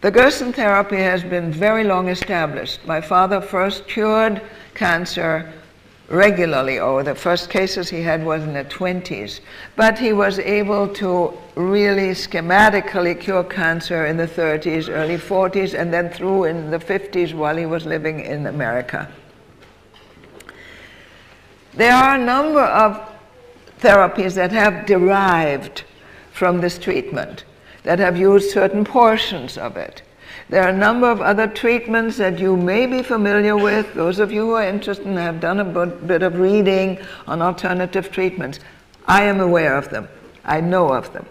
The Gerson therapy has been very long established. My father first cured cancer regularly, or the first cases he had was in the 20s, but he was able to really schematically cure cancer in the 30s, early 40s, and then through in the 50s while he was living in America. There are a number of therapies that have derived from this treatment, that have used certain portions of it. There are a number of other treatments that you may be familiar with. Those of you who are interested and have done a bit of reading on alternative treatments, I am aware of them. I know of them.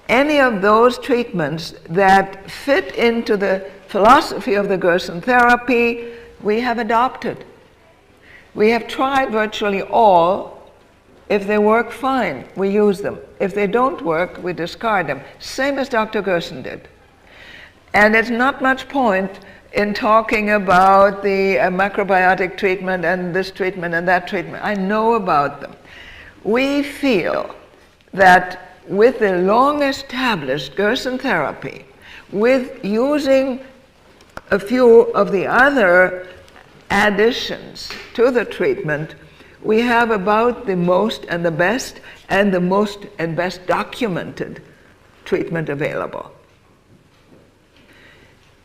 Any of those treatments that fit into the philosophy of the Gerson therapy, we have adopted. We have tried virtually all. If they work, fine, we use them. If they don't work, we discard them. Same as Dr. Gerson did. And it's not much point in talking about the macrobiotic treatment and this treatment and that treatment. I know about them. We feel that with the long-established Gerson therapy, with using a few of the other additions to the treatment, we have about the most and the best and the most and best documented treatment available.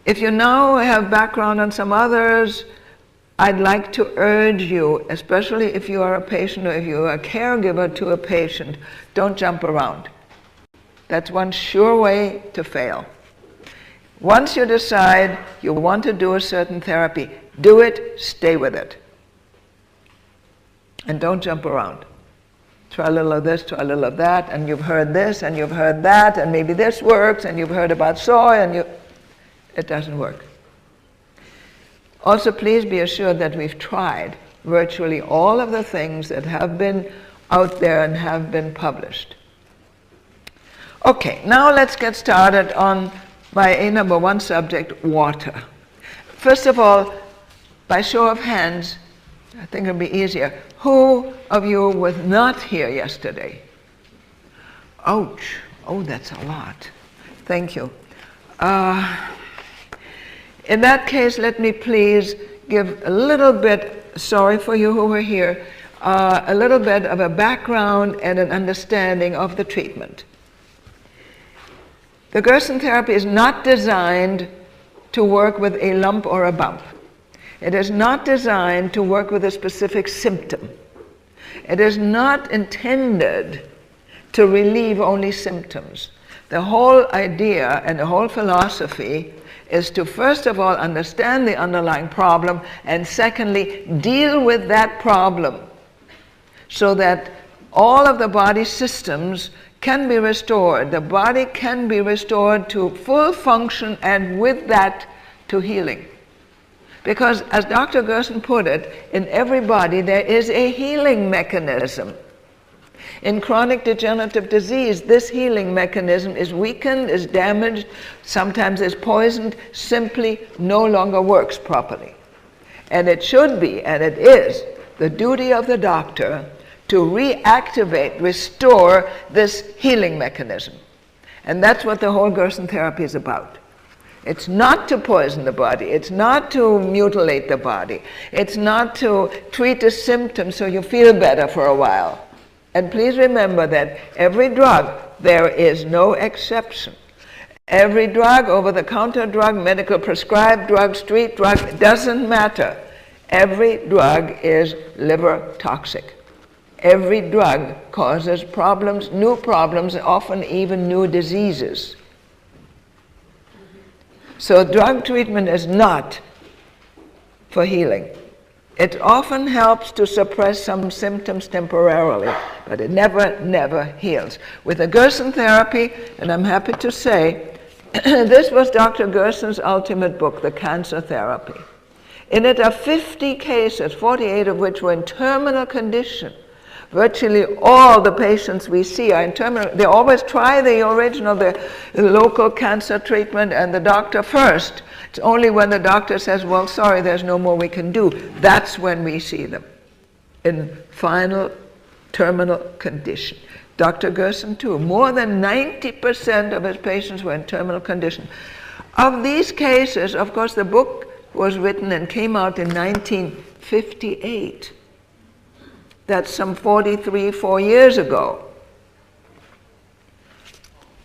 If you now have background on some others, I'd like to urge you, especially if you are a patient or if you are a caregiver to a patient, don't jump around. That's one sure way to fail. Once you decide you want to do a certain therapy, do it, stay with it. And don't jump around. Try a little of this, try a little of that, and you've heard this, and you've heard that, and maybe this works, and you've heard about soy, and it doesn't work. Also, please be assured that we've tried virtually all of the things that have been out there and have been published. Okay, now let's get started on my number one subject, water. First of all, by show of hands, I think it'll be easier. Who of you was not here yesterday? Ouch. Oh, that's a lot. Thank you. In that case, let me please give a little bit, sorry for you who were here, a little bit of a background and an understanding of the treatment. The Gerson therapy is not designed to work with a lump or a bump. It is not designed to work with a specific symptom. It is not intended to relieve only symptoms. The whole idea and the whole philosophy is to first of all understand the underlying problem, and secondly deal with that problem so that all of the body systems can be restored. The body can be restored to full function, and with that to healing. Because as Dr. Gerson put it, in every body there is a healing mechanism. In chronic degenerative disease, this healing mechanism is weakened, is damaged, sometimes is poisoned, simply no longer works properly. And it should be, and it is, the duty of the doctor to reactivate, restore this healing mechanism. And that's what the whole Gerson therapy is about. It's not to poison the body. It's not to mutilate the body. It's not to treat a symptom so you feel better for a while. And please remember that every drug, there is no exception. Every drug, over-the-counter drug, medical prescribed drug, street drug, it doesn't matter. Every drug is liver toxic. Every drug causes problems, often even new diseases. So drug treatment is not for healing. It often helps to suppress some symptoms temporarily, but it never heals. With the Gerson therapy, and I'm happy to say, this was Dr. Gerson's ultimate book, The Cancer Therapy. In it are 50 cases, 48 of which were in terminal condition. Virtually all the patients we see are in terminal. They always try the original, the local cancer treatment, and the doctor first. It's only when the doctor says, well, sorry, there's no more we can do, that's when we see them in final terminal condition. Dr. Gerson too, more than 90% of his patients were in terminal condition. Of these cases, of course, the book was written and came out in 1958. That's some 4 years ago.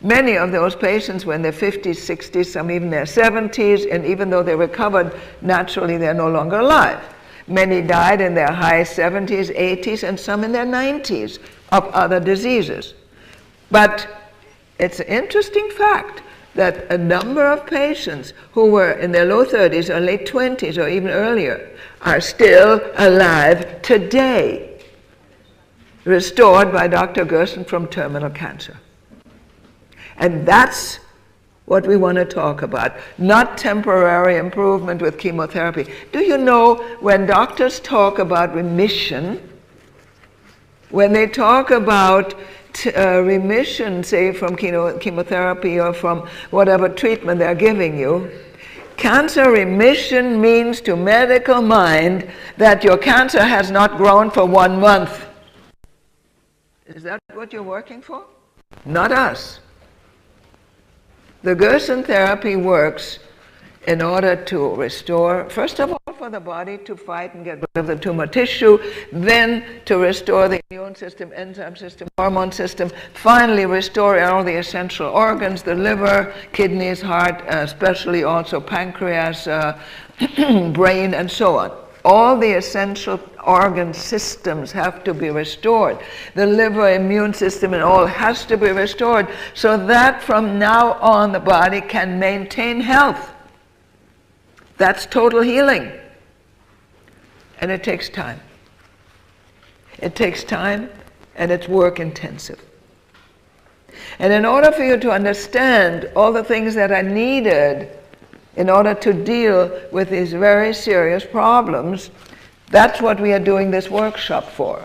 Many of those patients were in their 50s, 60s, some even their 70s, and even though they recovered naturally, they're no longer alive. Many died in their high 70s, 80s, and some in their 90s of other diseases. But it's an interesting fact that a number of patients who were in their low 30s or late 20s or even earlier are still alive today, restored by Dr. Gerson from terminal cancer. And that's what we want to talk about, not temporary improvement with chemotherapy. Do you know when doctors talk about remission, when they talk about remission, say from chemotherapy or from whatever treatment they're giving you, cancer remission means to medical mind that your cancer has not grown for 1 month. Is that what you're working for? Not us. The Gerson therapy works in order to restore, first of all, for the body to fight and get rid of the tumor tissue, then to restore the immune system, enzyme system, hormone system, finally restore all the essential organs, the liver, kidneys, heart, especially also pancreas, brain, and so on. All the essential organ systems have to be restored. The liver, immune system, and all has to be restored so that from now on the body can maintain health. That's total healing. And it takes time. It takes time, and it's work intensive. And in order for you to understand all the things that are needed in order to deal with these very serious problems, that's what we are doing this workshop for.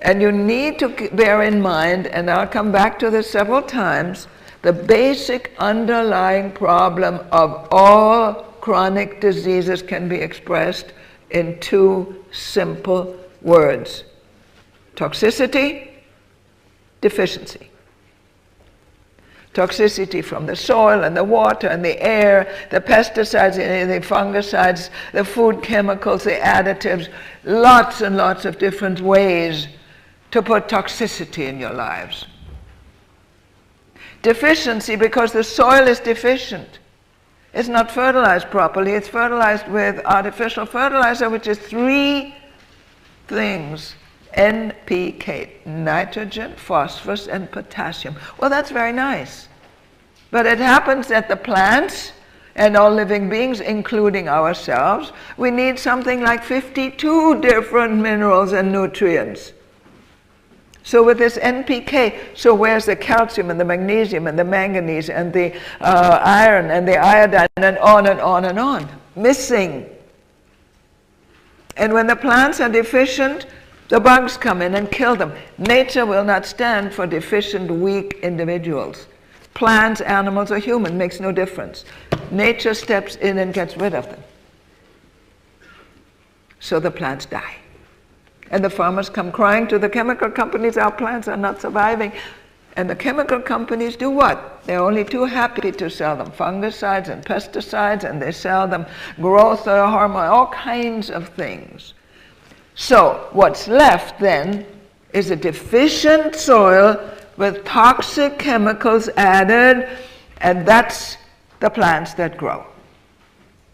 And you need to bear in mind, and I'll come back to this several times, the basic underlying problem of all chronic diseases can be expressed in 2 simple words: toxicity, deficiency. Toxicity from the soil and the water and the air, the pesticides, the fungicides, the food chemicals, the additives, lots and lots of different ways to put toxicity in your lives. Deficiency because the soil is deficient. It's not fertilized properly. It's fertilized with artificial fertilizer, which is 3 things: NPK, nitrogen, phosphorus, and potassium. Well, that's very nice. But it happens that the plants and all living beings, including ourselves, we need something like 52 different minerals and nutrients. So with this NPK, so where's the calcium and the magnesium and the manganese and the iron and the iodine and on and on and on? Missing. And when the plants are deficient, the bugs come in and kill them. Nature will not stand for deficient, weak individuals. Plants, animals, or human, makes no difference. Nature steps in and gets rid of them. So the plants die. And the farmers come crying to the chemical companies, our plants are not surviving. And the chemical companies do what? They're only too happy to sell them fungicides and pesticides, and they sell them growth hormone, all kinds of things. So what's left then is a deficient soil with toxic chemicals added, and that's the plants that grow.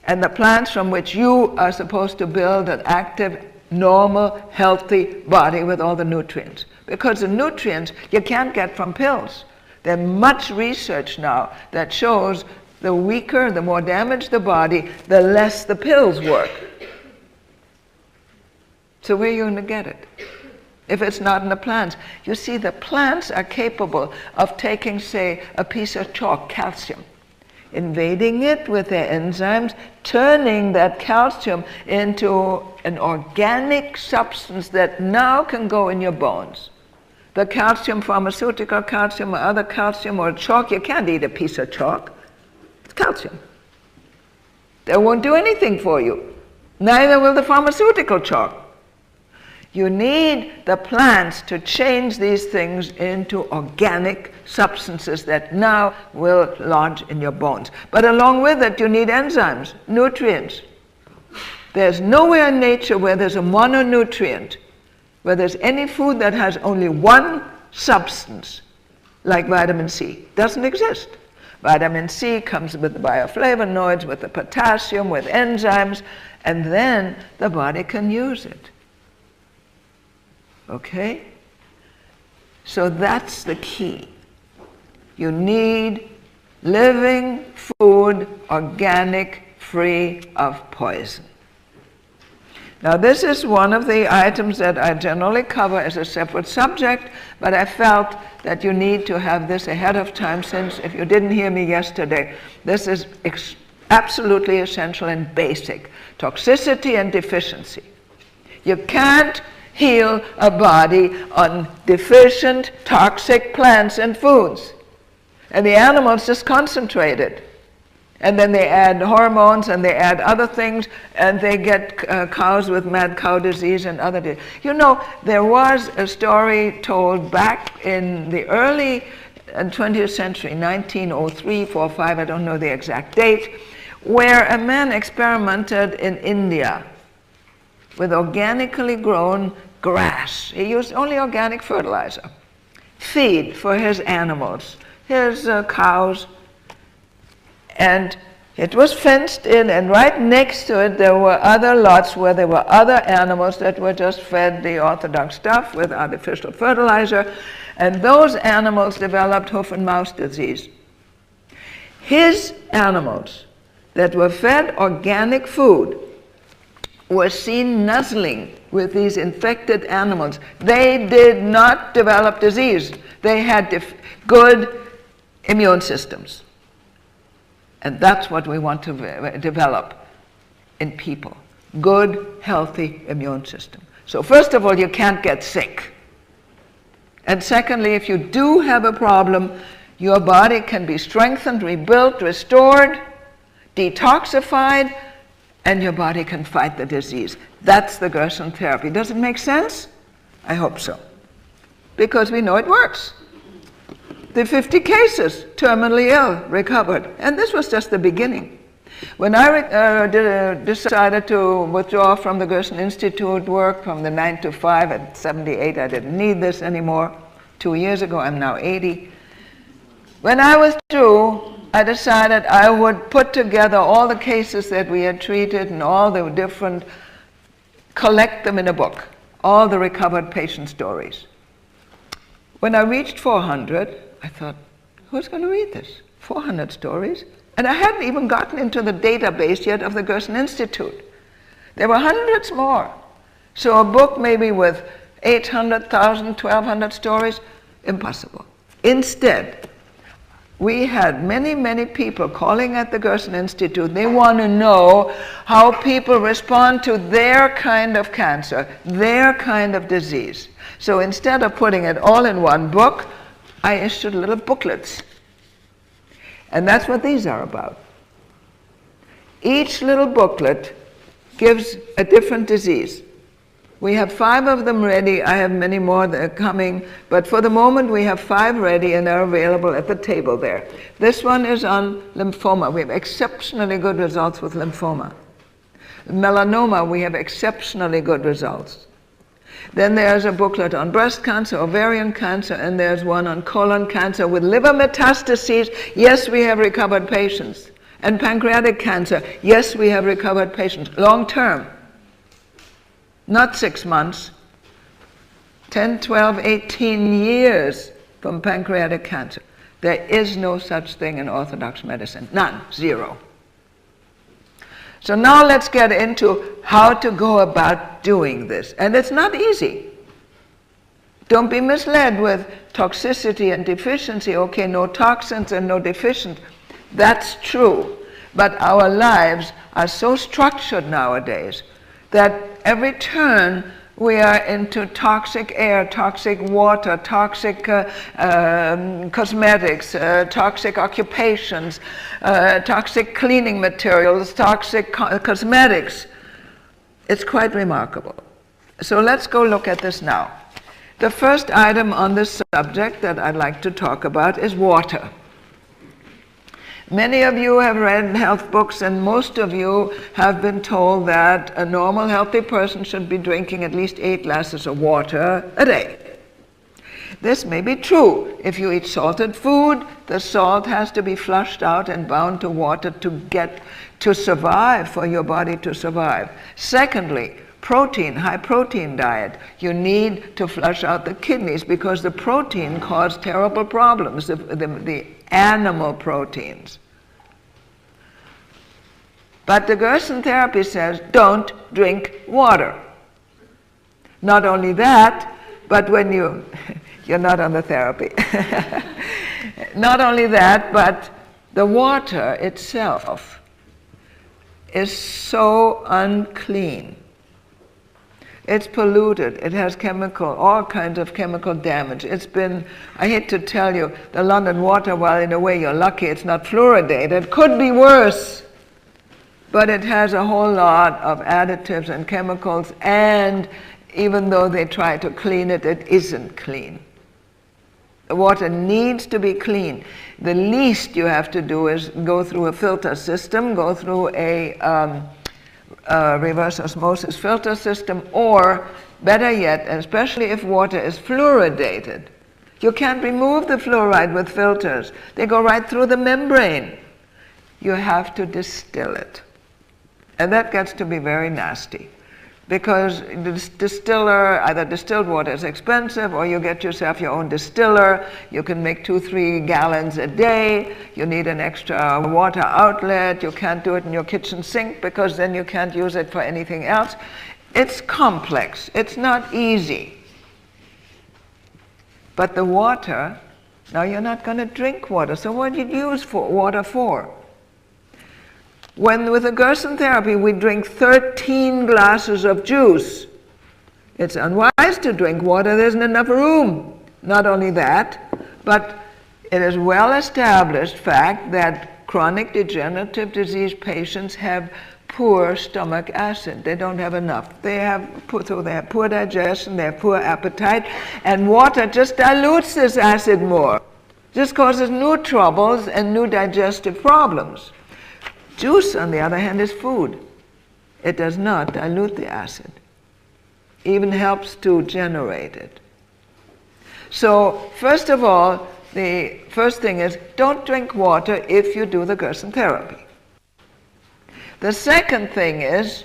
And the plants from which you are supposed to build an active, normal, healthy body with all the nutrients. Because the nutrients you can't get from pills. There's much research now that shows the weaker, the more damaged the body, the less the pills work. So where are you going to get it? If it's not in the plants. You see, the plants are capable of taking, say, a piece of chalk, calcium, invading it with their enzymes, turning that calcium into an organic substance that now can go in your bones. The calcium, pharmaceutical calcium or other calcium or chalk, you can't eat a piece of chalk. It's calcium. That won't do anything for you. Neither will the pharmaceutical chalk. You need the plants to change these things into organic substances that now will lodge in your bones. But along with it, you need enzymes, nutrients. There's nowhere in nature where there's a mononutrient, where there's any food that has only one substance, like vitamin C. Doesn't exist. Vitamin C comes with the bioflavonoids, with the potassium, with enzymes, and then the body can use it. Okay? So that's the key. You need living food, organic, free of poison. Now this is one of the items that I generally cover as a separate subject, but I felt that you need to have this ahead of time, since if you didn't hear me yesterday, this is absolutely essential and basic. Toxicity and deficiency. You can't heal a body on deficient, toxic plants and foods. And the animals just concentrate it. And then they add hormones and they add other things, and they get cows with mad cow disease and other disease. You know, there was a story told back in the early 20th century, 1903, 4, 5, I don't know the exact date, where a man experimented in India with organically grown grass. He used only organic fertilizer, feed for his animals, his cows. And it was fenced in, and right next to it there were other lots where there were other animals that were just fed the orthodox stuff with artificial fertilizer, and those animals developed hoof and mouth disease. His animals that were fed organic food were seen nuzzling with these infected animals. They did not develop disease. They had good immune systems. And that's what we want to develop in people. Good, healthy immune system. So first of all, you can't get sick. And secondly, if you do have a problem, your body can be strengthened, rebuilt, restored, detoxified, and your body can fight the disease. That's the Gerson therapy. Does it make sense? I hope so. Because we know it works. The 50 cases, terminally ill, recovered. And this was just the beginning. When I decided to withdraw from the Gerson Institute work from the 9 to 5 at 78, I didn't need this anymore. 2 years ago, I'm now 80. When I withdrew, I decided I would put together all the cases that we had treated and all the different, collect them in a book, all the recovered patient stories. When I reached 400, I thought, who's going to read this? 400 stories? And I hadn't even gotten into the database yet of the Gerson Institute. There were hundreds more. So a book maybe with 800,000, 1,200 stories, impossible. Instead, we had many, many people calling at the Gerson Institute. They want to know how people respond to their kind of cancer, their kind of disease. So instead of putting it all in one book, I issued little booklets. And that's what these are about. Each little booklet gives a different disease. We have 5 of them ready. I have many more that are coming, but for the moment we have 5 ready and they're available at the table there. This one is on lymphoma. We have exceptionally good results with lymphoma. Melanoma, we have exceptionally good results. Then there's a booklet on breast cancer, ovarian cancer, and there's one on colon cancer with liver metastases. Yes, we have recovered patients. And pancreatic cancer. Yes, we have recovered patients. Long term. Not 6 months. 10, 12, 18 years from pancreatic cancer. There is no such thing in Orthodox medicine. None. Zero. So now let's get into how to go about doing this. And it's not easy. Don't be misled with toxicity and deficiency. Okay, no toxins and no deficient. That's true. But our lives are so structured nowadays that every turn we are into toxic air, toxic water, toxic cosmetics, toxic occupations, toxic cleaning materials, toxic cosmetics. It's quite remarkable. So let's go look at this now. The first item on this subject that I'd like to talk about is water. Many of you have read health books, and most of you have been told that a normal healthy person should be drinking at least 8 glasses of water a day. This may be true. If you eat salted food, the salt has to be flushed out and bound to water to survive, for your body to survive. Secondly, protein, high protein diet. You need to flush out the kidneys because the protein caused terrible problems, the animal proteins. But the Gerson Therapy says, don't drink water. Not only that, but when you're not on the therapy. Not only that, but the water itself is so unclean. It's polluted. It has all kinds of chemical damage. It's been, I hate to tell you, the London water, while in a way you're lucky it's not fluoridated, could be worse. But it has a whole lot of additives and chemicals, and even though they try to clean it, it isn't clean. The water needs to be clean. The least you have to do is go through a filter system, go through a reverse osmosis filter system, or better yet, especially if water is fluoridated. You can't remove the fluoride with filters. They go right through the membrane. You have to distill it. And that gets to be very nasty, because the distiller, either distilled water is expensive, or you get yourself your own distiller. You can make 2-3 gallons a day. You need an extra water outlet. You can't do it in your kitchen sink because then you can't use it for anything else. It's complex. It's not easy. But the water, now you're not going to drink water, so what do you use water for? When with the Gerson Therapy we drink 13 glasses of juice, it's unwise to drink water. There isn't enough room. Not only that, but it is well established fact that chronic degenerative disease patients have poor stomach acid. They don't have enough. They have poor digestion, they have poor appetite, and water just dilutes this acid more. Just causes new troubles and new digestive problems. Juice, on the other hand, is food. It does not dilute the acid. Even helps to generate it. So, first of all, the first thing is, don't drink water if you do the Gerson Therapy. The second thing is,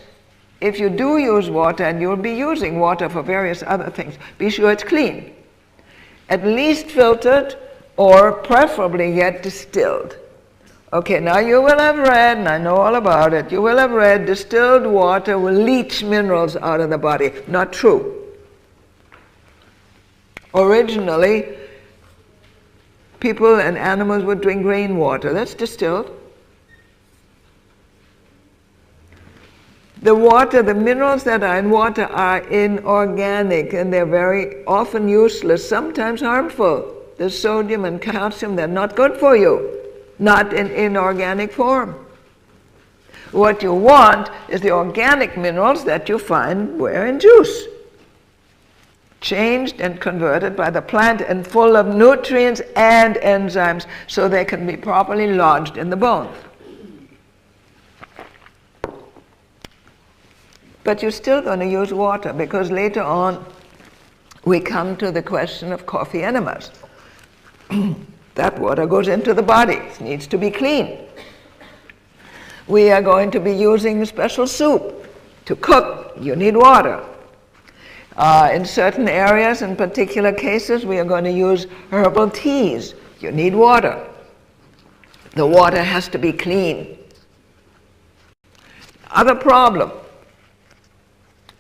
if you do use water, and you'll be using water for various other things, be sure it's clean. At least filtered, or preferably yet distilled. Okay, now you will have read, and I know all about it, you will have read distilled water will leach minerals out of the body. Not true. Originally, people and animals would drink rainwater. That's distilled. The water, the minerals that are in water are inorganic, and they're very often useless, sometimes harmful. There's sodium and calcium, they're not good for you. Not in inorganic form. What you want is the organic minerals that you find where in juice. Changed and converted by the plant and full of nutrients and enzymes so they can be properly lodged in the bones. But you're still going to use water, because later on we come to the question of coffee enemas. That water goes into the body. It needs to be clean. We are going to be using special soup. To cook, you need water. In certain areas, in particular cases, we are going to use herbal teas. You need water. The water has to be clean. Other problem.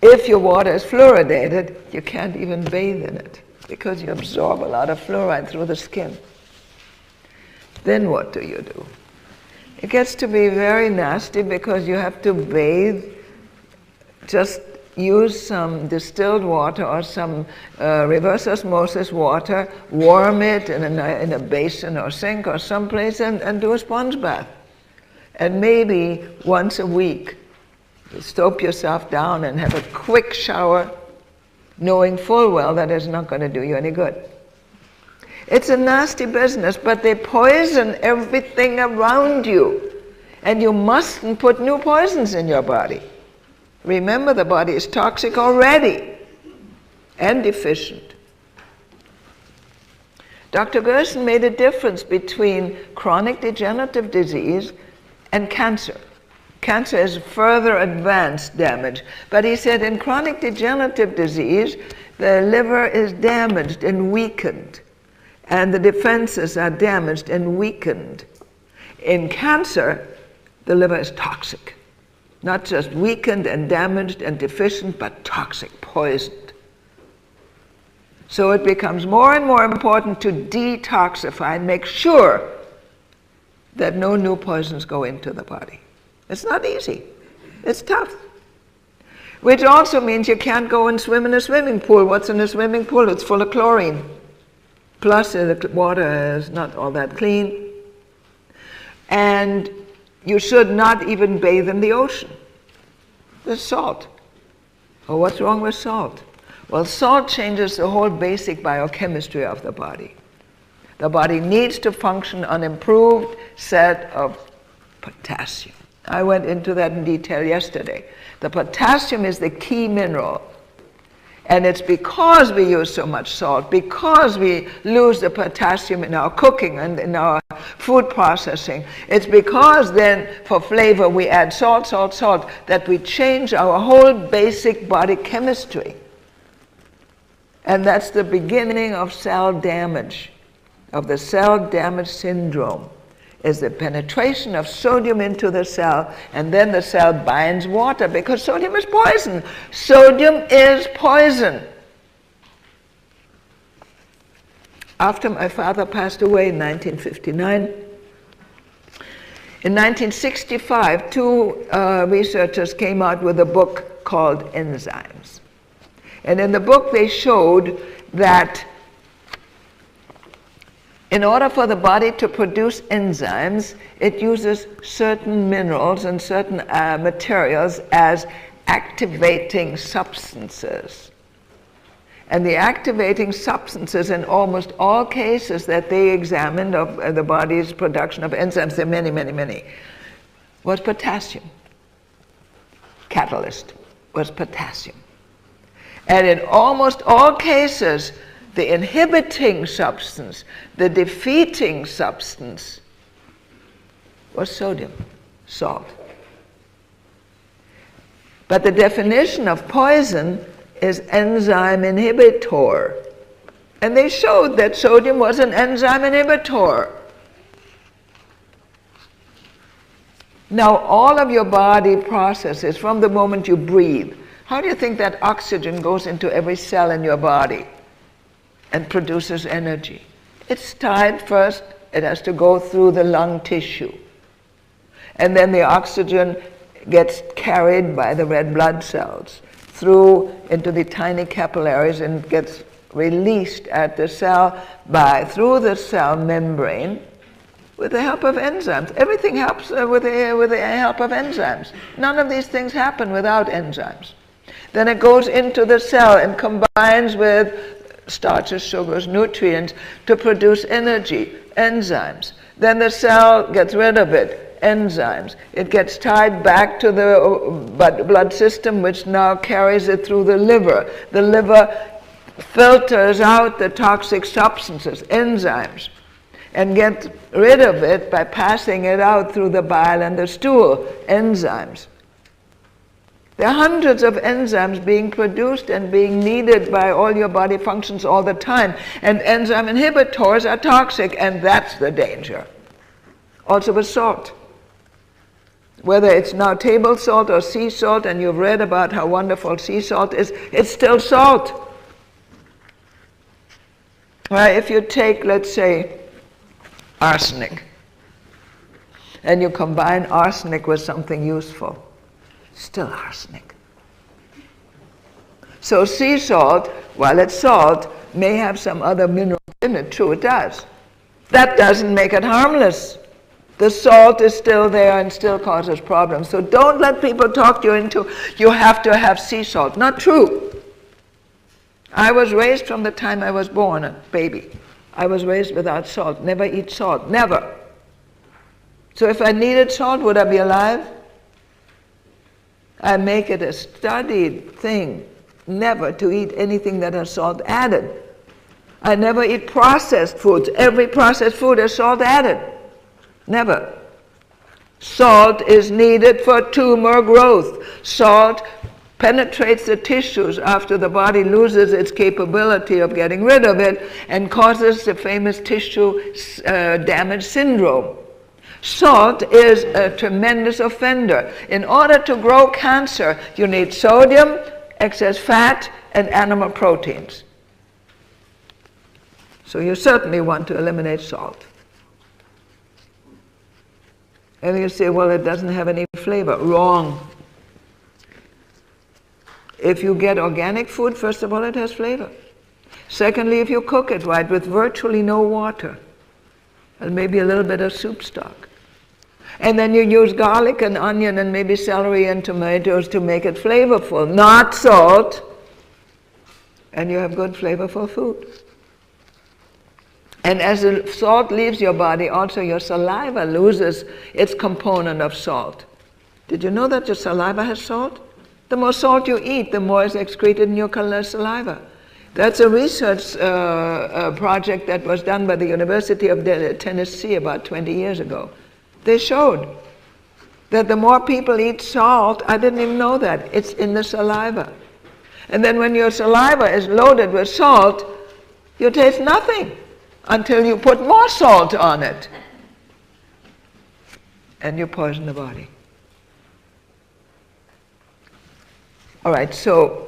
If your water is fluoridated, you can't even bathe in it because you absorb a lot of fluoride through the skin. Then what do you do? It gets to be very nasty because you have to bathe. Just use some distilled water or some reverse osmosis water, warm it in a basin or sink or someplace, and do a sponge bath. And maybe once a week, soap yourself down and have a quick shower knowing full well that it's not going to do you any good. It's a nasty business, but they poison everything around you. And you mustn't put new poisons in your body. Remember, the body is toxic already and deficient. Dr. Gerson made a difference between chronic degenerative disease and cancer. Cancer is further advanced damage. But he said in chronic degenerative disease, the liver is damaged and weakened, and the defenses are damaged and weakened. In cancer, the liver is toxic. Not just weakened and damaged and deficient, but toxic, poisoned. So it becomes more and more important to detoxify and make sure that no new poisons go into the body. It's not easy. It's tough. Which also means you can't go and swim in a swimming pool. What's in a swimming pool? It's full of chlorine. Plus, the water is not all that clean. And you should not even bathe in the ocean. There's salt. Oh, what's wrong with salt? Well, salt changes the whole basic biochemistry of the body. The body needs to function on an improved set of potassium. I went into that in detail yesterday. The potassium is the key mineral. And it's because we use so much salt, because we lose the potassium in our cooking and in our food processing. It's because then for flavor we add salt, salt, salt, that we change our whole basic body chemistry. And that's the beginning of cell damage, of the cell damage syndrome, is the penetration of sodium into the cell, and then the cell binds water because sodium is poison. Sodium is poison. After my father passed away in 1959, in 1965, two researchers came out with a book called Enzymes. And in the book they showed that in order for the body to produce enzymes, it uses certain minerals and certain materials as activating substances. And the activating substances in almost all cases that they examined of the body's production of enzymes, there are many, many, many, was potassium. Catalyst was potassium. And in almost all cases, the inhibiting substance, the defeating substance, was sodium, salt. But the definition of poison is enzyme inhibitor. And they showed that sodium was an enzyme inhibitor. Now, all of your body processes from the moment you breathe. How do you think that oxygen goes into every cell in your body and produces energy? It's tied first, it has to go through the lung tissue. And then the oxygen gets carried by the red blood cells through into the tiny capillaries and gets released at the cell through the cell membrane with the help of enzymes. Everything helps with the help of enzymes. None of these things happen without enzymes. Then it goes into the cell and combines with starches, sugars, nutrients to produce energy, enzymes. Then the cell gets rid of it, enzymes. It gets tied back to the blood system, which now carries it through the liver. The liver filters out the toxic substances, enzymes, and gets rid of it by passing it out through the bile and the stool, enzymes. There are hundreds of enzymes being produced and being needed by all your body functions all the time. And enzyme inhibitors are toxic, and that's the danger. Also with salt. Whether it's now table salt or sea salt, and you've read about how wonderful sea salt is, it's still salt. Well, if you take, let's say, arsenic, and you combine arsenic with something useful, still arsenic. So sea salt, while it's salt, may have some other minerals in it. True, it does. That doesn't make it harmless. The salt is still there and still causes problems. So don't let people talk you into, you have to have sea salt. Not true. I was raised from the time I was born, a baby. I was raised without salt. Never eat salt. Never. So if I needed salt, would I be alive? I make it a studied thing never to eat anything that has salt added. I never eat processed foods. Every processed food has salt added. Never. Salt is needed for tumor growth. Salt penetrates the tissues after the body loses its capability of getting rid of it and causes the famous tissue damage syndrome. Salt is a tremendous offender. In order to grow cancer, you need sodium, excess fat, and animal proteins. So you certainly want to eliminate salt. And you say, well, it doesn't have any flavor. Wrong. If you get organic food, first of all, it has flavor. Secondly, if you cook it right with virtually no water, and maybe a little bit of soup stock. And then you use garlic and onion and maybe celery and tomatoes to make it flavorful, not salt, and you have good flavorful food. And as the salt leaves your body, also your saliva loses its component of salt. Did you know that your saliva has salt? The more salt you eat, the more is excreted in your saliva. That's a research project that was done by the University of Tennessee about 20 years ago. They showed that the more people eat salt, I didn't even know that, it's in the saliva. And then when your saliva is loaded with salt, you taste nothing until you put more salt on it. And you poison the body. All right, so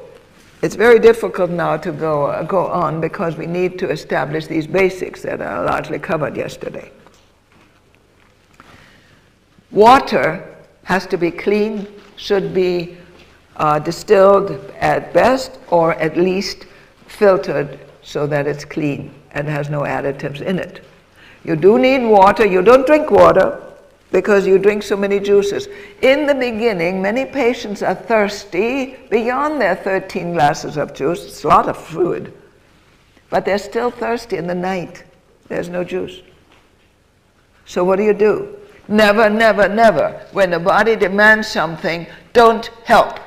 it's very difficult now to go on because we need to establish these basics that are largely covered yesterday. Water has to be clean, should be distilled at best, or at least filtered so that it's clean and has no additives in it. You do need water. You don't drink water because you drink so many juices. In the beginning, many patients are thirsty beyond their 13 glasses of juice. It's a lot of fluid. But they're still thirsty in the night. There's no juice. So what do? Never, never, never. When the body demands something, don't help.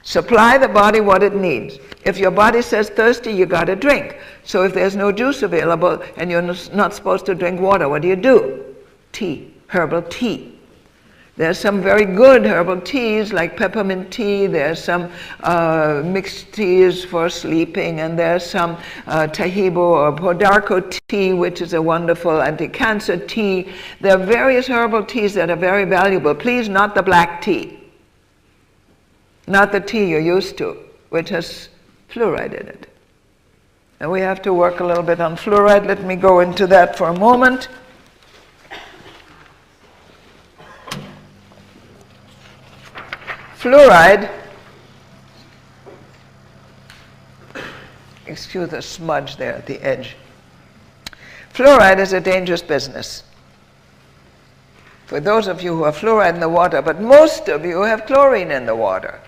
Supply the body what it needs. If your body says thirsty, you got to drink. So if there's no juice available and you're not supposed to drink water, what do? Tea, herbal tea. There's some very good herbal teas like peppermint tea, there's some mixed teas for sleeping, and there's some Tahibo or Podarco tea, which is a wonderful anti-cancer tea. There are various herbal teas that are very valuable. Please, not the black tea. Not the tea you're used to, which has fluoride in it. And we have to work a little bit on fluoride. Let me go into that for a moment. Fluoride, excuse the smudge there at the edge. Fluoride is a dangerous business. For those of you who have fluoride in the water, but most of you have chlorine in the water.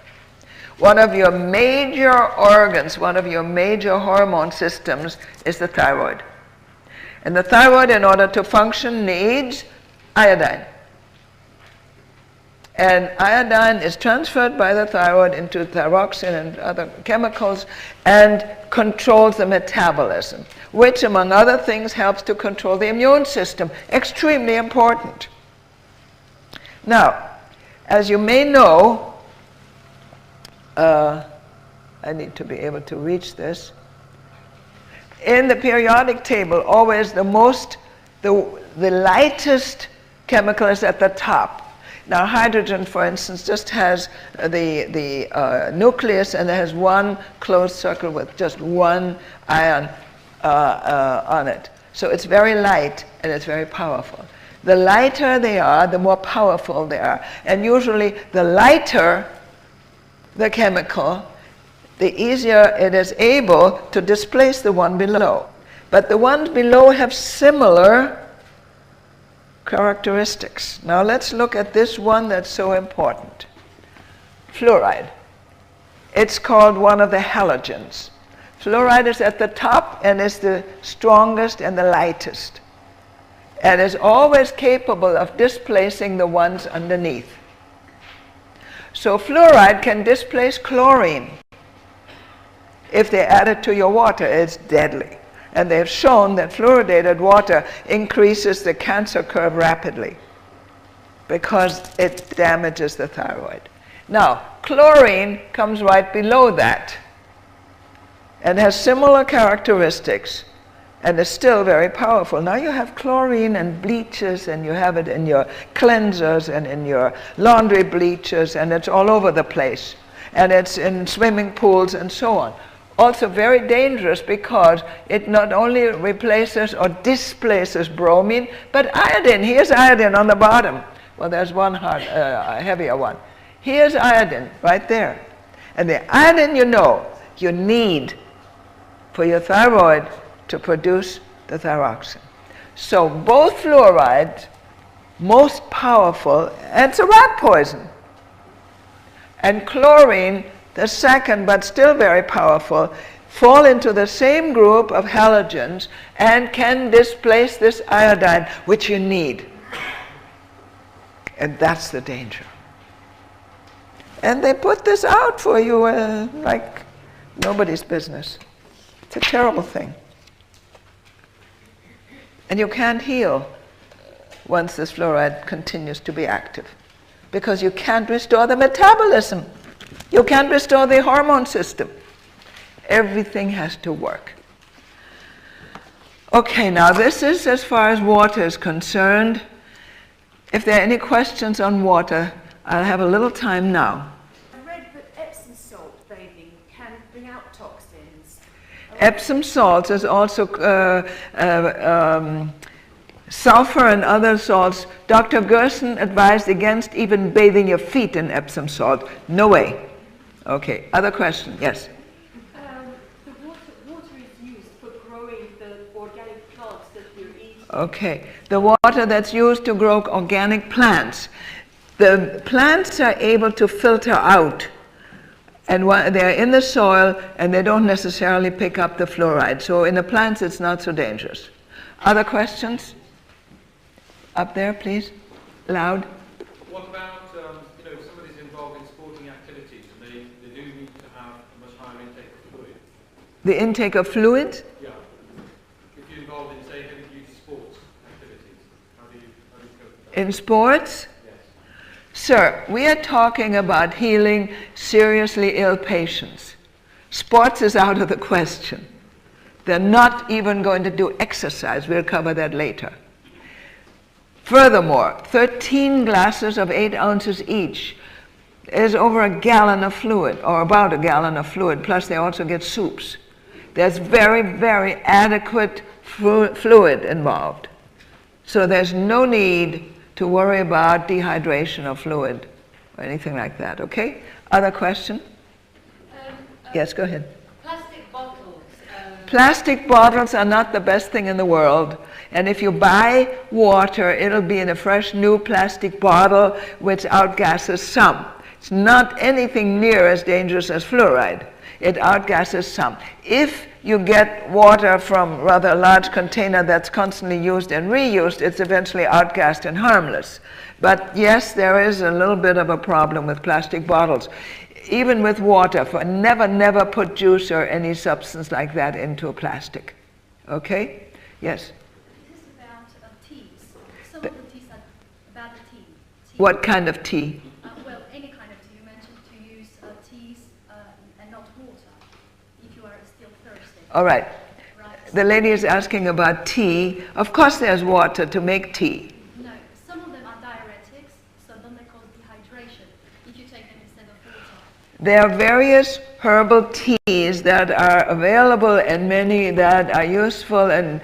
One of your major organs, one of your major hormone systems is the thyroid. And the thyroid, in order to function, needs iodine. And iodine is transferred by the thyroid into thyroxine and other chemicals and controls the metabolism, which, among other things, helps to control the immune system. Extremely important. Now, as you may know, I need to be able to reach this. In the periodic table, always the lightest chemical is at the top. Now, hydrogen, for instance, just has the nucleus, and it has one closed circle with just one ion on it. So it's very light and it's very powerful. The lighter they are, the more powerful they are. And usually the lighter the chemical, the easier it is able to displace the one below. But the ones below have similar characteristics. Now let's look at this one that's so important. Fluoride. It's called one of the halogens. Fluoride is at the top and is the strongest and the lightest, and is always capable of displacing the ones underneath. So fluoride can displace chlorine. If they add it to your water, it's deadly. And they've shown that fluoridated water increases the cancer curve rapidly because it damages the thyroid. Now, chlorine comes right below that and has similar characteristics and is still very powerful. Now you have chlorine and bleaches, and you have it in your cleansers and in your laundry bleaches, and it's all over the place. And it's in swimming pools and so on. Also very dangerous because it not only replaces or displaces bromine, but iodine. Here's iodine on the bottom. Well, there's one heavier one. Here's iodine right there. And the iodine, you need for your thyroid to produce the thyroxine. So both fluorides, most powerful, and it's a rat poison. And chlorine, the second but still very powerful, fall into the same group of halogens and can displace this iodine, which you need. And that's the danger. And they put this out for you like nobody's business. It's a terrible thing. And you can't heal once this fluoride continues to be active, because you can't restore the metabolism. You can't restore the hormone system. Everything has to work. Okay, now this is as far as water is concerned. If there are any questions on water, I'll have a little time now. I read that Epsom salt bathing can bring out toxins. Epsom salts is also sulfur and other salts. Dr. Gerson advised against even bathing your feet in Epsom salt. No way. Okay, other question? Yes? The water is used for growing the organic plants that we're eating. Okay, the water that's used to grow organic plants. The plants are able to filter out, and they're in the soil and they don't necessarily pick up the fluoride. So in the plants it's not so dangerous. Other questions? Up there, please. Loud. What about somebody's involved in sporting activities and they do need to have a much higher intake of fluid? The intake of fluid? Yeah. If you're involved in, say, heavy-duty sports activities, how do you cope with that? In sports? Yes. Sir, we are talking about healing seriously ill patients. Sports is out of the question. They're not even going to do exercise. We'll cover that later. Furthermore, 13 glasses of 8 ounces each is over a gallon of fluid, or about a gallon of fluid, plus they also get soups. There's very, very adequate fluid involved. So there's no need to worry about dehydration of fluid or anything like that, okay? Other question? Yes, go ahead. Plastic bottles. Plastic bottles are not the best thing in the world. And if you buy water, it'll be in a fresh new plastic bottle which outgasses some. It's not anything near as dangerous as fluoride. It outgasses some. If you get water from rather a large container that's constantly used and reused, it's eventually outgassed and harmless. But yes, there is a little bit of a problem with plastic bottles. Even with water, never put juice or any substance like that into a plastic. Okay? Yes? This is about teas. Some of the teas are about the tea. What kind of tea? Well, any kind of tea. You mentioned to use teas and not water if you are still thirsty. All right. Right. The lady is asking about tea. Of course there's water to make tea. No, some of them are diuretics, so then they cause dehydration if you take them instead of water. There are various herbal teas that are available and many that are useful and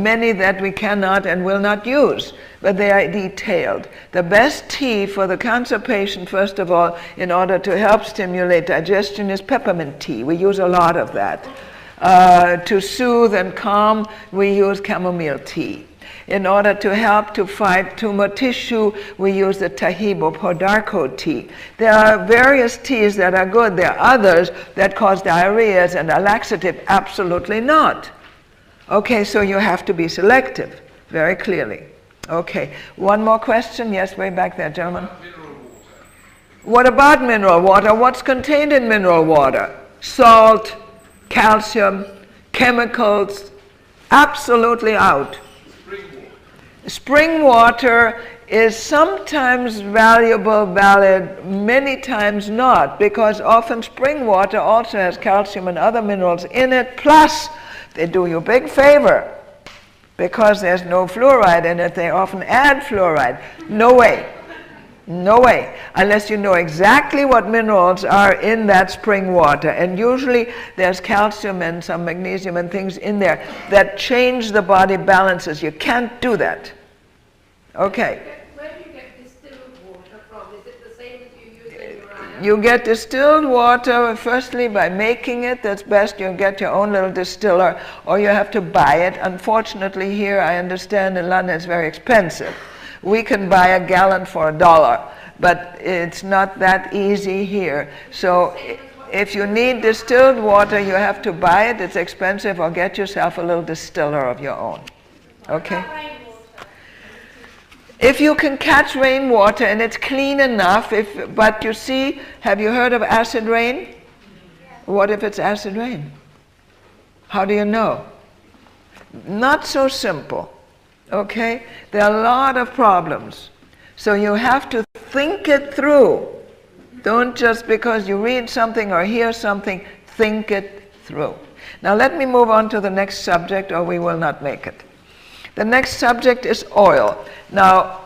many that we cannot and will not use, but they are detailed. The best tea for the cancer patient, first of all, in order to help stimulate digestion, is peppermint tea. We use a lot of that. To soothe and calm, we use chamomile tea. In order to help to fight tumor tissue, we use the Tahibo Podarco tea. There are various teas that are good. There are others that cause diarrheas and are laxative. Absolutely not. Okay, so you have to be selective, very clearly. Okay, one more question. Yes, way back there, gentlemen. What about mineral water? What's contained in mineral water? Salt, calcium, chemicals, absolutely out. Spring water is sometimes valuable, valid, many times not, because often spring water also has calcium and other minerals in it, plus they do you a big favor. Because there's no fluoride in it, they often add fluoride. No way. No way, unless you know exactly what minerals are in that spring water. And usually there's calcium and some magnesium and things in there that change the body balances. You can't do that. Okay. Where do you get distilled water from? Is it the same as you use in your eye? You get distilled water, firstly, by making it. That's best. You get your own little distiller, or you have to buy it. Unfortunately, here, I understand in London it's very expensive. We can buy a gallon for $1, but it's not that easy here. So if you need distilled water, you have to buy it. It's expensive, or get yourself a little distiller of your own. Okay? If you can catch rainwater and it's clean enough, but you see, have you heard of acid rain? What if it's acid rain? How do you know? Not so simple. Okay? There are a lot of problems. So you have to think it through. Don't just because you read something or hear something, think it through. Now let me move on to the next subject, or we will not make it. The next subject is oil. Now,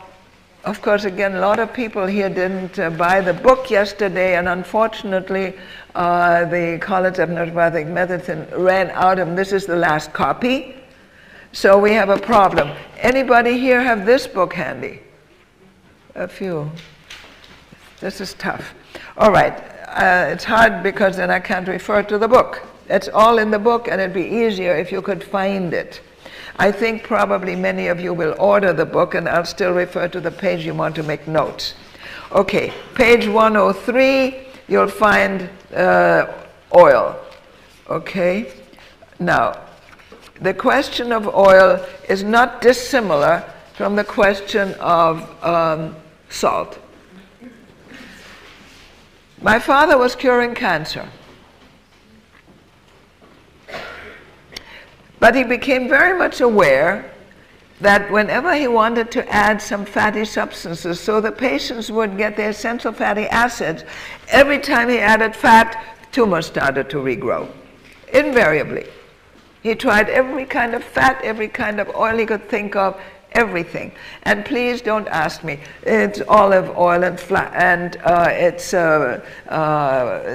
of course, again, a lot of people here didn't buy the book yesterday, and unfortunately, the College of Naturopathic Medicine ran out, and this is the last copy. So we have a problem. Anybody here have this book handy? A few. This is tough. All right. It's hard because then I can't refer to the book. It's all in the book, and it'd be easier if you could find it. I think probably many of you will order the book, and I'll still refer to the page you want to make notes. Okay, page 103, you'll find oil. Okay? Now, the question of oil is not dissimilar from the question of salt. My father was curing cancer. But he became very much aware that whenever he wanted to add some fatty substances, so the patients would get their essential fatty acids, every time he added fat, tumors started to regrow, invariably. He tried every kind of fat, every kind of oil he could think of, everything. And please don't ask me. It's olive oil and it's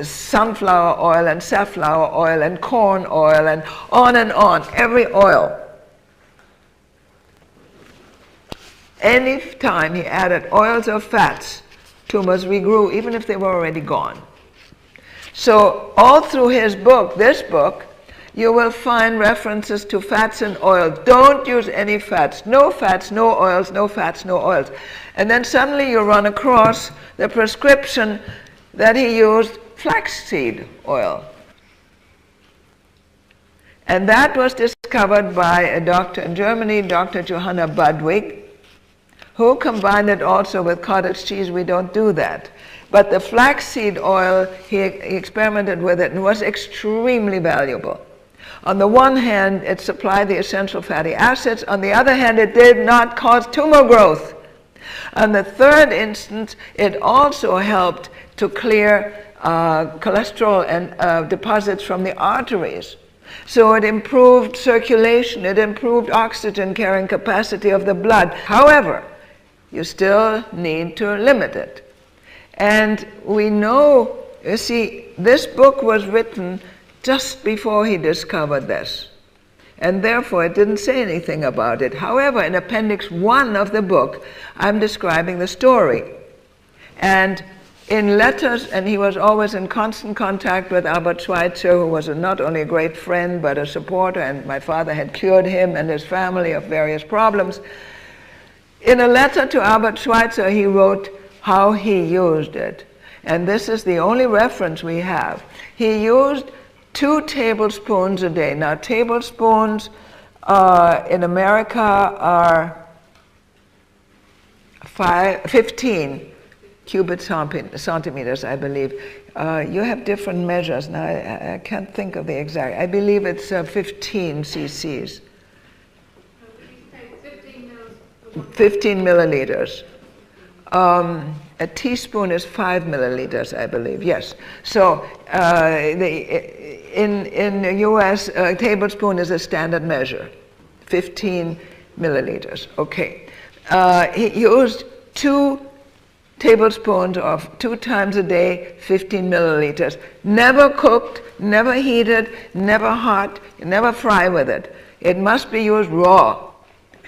sunflower oil and safflower oil and corn oil and on, every oil. Any time he added oils or fats, tumors regrew, even if they were already gone. So all through his book, this book, you will find references to fats and oil. Don't use any fats. No fats, no oils, no fats, no oils. And then suddenly you run across the prescription that he used flaxseed oil. And that was discovered by a doctor in Germany, Dr. Johanna Budwig, who combined it also with cottage cheese. We don't do that. But the flaxseed oil, he experimented with it and was extremely valuable. On the one hand, it supplied the essential fatty acids. On the other hand, it did not cause tumor growth. On the third instance, it also helped to clear cholesterol and deposits from the arteries. So it improved circulation, it improved oxygen carrying capacity of the blood. However, you still need to limit it. And we know, you see, this book was written just before he discovered this. And therefore, it didn't say anything about it. However, in Appendix 1 of the book, I'm describing the story. And in letters, and he was always in constant contact with Albert Schweitzer, who was not only a great friend but a supporter, and my father had cured him and his family of various problems. In a letter to Albert Schweitzer, he wrote how he used it. And this is the only reference we have. He used 2 tablespoons a day. Now, tablespoons in America are 15 cubic centimeters, I believe. You have different measures. Now, I can't think of the exact. I believe it's 15 cc's. 15 milliliters. A teaspoon is 5 milliliters, I believe, yes. So in the US, a tablespoon is a standard measure, 15 milliliters, okay. He used 2 tablespoons of 2 times a day, 15 milliliters. Never cooked, never heated, never hot, never fry with it. It must be used raw.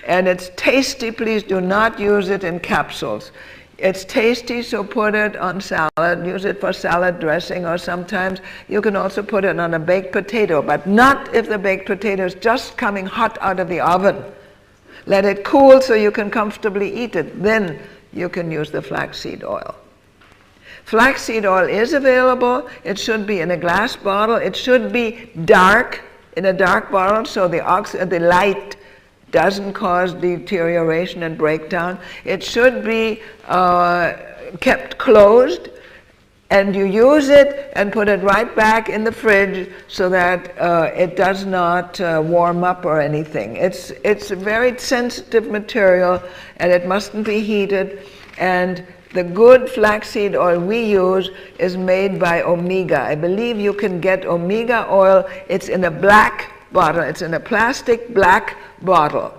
And it's tasty. Please do not use it in capsules. It's tasty, so put it on salad, use it for salad dressing, or sometimes you can also put it on a baked potato, but not if the baked potato is just coming hot out of the oven. Let it cool so you can comfortably eat it. Then you can use the flaxseed oil. Flaxseed oil is available. It should be in a glass bottle. It should be dark, in a dark bottle, so the light doesn't cause deterioration and breakdown. It should be kept closed, and you use it and put it right back in the fridge so that it does not warm up or anything. It's a very sensitive material, and it mustn't be heated. And the good flaxseed oil we use is made by Omega. I believe you can get Omega oil. It's in a black bottle. It's in a plastic black bottle,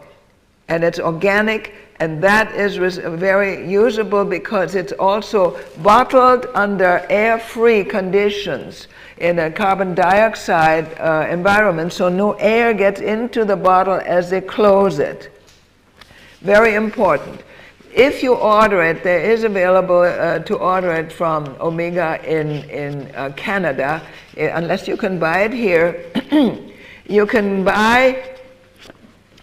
and it's organic, and that is very usable because it's also bottled under air-free conditions in a carbon dioxide environment, so no air gets into the bottle as they close it. Very important. If you order it, there is available to order it from Omega in Canada, unless you can buy it here. You can buy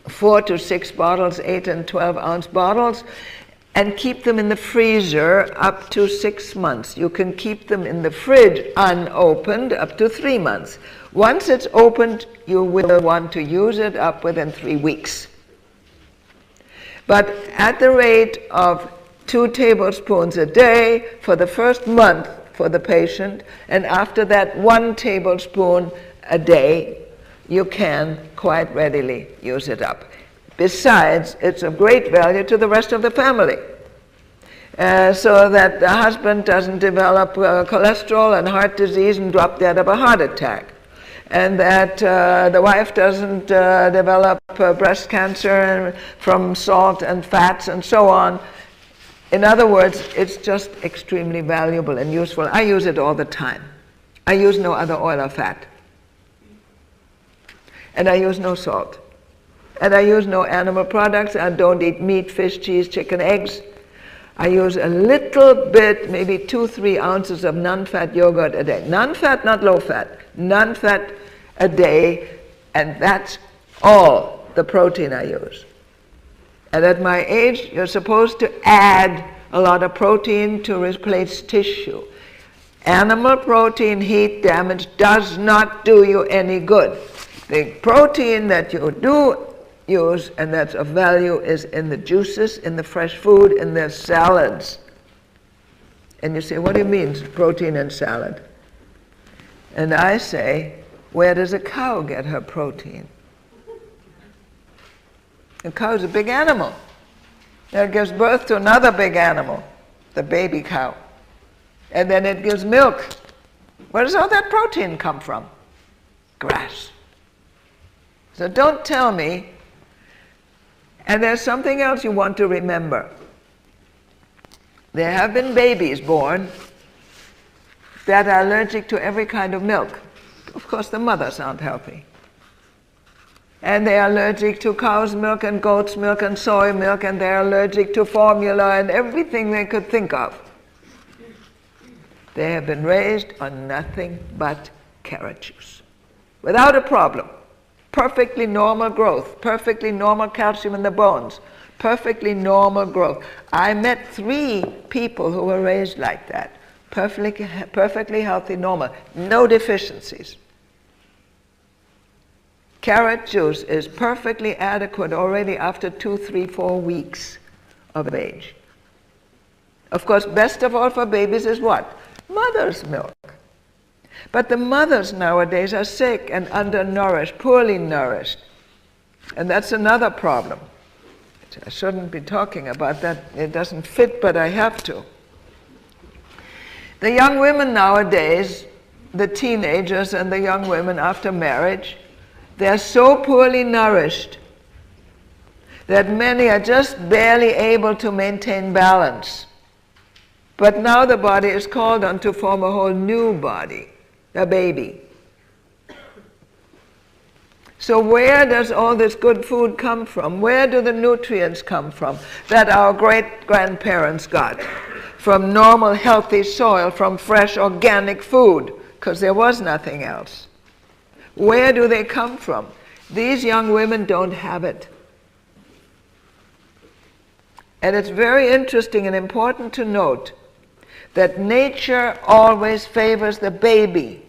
4 to 6 bottles, 8 and 12 ounce bottles, and keep them in the freezer up to 6 months. You can keep them in the fridge unopened up to 3 months. Once it's opened, you will want to use it up within 3 weeks. But at the rate of 2 tablespoons a day for the first month for the patient, and after that 1 tablespoon a day, you can quite readily use it up. Besides, it's of great value to the rest of the family, so that the husband doesn't develop cholesterol and heart disease and drop dead of a heart attack, and that the wife doesn't develop breast cancer from salt and fats and so on. In other words, it's just extremely valuable and useful. I use it all the time. I use no other oil or fat. And I use no salt. And I use no animal products. I don't eat meat, fish, cheese, chicken, eggs. I use a little bit, maybe 2-3 ounces of non-fat yogurt a day. Non-fat, not low-fat. Non-fat a day, and that's all the protein I use. And at my age, you're supposed to add a lot of protein to replace tissue. Animal protein, heat damage, does not do you any good. The protein that you do use, and that's of value, is in the juices, in the fresh food, in the salads. And you say, what do you mean, protein in salad? And I say, where does a cow get her protein? A cow is a big animal. It gives birth to another big animal, the baby cow. And then it gives milk. Where does all that protein come from? Grass. So don't tell me. And there's something else you want to remember. There have been babies born that are allergic to every kind of milk. Of course, the mothers aren't healthy. And they are allergic to cow's milk and goat's milk and soy milk, and they're allergic to formula and everything they could think of. They have been raised on nothing but carrot juice, without a problem. Perfectly normal growth, perfectly normal calcium in the bones, perfectly normal growth. I met 3 people who were raised like that, perfectly healthy, normal, no deficiencies. Carrot juice is perfectly adequate already after 2, 3, 4 weeks of age. Of course, best of all for babies is what? Mother's milk. But the mothers nowadays are sick and undernourished, poorly nourished. And that's another problem. I shouldn't be talking about that. It doesn't fit, but I have to. The young women nowadays, the teenagers and the young women after marriage, they're so poorly nourished that many are just barely able to maintain balance. But now the body is called on to form a whole new body, a baby. So where does all this good food come from? Where do the nutrients come from that our great-grandparents got? From normal, healthy soil, from fresh, organic food, because there was nothing else. Where do they come from? These young women don't have it. And it's very interesting and important to note that nature always favors the baby.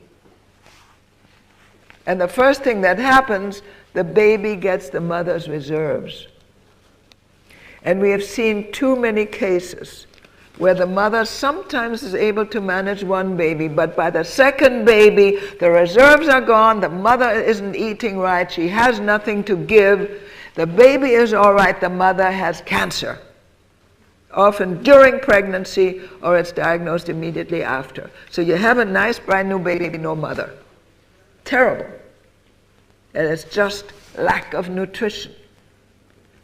And the first thing that happens, the baby gets the mother's reserves. And we have seen too many cases where the mother sometimes is able to manage one baby, but by the second baby, the reserves are gone, the mother isn't eating right, she has nothing to give, the baby is all right, the mother has cancer. Often during pregnancy, or it's diagnosed immediately after. So you have a nice brand new baby, no mother. Terrible. And it's just lack of nutrition.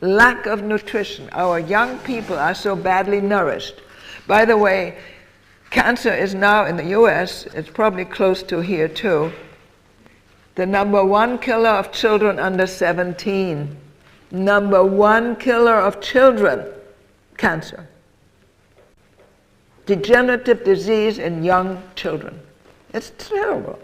Lack of nutrition. Our young people are so badly nourished. By the way, cancer is now in the US, it's probably close to here too, the #1 killer of children under 17. #1 killer of children. Cancer. Degenerative disease in young children. It's terrible.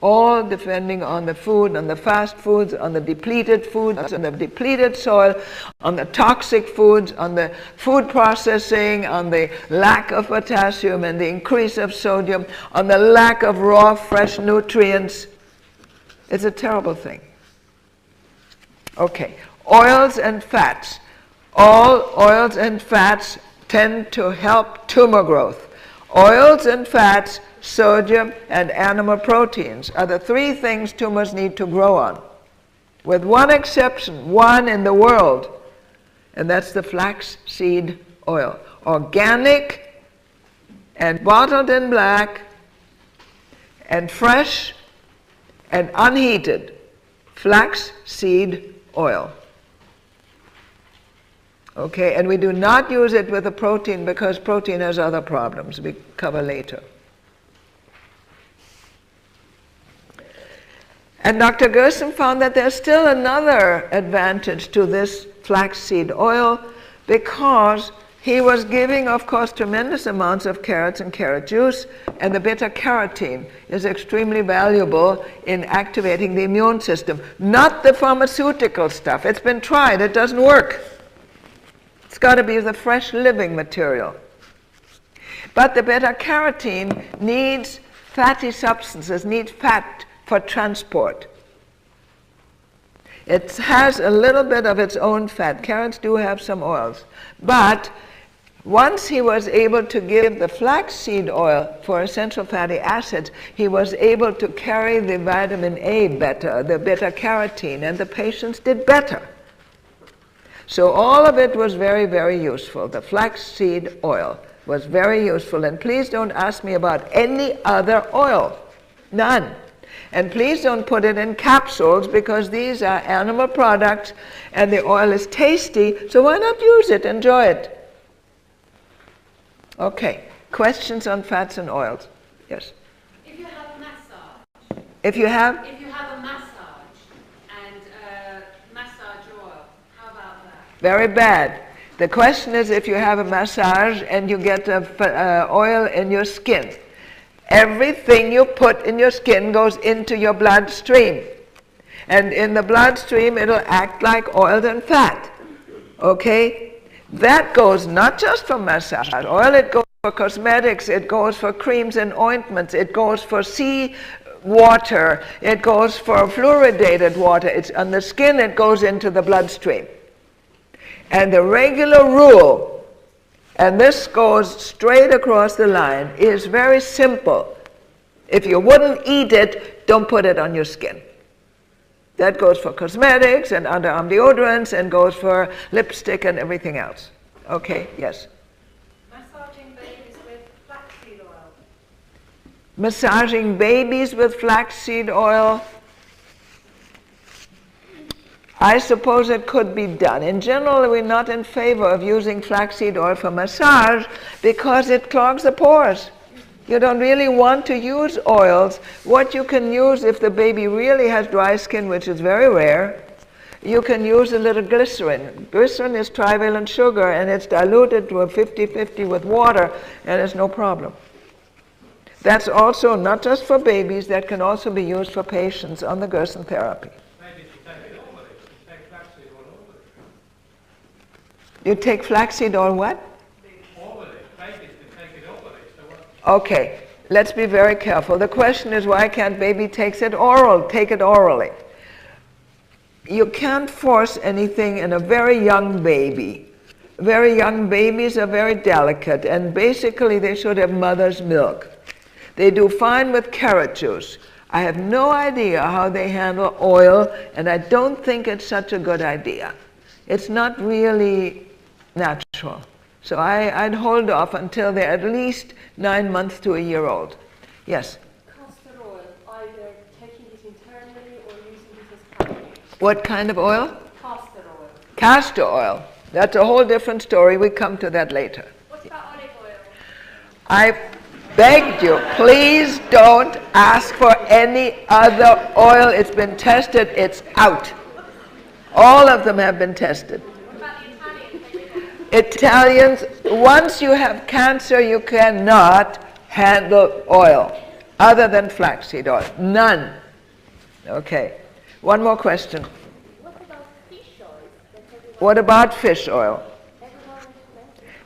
All depending on the food, on the fast foods, on the depleted foods, on the depleted soil, on the toxic foods, on the food processing, on the lack of potassium and the increase of sodium, on the lack of raw, fresh nutrients. It's a terrible thing. Okay, oils and fats. All oils and fats tend to help tumor growth. Oils and fats, sodium, and animal proteins are the 3 things tumors need to grow on. With one exception, one in the world, and that's the flaxseed oil. Organic and bottled in black and fresh and unheated flaxseed oil. Okay, and we do not use it with a protein because protein has other problems we cover later. And Dr. Gerson found that there's still another advantage to this flaxseed oil because he was giving, of course, tremendous amounts of carrots and carrot juice, and the beta-carotene is extremely valuable in activating the immune system. Not the pharmaceutical stuff. It's been tried. It doesn't work. It's got to be the fresh living material. But the beta-carotene needs fatty substances, needs fat for transport. It has a little bit of its own fat. Carrots do have some oils. But once he was able to give the flaxseed oil for essential fatty acids, he was able to carry the vitamin A better, the beta-carotene, and the patients did better. So all of it was very, very useful. The flaxseed oil was very useful. And please don't ask me about any other oil. None. And please don't put it in capsules because these are animal products and the oil is tasty, so why not use it, enjoy it? Okay, questions on fats and oils? Yes? If you have a massage. If you have? If you have a massage and massage oil, how about that? Very bad. The question is if you have a massage and you get oil in your skin. Everything you put in your skin goes into your bloodstream. And in the bloodstream, it'll act like oil and fat. Okay? That goes not just for massage oil, it goes for cosmetics, it goes for creams and ointments, it goes for sea water, it goes for fluoridated water. It's on the skin, it goes into the bloodstream. And the regular rule, and this goes straight across the line, is very simple. If you wouldn't eat it, don't put it on your skin. That goes for cosmetics and underarm deodorants and goes for lipstick and everything else. Okay, yes? Massaging babies with flaxseed oil. Massaging babies with flaxseed oil, I suppose it could be done. In general, we're not in favor of using flaxseed oil for massage because it clogs the pores. You don't really want to use oils. What you can use if the baby really has dry skin, which is very rare, you can use a little glycerin. Glycerin is trivalent sugar and it's diluted to a 50-50 with water and it's no problem. That's also not just for babies, that can also be used for patients on the Gerson therapy. You take flaxseed oil what? Okay, let's be very careful. The question is why can't baby take it orally? You can't force anything in a very young baby. Very young babies are very delicate and basically they should have mother's milk. They do fine with carrot juice. I have no idea how they handle oil and I don't think it's such a good idea. It's not really natural. So I'd hold off until they're at least 9 months to a year old. Yes? Castor oil, either taking it internally or using it as powder. What kind of oil? Castor oil. Castor oil. That's a whole different story. We come to that later. What about olive oil? I begged you, please don't ask for any other oil. It's been tested. It's out. All of them have been tested. Italians, once you have cancer, you cannot handle oil other than flaxseed oil. None. Okay. One more question. What about fish oil? What about fish oil?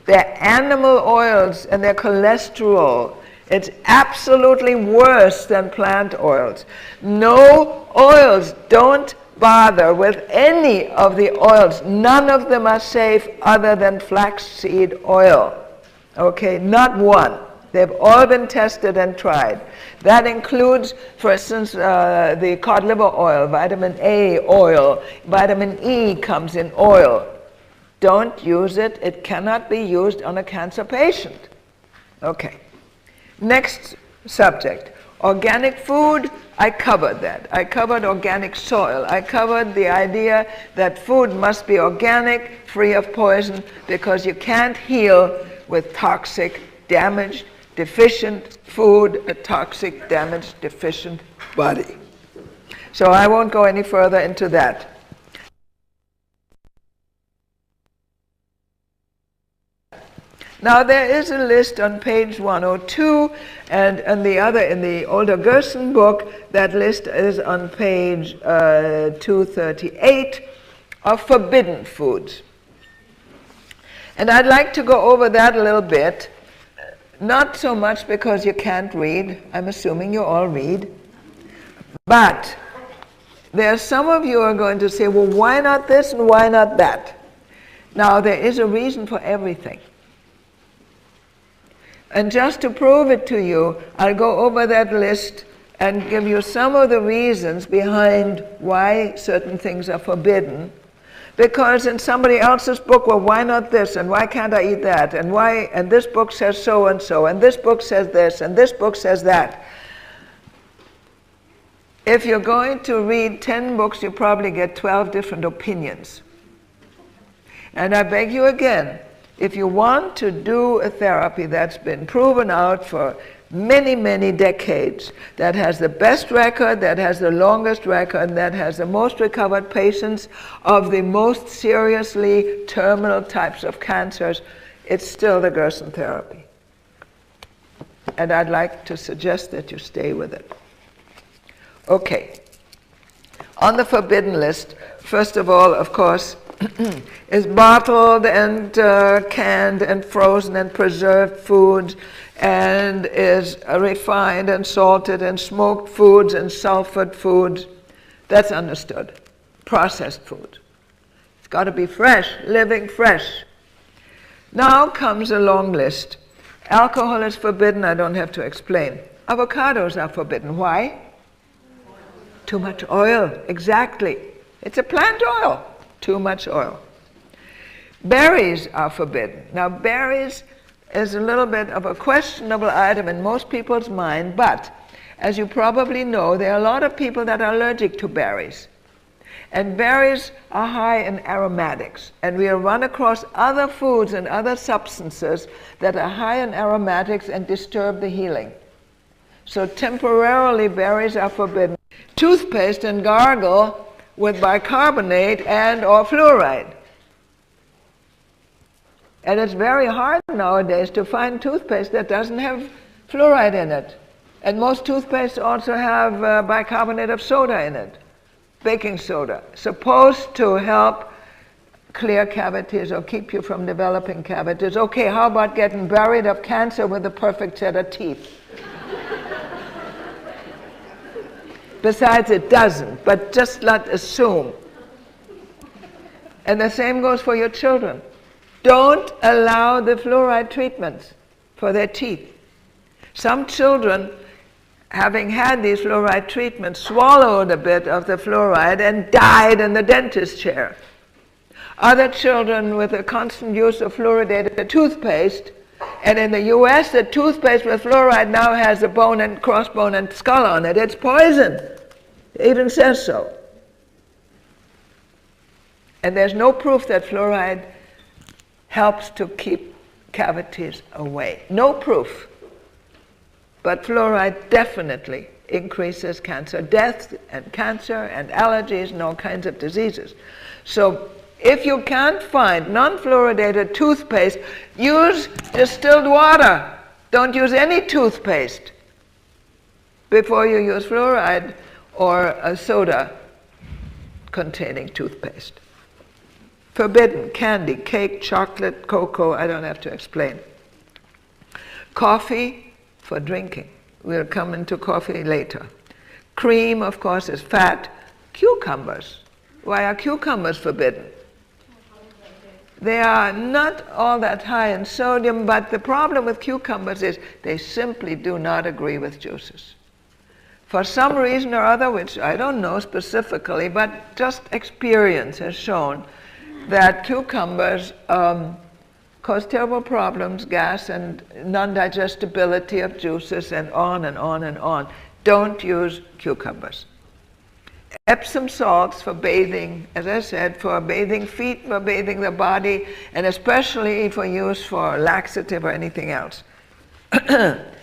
They're animal oils and they're cholesterol. It's absolutely worse than plant oils. No oils. Don't bother with any of the oils. None of them are safe other than flaxseed oil. Okay, not one. They've all been tested and tried. That includes, for instance, the cod liver oil, vitamin A oil, vitamin E comes in oil. Don't use it. It cannot be used on a cancer patient. Okay. Next subject. Organic food, I covered that. I covered organic soil. I covered the idea that food must be organic, free of poison, because you can't heal with toxic, damaged, deficient food, a toxic, damaged, deficient body. So I won't go any further into that. Now there is a list on page 102 and in the older Gerson book, that list is on page 238 of forbidden foods. And I'd like to go over that a little bit, not so much because you can't read, I'm assuming you all read, but there are some of you who are going to say, well, why not this and why not that? Now there is a reason for everything. And just to prove it to you, I'll go over that list and give you some of the reasons behind why certain things are forbidden. Because in somebody else's book, well, why not this, and why can't I eat that, and why, and this book says so and so, and this book says this, and this book says that. If you're going to read 10 books, you probably get 12 different opinions. And I beg you again, if you want to do a therapy that's been proven out for many, many decades, that has the best record, that has the longest record, that has the most recovered patients of the most seriously terminal types of cancers, it's still the Gerson therapy. And I'd like to suggest that you stay with it. Okay. On the forbidden list, first of all, of course, is bottled and canned and frozen and preserved foods, and is refined and salted and smoked foods and sulfured foods. That's understood. Processed food. It's got to be fresh, living fresh. Now comes a long list. Alcohol is forbidden, I don't have to explain. Avocados are forbidden. Why? Too much oil, exactly. It's a plant oil. Too much oil. Berries are forbidden. Now, berries is a little bit of a questionable item in most people's mind, but as you probably know, there are a lot of people that are allergic to berries. And berries are high in aromatics, and we'll run across other foods and other substances that are high in aromatics and disturb the healing. So temporarily, berries are forbidden. Toothpaste and gargle with bicarbonate and or fluoride. And it's very hard nowadays to find toothpaste that doesn't have fluoride in it. And most toothpaste also have bicarbonate of soda in it, baking soda, supposed to help clear cavities or keep you from developing cavities. Okay, how about getting buried of cancer with a perfect set of teeth? Besides, it doesn't, but just let's assume. And the same goes for your children. Don't allow the fluoride treatments for their teeth. Some children, having had these fluoride treatments, swallowed a bit of the fluoride and died in the dentist chair. Other children with a constant use of fluoridated toothpaste, and in the US, the toothpaste with fluoride now has a bone and crossbone and skull on it. It's poison. It even says so. And there's no proof that fluoride helps to keep cavities away. No proof. But fluoride definitely increases cancer deaths and cancer and allergies and all kinds of diseases. So if you can't find non-fluoridated toothpaste, use distilled water. Don't use any toothpaste before you use fluoride or a soda containing toothpaste. Forbidden: candy, cake, chocolate, cocoa, I don't have to explain. Coffee for drinking. We'll come into coffee later. Cream, of course, is fat. Cucumbers. Why are cucumbers forbidden? They are not all that high in sodium, but the problem with cucumbers is they simply do not agree with juices. For some reason or other, which I don't know specifically, but just experience has shown that cucumbers cause terrible problems, gas and non-digestibility of juices, and on and on and on. Don't use cucumbers. Epsom salts for bathing, as I said, for bathing feet, for bathing the body, and especially for use for laxative or anything else.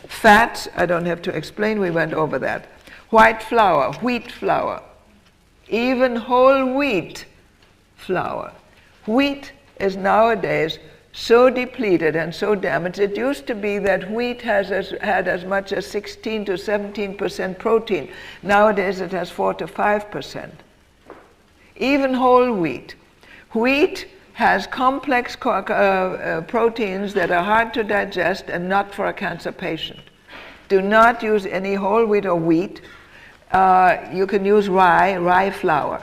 Fats, I don't have to explain, we went over that. White flour, wheat flour, even whole wheat flour. Wheat is nowadays so depleted and so damaged. It used to be that wheat had as much as 16 to 17% protein. Nowadays it has 4 to 5%. Even whole wheat. Wheat has complex proteins that are hard to digest and not for a cancer patient. Do not use any whole wheat or wheat. You can use rye flour.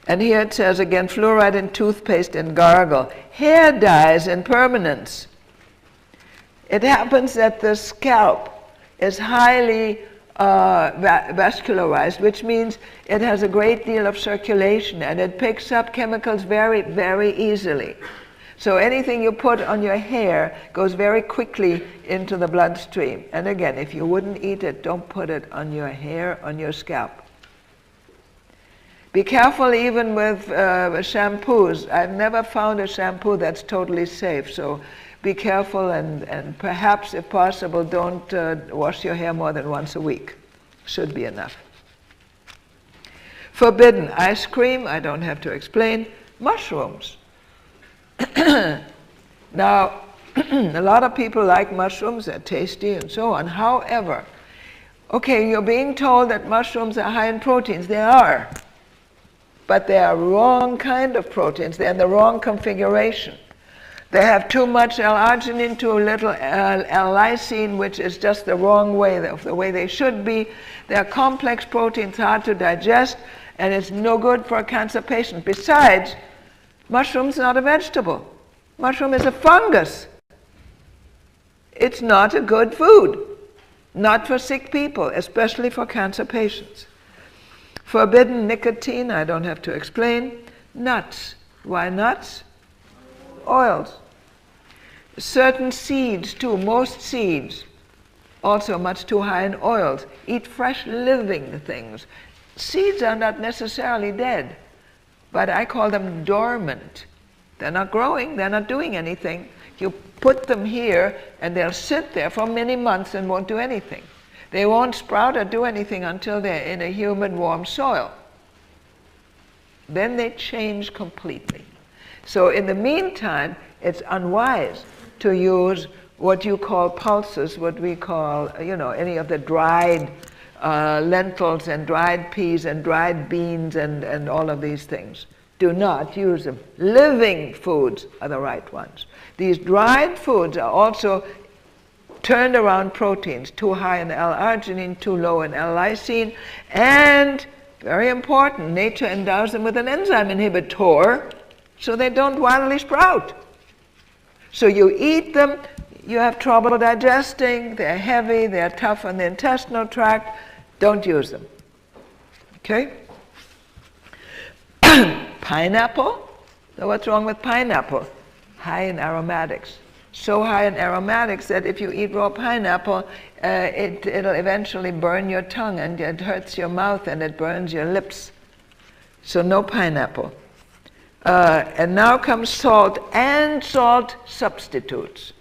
And here it says again, fluoride in toothpaste and gargle. Hair dyes and permanents. It happens that the scalp is highly vascularized, which means it has a great deal of circulation and it picks up chemicals very, very easily. So anything you put on your hair goes very quickly into the bloodstream. And again, if you wouldn't eat it, don't put it on your hair, on your scalp. Be careful even with shampoos. I've never found a shampoo that's totally safe, so be careful and perhaps, if possible, don't wash your hair more than once a week. Should be enough. Forbidden: ice cream, I don't have to explain. Mushrooms. Now, a lot of people like mushrooms, they're tasty and so on. However, okay, you're being told that mushrooms are high in proteins. They are. But they are wrong kind of proteins. They're in the wrong configuration. They have too much L-arginine, too little L-lysine, which is just the wrong way, the way they should be. They're complex proteins, hard to digest, and it's no good for a cancer patient. Besides, mushroom's not a vegetable. Mushroom is a fungus. It's not a good food. Not for sick people, especially for cancer patients. Forbidden: nicotine, I don't have to explain. Nuts. Why nuts? Oils. Certain seeds too, most seeds, also much too high in oils. Eat fresh living things. Seeds are not necessarily dead, but I call them dormant. They're not growing, they're not doing anything. You put them here and they'll sit there for many months and won't do anything. They won't sprout or do anything until they're in a humid, warm soil. Then they change completely. So in the meantime, it's unwise to use what you call pulses, what we call, any of the dried lentils and dried peas and dried beans and all of these things. Do not use them. Living foods are the right ones. These dried foods are also turned around proteins, too high in L-arginine, too low in L-lysine, and, very important, nature endows them with an enzyme inhibitor so they don't wildly sprout. So you eat them, you have trouble digesting, they're heavy, they're tough on the intestinal tract, don't use them. Okay? Pineapple? So what's wrong with pineapple? High in aromatics. So high in aromatics that if you eat raw pineapple, it'll eventually burn your tongue and it hurts your mouth and it burns your lips. So no pineapple. And now comes salt and salt substitutes.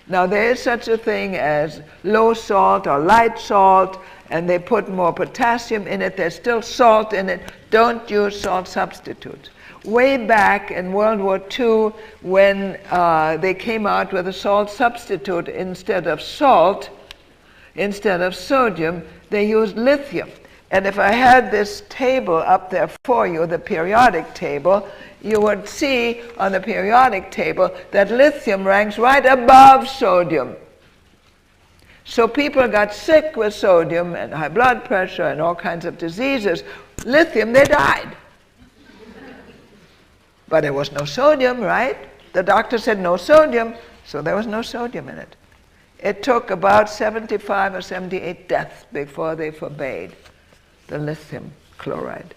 Now there is such a thing as low salt or light salt, and they put more potassium in it. There's still salt in it. Don't use salt substitutes. Way back in World War II, when they came out with a salt substitute instead of salt, instead of sodium, they used lithium. And if I had this table up there for you, the periodic table, you would see on the periodic table that lithium ranks right above sodium. So people got sick with sodium and high blood pressure and all kinds of diseases. Lithium, they died. But there was no sodium, right? The doctor said no sodium, so there was no sodium in it. It took about 75 or 78 deaths before they forbade the lithium chloride.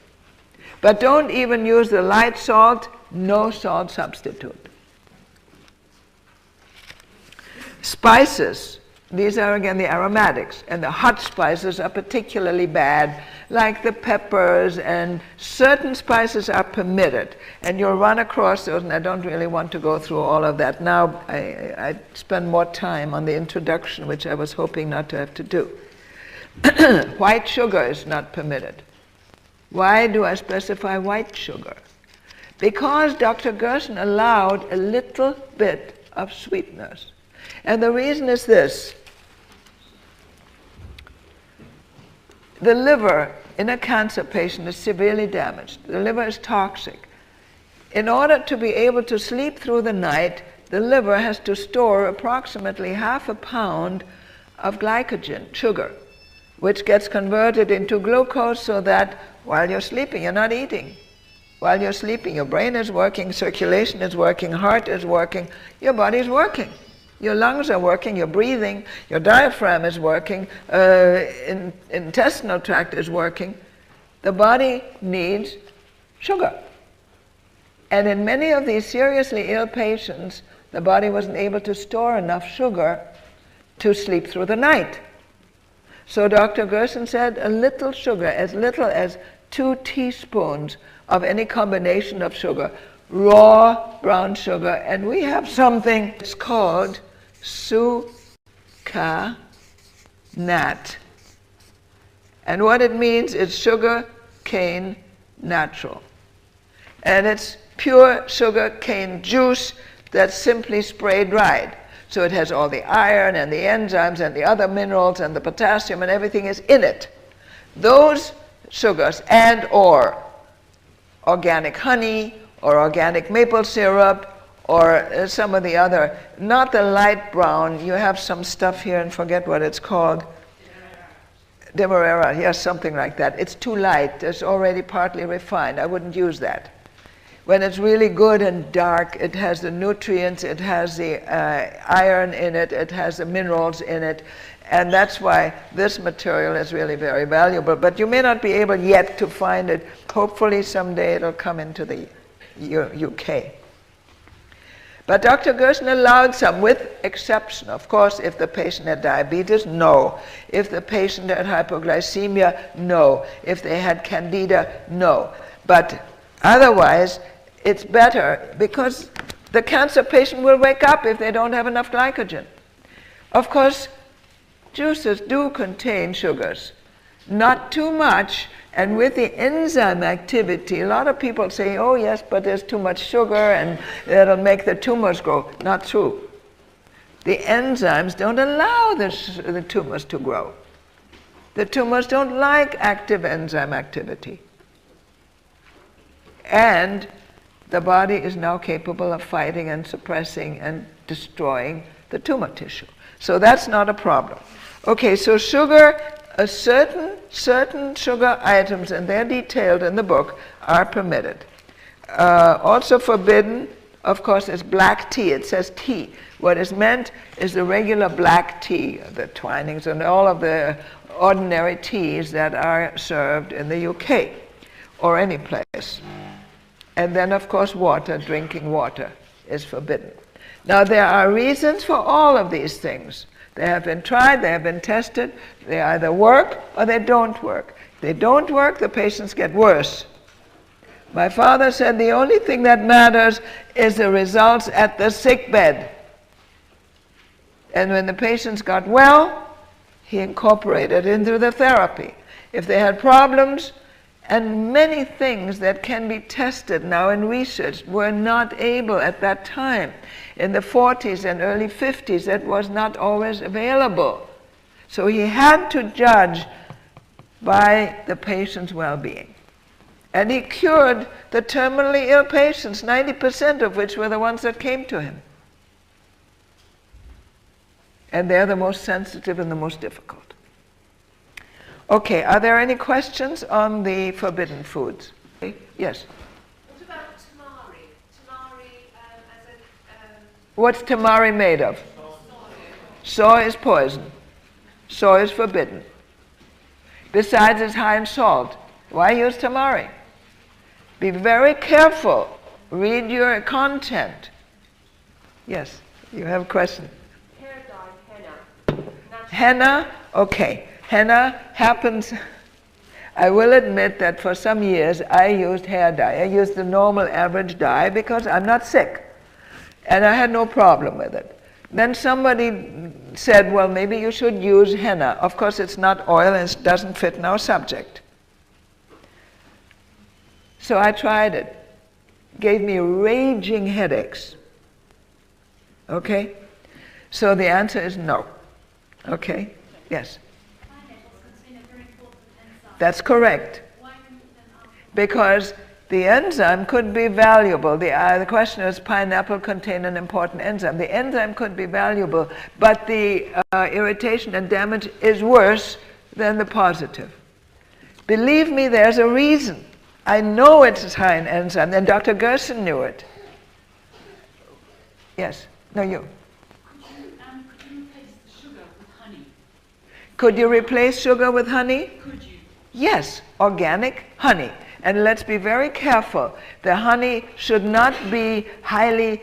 But don't even use the light salt, no salt substitute. Spices, these are again the aromatics, and the hot spices are particularly bad, like the peppers, and certain spices are permitted. And you'll run across those, and I don't really want to go through all of that now. I spend more time on the introduction, which I was hoping not to have to do. White sugar is not permitted. Why do I specify white sugar? Because Dr. Gerson allowed a little bit of sweetness. And the reason is this. The liver in a cancer patient is severely damaged. The liver is toxic. In order to be able to sleep through the night, the liver has to store approximately 1/2 pound of glycogen, sugar, which gets converted into glucose so that while you're sleeping, you're not eating. While you're sleeping, your brain is working, circulation is working, heart is working, your body is working. Your lungs are working, you're breathing, your diaphragm is working, intestinal tract is working. The body needs sugar. And in many of these seriously ill patients, the body wasn't able to store enough sugar to sleep through the night. So Dr. Gerson said a little sugar, as little as 2 teaspoons of any combination of sugar, raw brown sugar, and we have something it's called sucanat. And what it means is sugar cane natural. And it's pure sugar cane juice that's simply spray dried. So it has all the iron and the enzymes and the other minerals and the potassium and everything is in it. Those sugars and or organic honey or organic maple syrup or some of the other, not the light brown, you have some stuff here and forget what it's called. Demerara, yes, something like that. It's too light, it's already partly refined. I wouldn't use that. When it's really good and dark, it has the nutrients, it has the iron in it, it has the minerals in it, and that's why this material is really very valuable. But you may not be able yet to find it. Hopefully someday it'll come into the UK. But Dr. Gerson allowed some, with exception. Of course, if the patient had diabetes, no. If the patient had hypoglycemia, no. If they had candida, no. But otherwise, it's better because the cancer patient will wake up if they don't have enough glycogen. Of course, juices do contain sugars, not too much, and with the enzyme activity, a lot of people say, oh yes, but there's too much sugar and it'll make the tumors grow. Not true. The enzymes don't allow the tumors to grow. The tumors don't like active enzyme activity. And the body is now capable of fighting and suppressing and destroying the tumor tissue. So that's not a problem. Okay, so sugar, certain sugar items, and they're detailed in the book, are permitted. Also forbidden, of course, is black tea. It says tea. What is meant is the regular black tea, the Twinings and all of the ordinary teas that are served in the UK or any place. And then, of course, water, drinking water, is forbidden. Now, there are reasons for all of these things. They have been tried, they have been tested, they either work or they don't work. If they don't work, the patients get worse. My father said the only thing that matters is the results at the sick bed. And when the patients got well, he incorporated into the therapy. If they had problems, and many things that can be tested now in research were not able at that time. In the 40s and early 50s, that was not always available. So he had to judge by the patient's well-being. And he cured the terminally ill patients, 90% of which were the ones that came to him. And they're the most sensitive and the most difficult. Okay, are there any questions on the forbidden foods? Okay. Yes? What about tamari? Tamari as a... What's tamari made of? Soy is poison. Soy is forbidden. Besides, it's high in salt. Why use tamari? Be very careful. Read your content. Yes, you have a question. Hair dye, henna. Henna? Okay. Henna happens, I will admit that for some years I used hair dye. I used the normal average dye because I'm not sick. And I had no problem with it. Then somebody said, well, maybe you should use henna. Of course, it's not oil and it doesn't fit in our subject. So I tried it. Gave me raging headaches. Okay? So the answer is no. Okay? Yes? That's correct. Because the enzyme could be valuable. The question is, pineapple contain an important enzyme. The enzyme could be valuable, but the irritation and damage is worse than the positive. Believe me, there's a reason. I know it's high in enzyme, and Dr. Gerson knew it. Yes? No, you. Could you replace the sugar with honey? Could you replace sugar with honey? Could you? Yes, organic honey. And let's be very careful. The honey should not be highly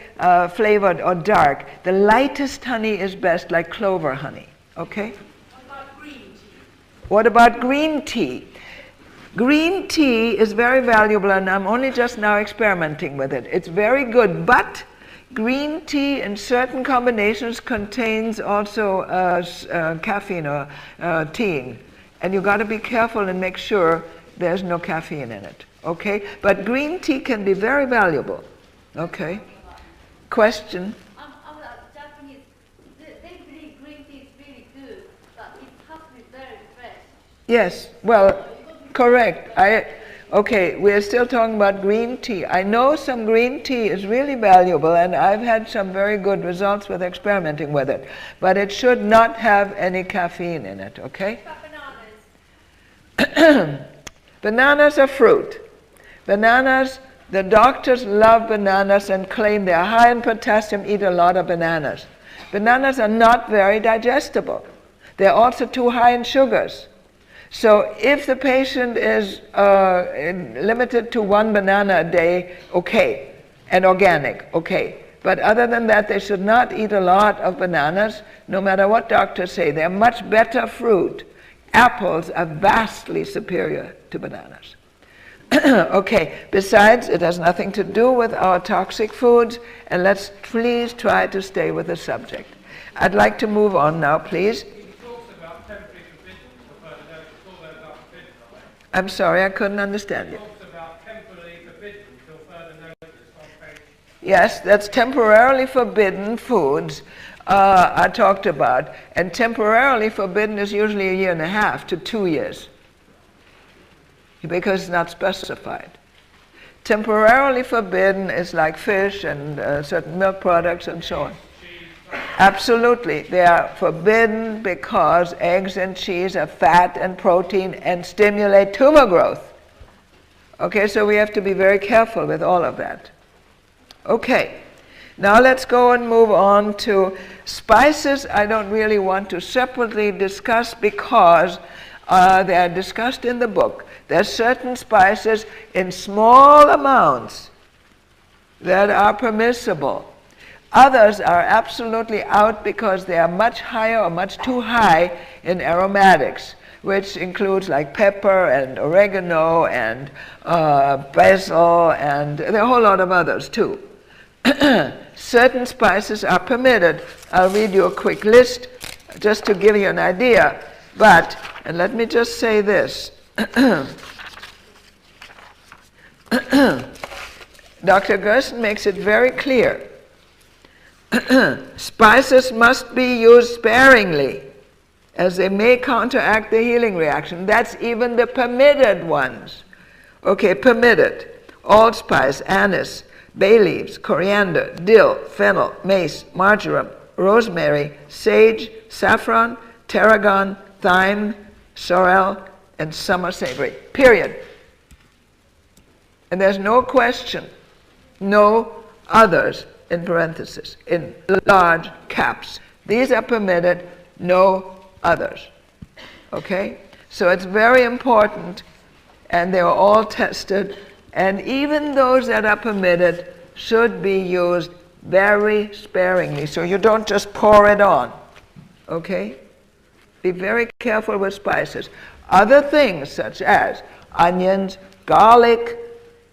flavored or dark. The lightest honey is best, like clover honey. Okay? What about green tea? What about green tea? Green tea is very valuable, and I'm only just now experimenting with it. It's very good, but green tea in certain combinations contains also caffeine or theine. And you've got to be careful and make sure there's no caffeine in it, okay? But green tea can be very valuable, okay? Question? Japanese, they believe green tea is really good, but it has to be very fresh. Yes, well, correct. Okay, we're still talking about green tea. I know some green tea is really valuable, and I've had some very good results with experimenting with it. But it should not have any caffeine in it, okay? Bananas. Bananas are fruit. Bananas, the doctors love bananas and claim they're high in potassium, eat a lot of bananas. Bananas are not very digestible. They're also too high in sugars. So if the patient is limited to 1 banana a day, okay, and organic, okay. But other than that, they should not eat a lot of bananas, no matter what doctors say. They're much better fruit. Apples are vastly superior to bananas. Okay, besides, it has nothing to do with our toxic foods, and let's please try to stay with the subject. I'd like to move on now, please. I'm sorry, I couldn't understand you. Yes, that's temporarily forbidden foods I talked about. And temporarily forbidden is usually 1.5 to 2 years, because it's not specified. Temporarily forbidden is like fish and certain milk products and so on. Absolutely. They are forbidden because eggs and cheese are fat and protein and stimulate tumor growth. Okay, so we have to be very careful with all of that. Okay, now let's go and move on to spices. I don't really want to separately discuss because they are discussed in the book. There are certain spices in small amounts that are permissible. Others are absolutely out because they are much higher or much too high in aromatics, which includes like pepper and oregano and basil, and there are a whole lot of others too. Certain spices are permitted. I'll read you a quick list just to give you an idea. But, and let me just say this. Dr. Gerson makes it very clear. Spices must be used sparingly, as they may counteract the healing reaction. That's even the permitted ones. Okay, permitted. Allspice, anise, bay leaves, coriander, dill, fennel, mace, marjoram, rosemary, sage, saffron, tarragon, thyme, sorrel, and summer savory. Period. And there's no question, no others in parentheses, in large caps. These are permitted, no others. Okay? So it's very important, and they are all tested, and even those that are permitted should be used very sparingly, so you don't just pour it on. Okay? Be very careful with spices. Other things such as onions, garlic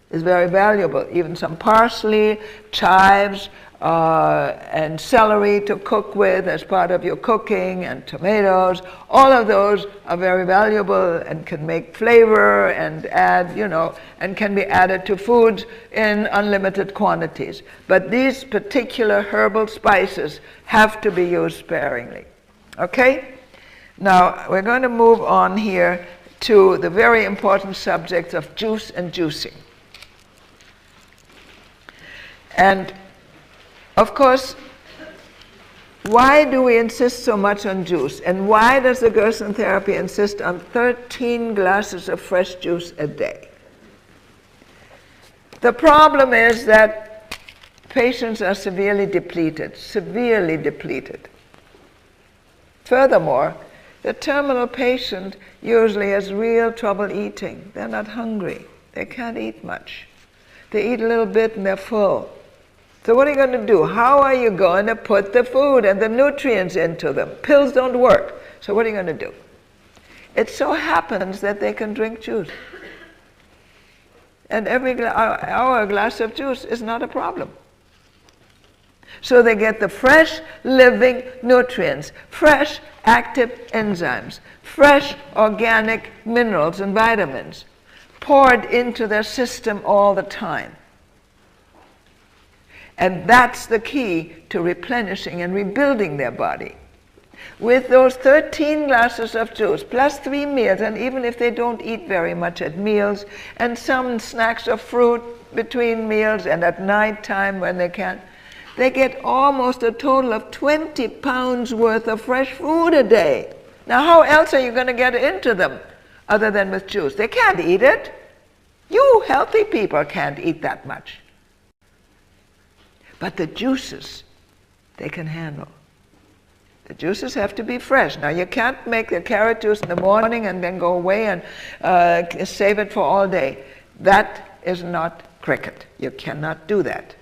is very valuable. Even some parsley, chives, and celery to cook with as part of your cooking, and tomatoes. All of those are very valuable and can make flavor and add, and can be added to foods in unlimited quantities. But these particular herbal spices have to be used sparingly. Okay? Now, we're going to move on here to the very important subjects of juice and juicing. And, of course, why do we insist so much on juice? And why does the Gerson Therapy insist on 13 glasses of fresh juice a day? The problem is that patients are severely depleted. Furthermore, the terminal patient usually has real trouble eating. They're not hungry. They can't eat much. They eat a little bit and they're full. So what are you going to do? How are you going to put the food and the nutrients into them? Pills don't work. So what are you going to do? It so happens that they can drink juice. And every hour a glass of juice is not a problem. So they get the fresh living nutrients, fresh active enzymes, fresh organic minerals and vitamins poured into their system all the time. And that's the key to replenishing and rebuilding their body. With those 13 glasses of juice, plus 3 meals, and even if they don't eat very much at meals, and some snacks of fruit between meals and at night time when they can, they get almost a total of 20 pounds worth of fresh food a day. Now, how else are you going to get into them other than with juice? They can't eat it. You healthy people can't eat that much. But the juices, they can handle. The juices have to be fresh. Now, you can't make the carrot juice in the morning and then go away and save it for all day. That is not cricket. You cannot do that.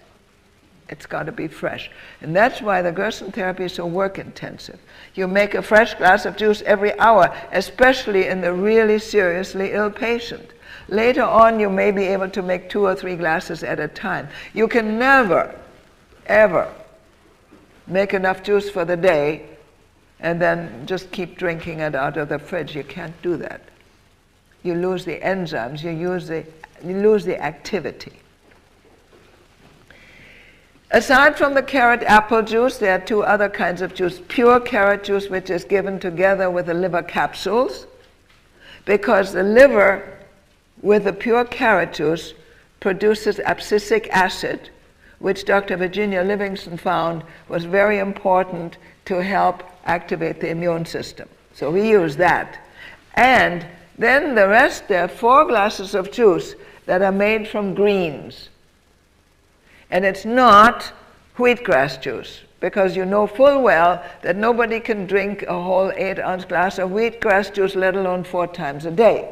It's got to be fresh. And that's why the Gerson therapy is so work-intensive. You make a fresh glass of juice every hour, especially in the really seriously ill patient. Later on, you may be able to make 2 or 3 glasses at a time. You can never, ever make enough juice for the day and then just keep drinking it out of the fridge. You can't do that. You lose the enzymes, you lose the activity. Aside from the carrot apple juice, there are 2 other kinds of juice. Pure carrot juice, which is given together with the liver capsules, because the liver, with the pure carrot juice, produces abscisic acid, which Dr. Virginia Livingston found was very important to help activate the immune system. So we use that. And then the rest, there are 4 glasses of juice that are made from greens. And it's not wheatgrass juice, because you know full well that nobody can drink a whole 8-ounce glass of wheatgrass juice, let alone 4 times a day.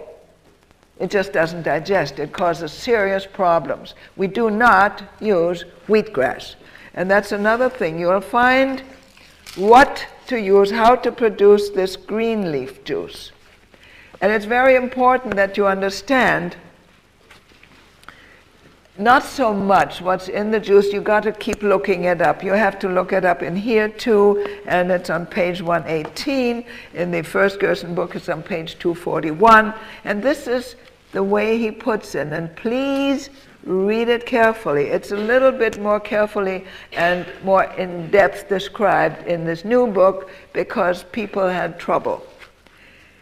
It just doesn't digest. It causes serious problems. We do not use wheatgrass. And that's another thing. You'll find what to use, how to produce this green leaf juice. And it's very important that you understand not so much what's in the juice. You got to keep looking it up. You have to look it up in here too, and it's on page 118. In the first Gerson book, it's on page 241. And this is the way he puts it. And please read it carefully. It's a little bit more carefully and more in depth described in this new book because people had trouble.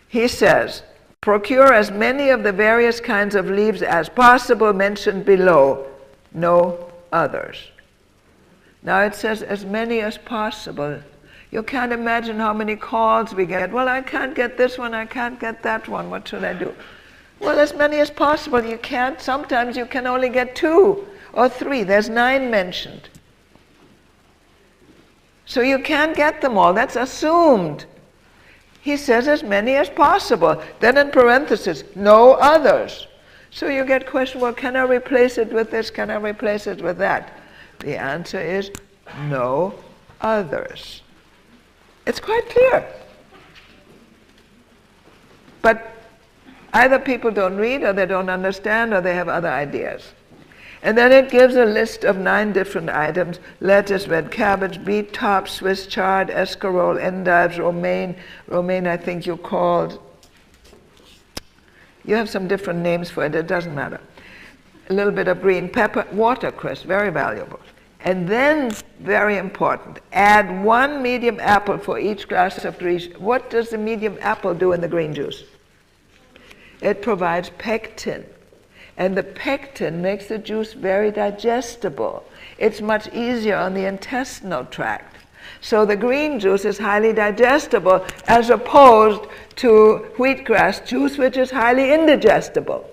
He says, procure as many of the various kinds of leaves as possible mentioned below, no others. Now it says as many as possible. You can't imagine how many calls we get. Well, I can't get this one, I can't get that one, what should I do? Well, as many as possible. You can't. Sometimes you can only get 2 or 3. There's 9 mentioned. So you can't get them all. That's assumed. He says as many as possible. Then in parentheses, no others. So you get question, well, can I replace it with this? Can I replace it with that? The answer is no others. It's quite clear. But either people don't read, or they don't understand, or they have other ideas. And then it gives a list of 9 different items: lettuce, red cabbage, beet top, Swiss chard, escarole, endives, romaine I think you called. You have some different names for it, it doesn't matter. A little bit of green pepper, watercress, very valuable. And then, very important, add 1 medium apple for each glass of green. What does the medium apple do in the green juice? It provides pectin. And the pectin makes the juice very digestible. It's much easier on the intestinal tract. So the green juice is highly digestible as opposed to wheatgrass juice, which is highly indigestible.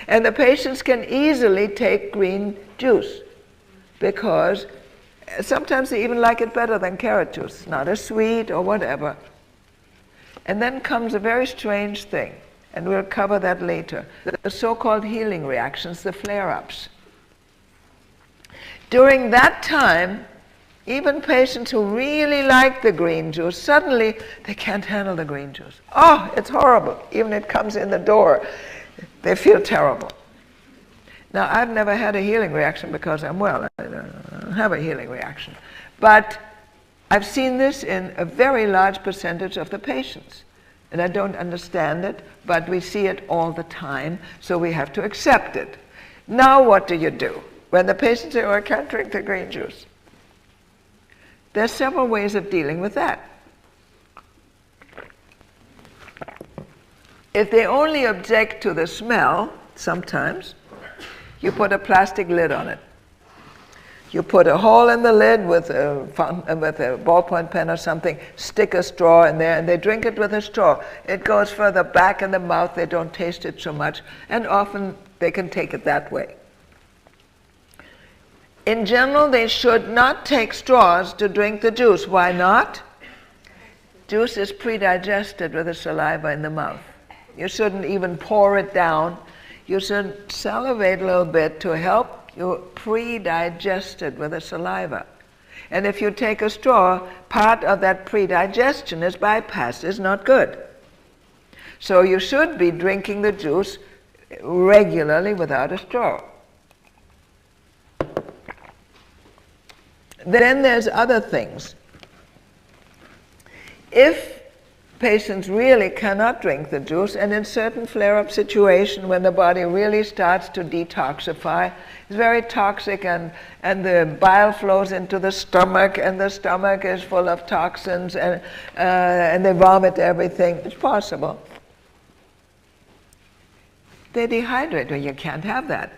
And the patients can easily take green juice because sometimes they even like it better than carrot juice. Not as sweet or whatever. And then comes a very strange thing, and we'll cover that later, the so-called healing reactions, the flare-ups. During that time, even patients who really like the green juice, suddenly they can't handle the green juice. Oh, it's horrible. Even it comes in the door. They feel terrible. Now, I've never had a healing reaction because I'm well. I don't have a healing reaction. But I've seen this in a very large percentage of the patients. And I don't understand it, but we see it all the time, so we have to accept it. Now what do you do? When the patients say, oh, I can't drink the green juice. There's several ways of dealing with that. If they only object to the smell, sometimes, you put a plastic lid on it. You put a hole in the lid with a ballpoint pen or something, stick a straw in there, and they drink it with a straw. It goes further back in the mouth, they don't taste it so much, and often they can take it that way. In general, they should not take straws to drink the juice. Why not? Juice is pre-digested with the saliva in the mouth. You shouldn't even pour it down. You should salivate a little bit to help you pre-digest it with the saliva. And if you take a straw, part of that pre-digestion is bypassed. It's not good. So you should be drinking the juice regularly without a straw. Then there's other things. If patients really cannot drink the juice, and in certain flare-up situations when the body really starts to detoxify, it's very toxic, and the bile flows into the stomach, and the stomach is full of toxins, and they vomit everything. It's possible. They dehydrate. Well, you can't have that.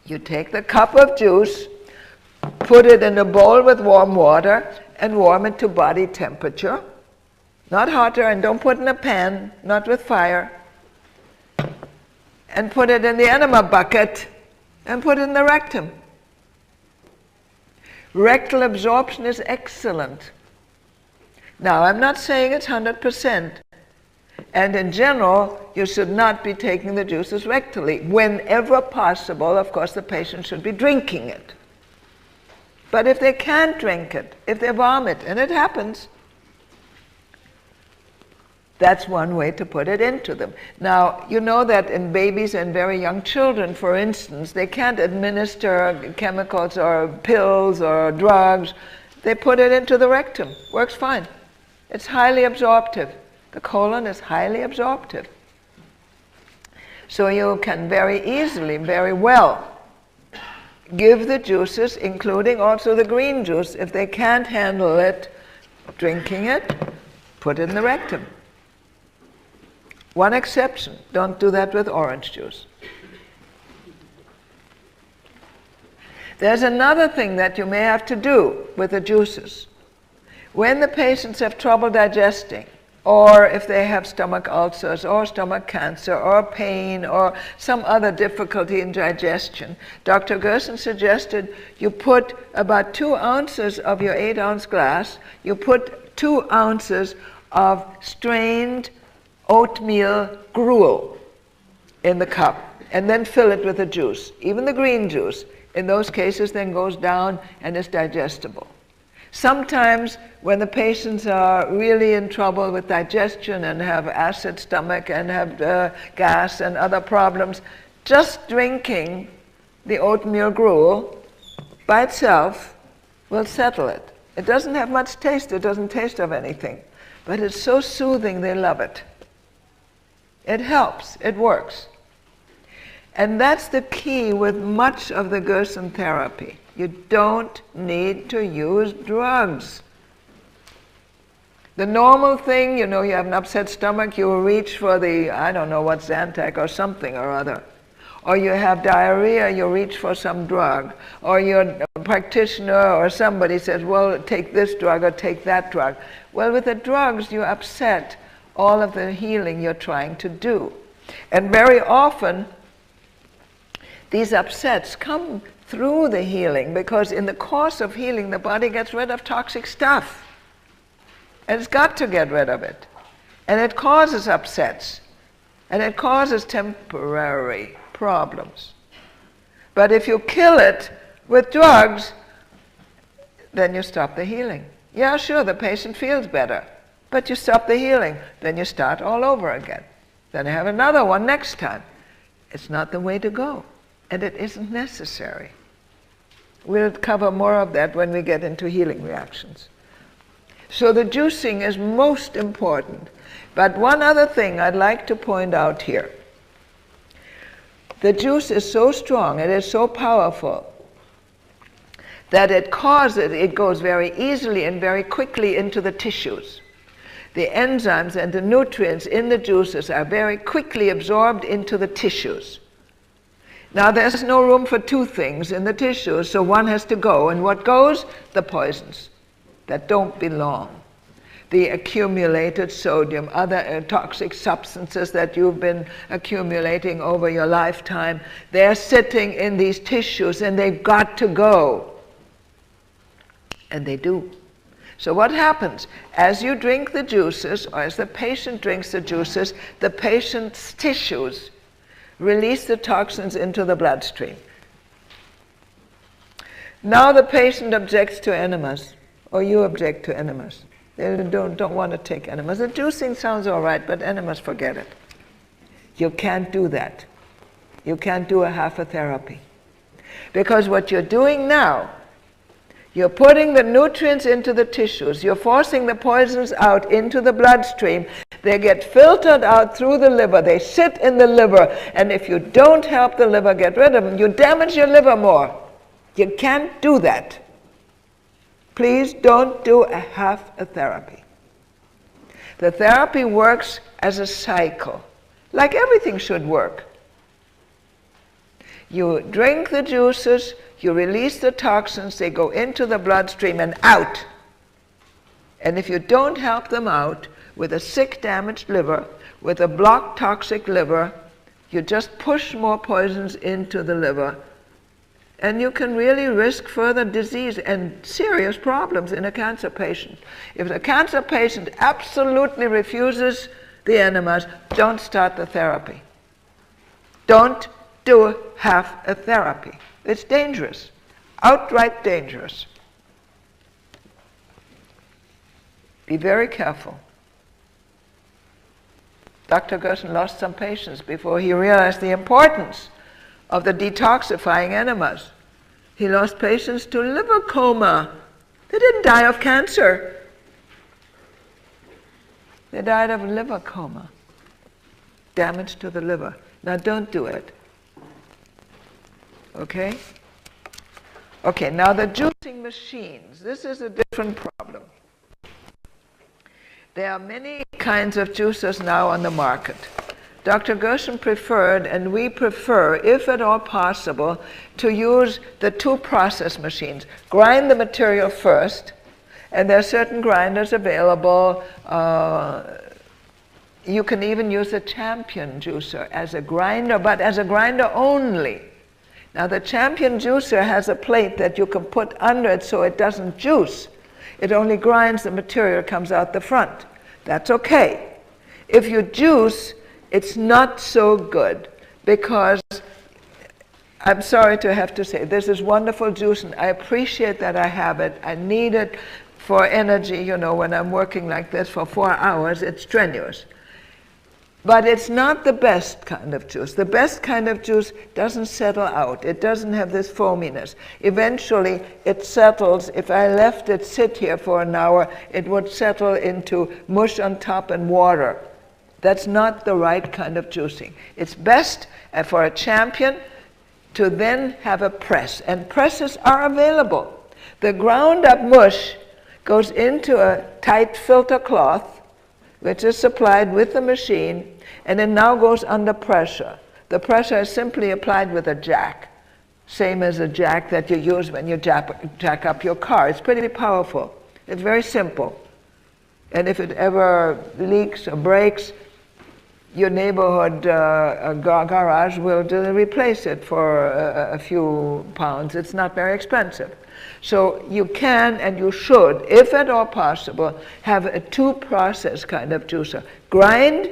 You take the cup of juice, put it in a bowl with warm water, and warm it to body temperature. Not hotter, and don't put in a pan, not with fire. And put it in the enema bucket, and put it in the rectum. Rectal absorption is excellent. Now, I'm not saying it's 100%. And in general, you should not be taking the juices rectally. Whenever possible, of course, the patient should be drinking it. But if they can't drink it, if they vomit, and it happens, that's one way to put it into them. Now, you know that in babies and very young children, for instance, they can't administer chemicals or pills or drugs. They put it into the rectum. Works fine. It's highly absorptive. The colon is highly absorptive. So you can very easily, very well, give the juices, including also the green juice. If they can't handle it, drinking it, put it in the rectum. One exception, don't do that with orange juice. There's another thing that you may have to do with the juices. When the patients have trouble digesting, or if they have stomach ulcers, or stomach cancer, or pain, or some other difficulty in digestion, Dr. Gerson suggested you put about 2 ounces of your 8-ounce glass, you put 2 ounces of strained oatmeal gruel in the cup, and then fill it with the juice. Even the green juice, in those cases, then goes down and is digestible. Sometimes when the patients are really in trouble with digestion and have acid stomach and have gas and other problems, just drinking the oatmeal gruel by itself will settle it. It doesn't have much taste, it doesn't taste of anything, but it's so soothing, they love it. It helps, it works. And that's the key with much of the Gerson therapy. You don't need to use drugs. The normal thing, you know, you have an upset stomach, you will reach for the, I don't know what, Zantac or something or other. Or you have diarrhea, you reach for some drug. Or your practitioner or somebody says, well, take this drug or take that drug. Well, with the drugs, you upset all of the healing you're trying to do. And very often, these upsets come through the healing, because in the course of healing, the body gets rid of toxic stuff. And it's got to get rid of it. And it causes upsets. And it causes temporary problems. But if you kill it with drugs, then you stop the healing. Yeah, sure, the patient feels better. But you stop the healing. Then you start all over again. Then I have another one next time. It's not the way to go, and it isn't necessary. We'll cover more of that when we get into healing reactions. So the juicing is most important. But one other thing I'd like to point out here. The juice is so strong, it is so powerful, that it goes very easily and very quickly into the tissues. The enzymes and the nutrients in the juices are very quickly absorbed into the tissues. Now there's no room for two things in the tissues, so one has to go. And what goes? The poisons that don't belong. The accumulated sodium, other toxic substances that you've been accumulating over your lifetime, they're sitting in these tissues and they've got to go. And they do. So what happens? As you drink the juices, or as the patient drinks the juices, the patient's tissues release the toxins into the bloodstream. Now the patient objects to enemas, or you object to enemas. They don't want to take enemas. The juicing sounds all right, but enemas, forget it. You can't do that. You can't do a half a therapy. Because what you're doing now, you're putting the nutrients into the tissues, you're forcing the poisons out into the bloodstream, they get filtered out through the liver, they sit in the liver, and if you don't help the liver get rid of them, you damage your liver more. You can't do that. Please don't do a half a therapy. The therapy works as a cycle, like everything should work. You drink the juices, you release the toxins, they go into the bloodstream and out. And if you don't help them out with a sick, damaged liver, with a blocked, toxic liver, you just push more poisons into the liver. And you can really risk further disease and serious problems in a cancer patient. If the cancer patient absolutely refuses the enemas, don't start the therapy. Don't do half a therapy. It's dangerous, outright dangerous. Be very careful. Dr. Gerson lost some patients before he realized the importance of the detoxifying enemas. He lost patients to liver coma. They didn't die of cancer. They died of liver coma, damage to the liver. Now don't do it. Okay? Okay, now the juicing machines. This is a different problem. There are many kinds of juicers now on the market. Dr. Gerson preferred, and we prefer, if at all possible, to use the two process machines. Grind the material first, and there are certain grinders available. You can even use a Champion juicer as a grinder, but as a grinder only. Now the Champion juicer has a plate that you can put under it so it doesn't juice. It only grinds the material, comes out the front. That's okay. If you juice, it's not so good, because I'm sorry to have to say, this is wonderful juice, and I appreciate that I have it. I need it for energy, you know, when I'm working like this for 4 hours, it's strenuous. But it's not the best kind of juice. The best kind of juice doesn't settle out. It doesn't have this foaminess. Eventually, it settles. If I left it sit here for an hour, it would settle into mush on top and water. That's not the right kind of juicing. It's best for a Champion to then have a press, and presses are available. The ground up mush goes into a tight filter cloth, which is supplied with the machine, and it now goes under pressure. The pressure is simply applied with a jack, same as a jack that you use when you jack up your car. It's pretty powerful. It's very simple. And if it ever leaks or breaks, your neighborhood garage will replace it for a few pounds. It's not very expensive. So you can and you should, if at all possible, have a two-process kind of juicer. Grind,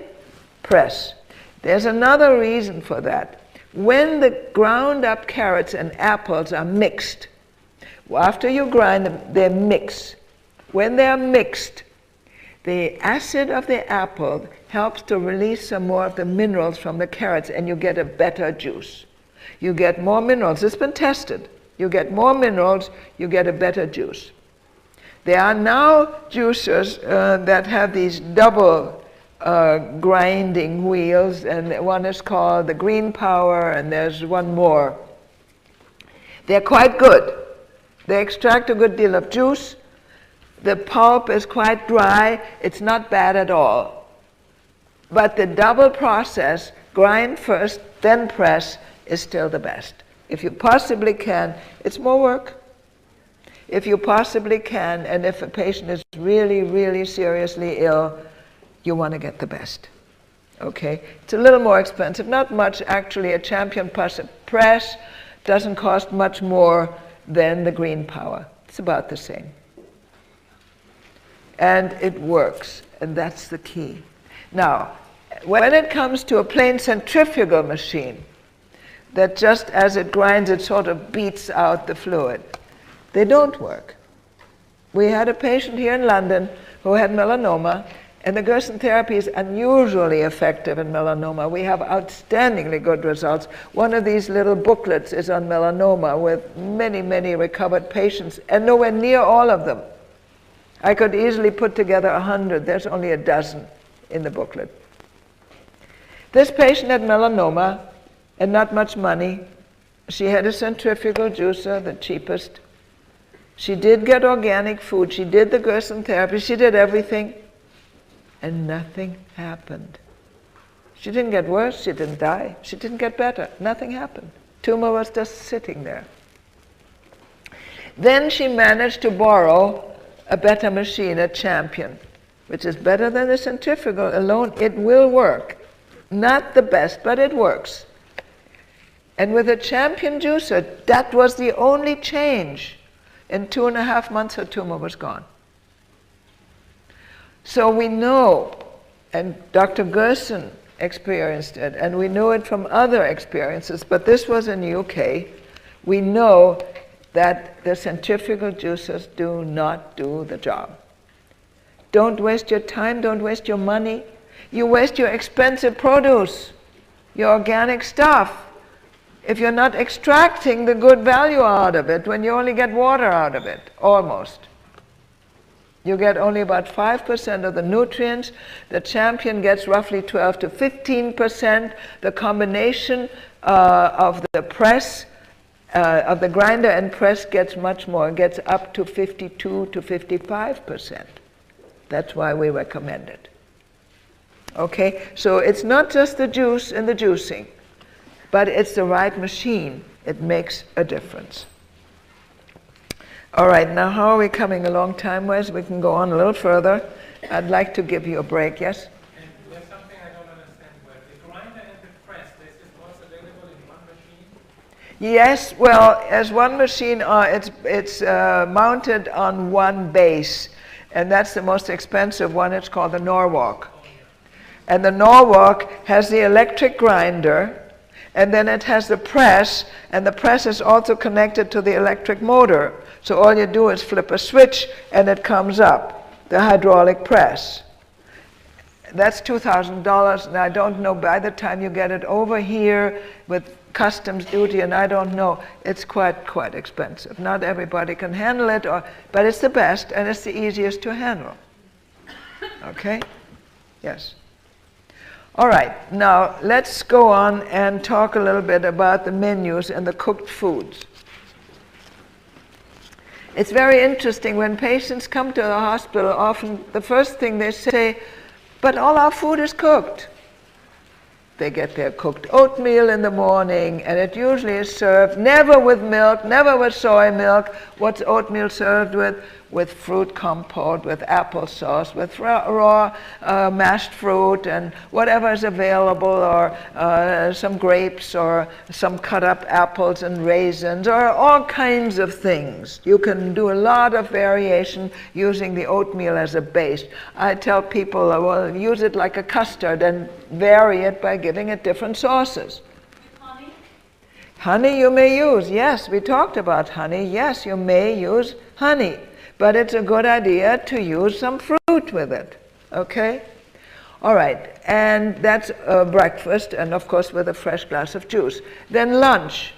press. There's another reason for that. When the ground up carrots and apples are mixed, after you grind them, they mix. When they're mixed, the acid of the apple helps to release some more of the minerals from the carrots, and you get a better juice. You get more minerals. It's been tested. You get more minerals, you get a better juice. There are now juicers that have these double grinding wheels, and one is called the Green Power, and there's one more. They're quite good. They extract a good deal of juice. The pulp is quite dry. It's not bad at all. But the double process, grind first, then press, is still the best. If you possibly can, it's more work. If you possibly can, and if a patient is really, really seriously ill, you want to get the best. Okay? It's a little more expensive. Not much, actually. A champion press doesn't cost much more than the Green Power. It's about the same. And it works, and that's the key. Now, when it comes to a plain centrifugal machine, that just as it grinds, it sort of beats out the fluid, they don't work. We had a patient here in London who had melanoma, and the Gerson Therapy is unusually effective in melanoma. We have outstandingly good results. One of these little booklets is on melanoma with many, many recovered patients, and nowhere near all of them. I could easily put together 100. There's only a dozen in the booklet. This patient had melanoma and not much money. She had a centrifugal juicer, the cheapest. She did get organic food. She did the Gerson Therapy. She did everything. And nothing happened. She didn't get worse. She didn't die. She didn't get better. Nothing happened. Tumor was just sitting there. Then she managed to borrow a better machine, a champion, which is better than the centrifugal alone. It will work. Not the best, but it works. And with a champion juicer, that was the only change. In 2.5 months, her tumor was gone. So we know, and Dr. Gerson experienced it, and we know it from other experiences, but this was in the UK, we know that the centrifugal juicers do not do the job. Don't waste your time, don't waste your money. You waste your expensive produce, your organic stuff, if you're not extracting the good value out of it when you only get water out of it, almost. You get only about 5% of the nutrients. The champion gets roughly 12 to 15%. The combination of the press, of the grinder and press gets much more, gets up to 52 to 55%. That's why we recommend it. Okay, so it's not just the juice and the juicing, but it's the right machine. It makes a difference. All right, now how are we coming along time-wise? We can go on a little further. I'd like to give you a break, yes? And there's something I don't understand. Where the grinder and the press, this is what's available in one machine? Yes, well, as one machine, it's mounted on one base, and that's the most expensive one. It's called the Norwalk. And the Norwalk has the electric grinder, and then it has the press, and the press is also connected to the electric motor. So all you do is flip a switch, and it comes up, the hydraulic press. That's $2,000, and I don't know, by the time you get it over here with customs duty, and I don't know, it's quite expensive. Not everybody can handle it, but it's the best, and it's the easiest to handle. Okay? Yes. All right, now let's go on and talk a little bit about the menus and the cooked foods. It's very interesting when patients come to the hospital, often the first thing they say, but all our food is cooked. They get their cooked oatmeal in the morning, and it usually is served never with milk, never with soy milk. What's oatmeal served with? With fruit compote, with applesauce, with raw mashed fruit, and whatever is available, or some grapes, or some cut up apples and raisins, or all kinds of things. You can do a lot of variation using the oatmeal as a base. I tell people, well, use it like a custard and vary it by giving it different sauces. With honey? Honey you may use, yes, we talked about honey. Yes, you may use honey. But it's a good idea to use some fruit with it. Okay? All right, and that's breakfast, and of course with a fresh glass of juice. Then lunch.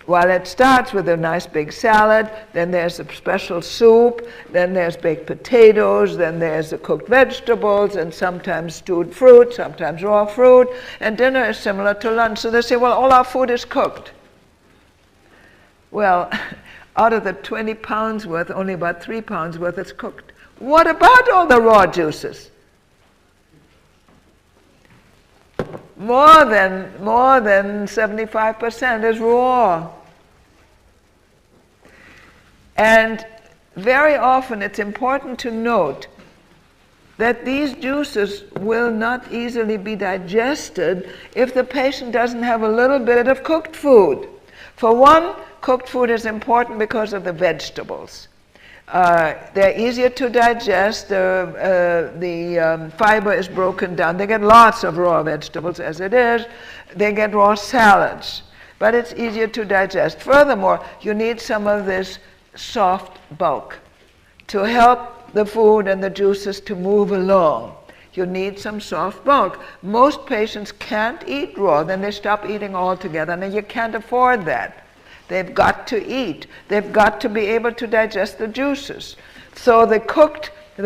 Well, it starts with a nice big salad, then there's a special soup, then there's baked potatoes, then there's the cooked vegetables, and sometimes stewed fruit, sometimes raw fruit, and dinner is similar to lunch. So they say, well, all our food is cooked. Well, out of the 20 pounds worth, only about 3 pounds worth is cooked. What about all the raw juices? More than 75% is raw. And very often it's important to note that these juices will not easily be digested if the patient doesn't have a little bit of cooked food. For one, cooked food is important because of the vegetables. They're easier to digest, the fiber is broken down. They get lots of raw vegetables as it is. They get raw salads, but it's easier to digest. Furthermore, you need some of this soft bulk to help the food and the juices to move along. You need some soft bulk. Most patients can't eat raw, then they stop eating altogether, and you can't afford that. They've got to eat. They've got to be able to digest the juices. So the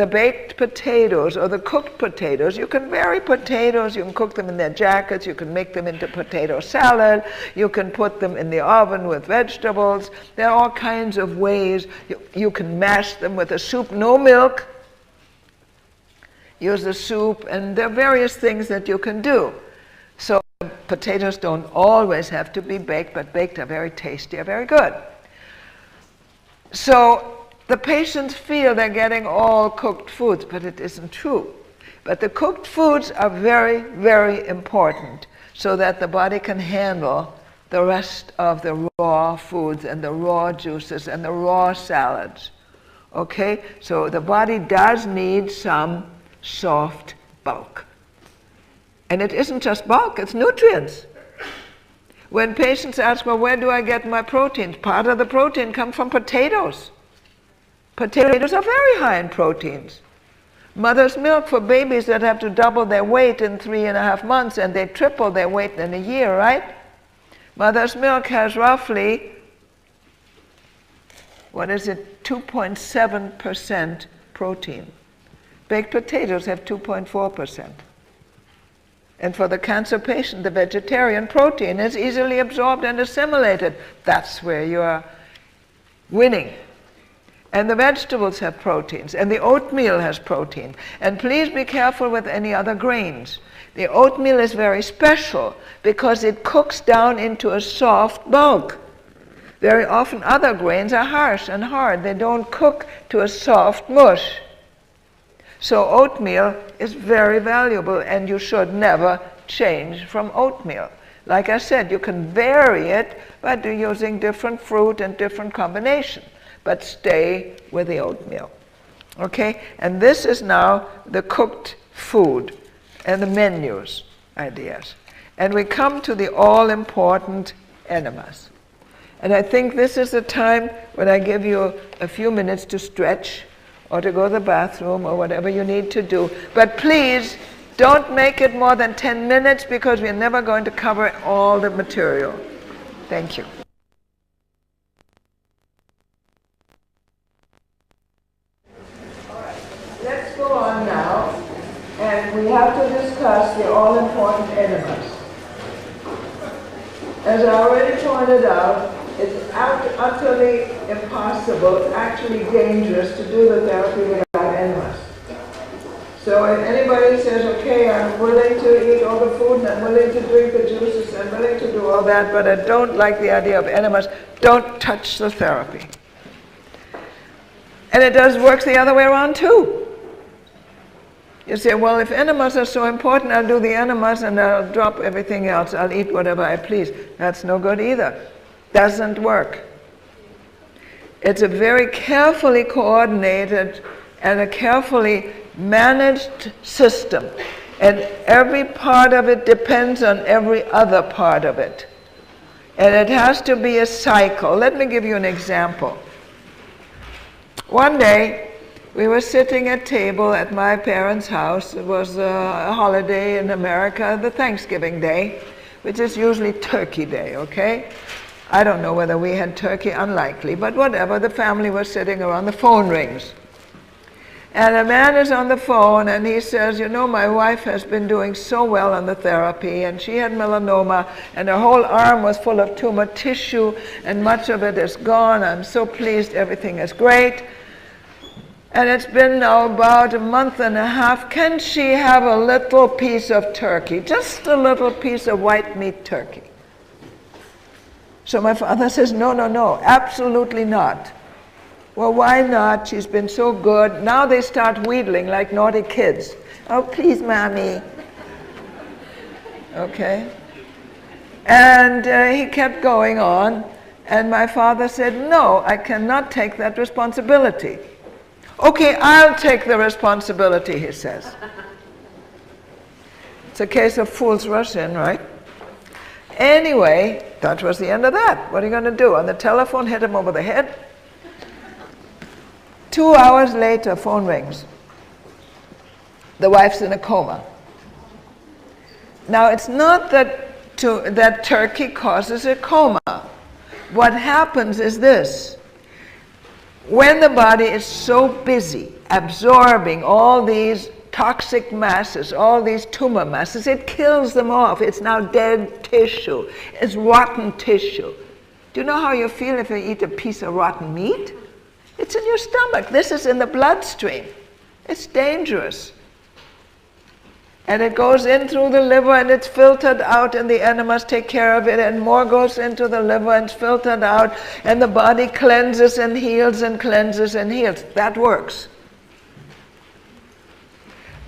baked potatoes or the cooked potatoes, you can vary potatoes, you can cook them in their jackets, you can make them into potato salad, you can put them in the oven with vegetables. There are all kinds of ways. You can mash them with a soup, no milk. Use the soup, and there are various things that you can do. So potatoes don't always have to be baked, but baked are very tasty, are very good. So the patients feel they're getting all cooked foods, but it isn't true. But the cooked foods are very, very important so that the body can handle the rest of the raw foods and the raw juices and the raw salads. Okay? So the body does need some soft bulk. And it isn't just bulk, it's nutrients. When patients ask, well, where do I get my proteins? Part of the protein comes from potatoes. Potatoes are very high in proteins. Mother's milk for babies that have to double their weight in 3.5 months, and they triple their weight in a year, right? Mother's milk has roughly, 2.7% protein. Baked potatoes have 2.4%. And for the cancer patient, the vegetarian protein is easily absorbed and assimilated. That's where you are winning. And the vegetables have proteins, and the oatmeal has protein. And please be careful with any other grains. The oatmeal is very special because it cooks down into a soft bulk. Very often other grains are harsh and hard. They don't cook to a soft mush. So oatmeal is very valuable, and you should never change from oatmeal. Like I said, you can vary it by using different fruit and different combinations, but stay with the oatmeal. Okay? And this is now the cooked food and the menus ideas. And we come to the all-important enemas. And I think this is the time when I give you a few minutes to stretch or to go to the bathroom or whatever you need to do. But please, don't make it more than 10 minutes because we're never going to cover all the material. Thank you. Let's go on now, and we have to discuss the all-important enemas. As I already pointed out, it's utterly impossible, it's actually dangerous to do the therapy without enemas. So if anybody says, okay, I'm willing to eat all the food, and I'm willing to drink the juices, I'm willing to do all that, but I don't like the idea of enemas, don't touch the therapy. And it does work the other way around too. You say, well, if enemas are so important, I'll do the enemas and I'll drop everything else. I'll eat whatever I please. That's no good either. Doesn't work. It's a very carefully coordinated and a carefully managed system. And every part of it depends on every other part of it. And it has to be a cycle. Let me give you an example. One day, We were sitting at table at my parents' house. It was a holiday in America, the Thanksgiving Day, which is usually Turkey Day, okay? I don't know whether we had turkey, unlikely, but whatever, the family was sitting around, the phone rings. And a man is on the phone and he says, you know, my wife has been doing so well on the therapy, and she had melanoma and her whole arm was full of tumor tissue and much of it is gone. I'm so pleased, everything is great. And it's been now about a month and a half. Can she have a little piece of turkey? Just a little piece of white meat turkey. So my father says, no, no, no, absolutely not. Well, why not? She's been so good. Now they start wheedling like naughty kids. Oh, please, Mommy. Okay. And he kept going on. And my father said, no, I cannot take that responsibility. Okay, I'll take the responsibility, he says. It's a case of fools rush in, right? Anyway, that was the end of that. What are you going to do? On the telephone, hit him over the head? 2 hours later, phone rings. The wife's in a coma. Now, it's not that turkey causes a coma. What happens is this. When the body is so busy absorbing all these toxic masses, all these tumor masses, it kills them off. It's now dead tissue. It's rotten tissue. Do you know how you feel if you eat a piece of rotten meat? It's in your stomach. This is in the bloodstream. It's dangerous. And it goes in through the liver and it's filtered out, and the enemas take care of it, and more goes into the liver and it's filtered out, and the body cleanses and heals and cleanses and heals. That works.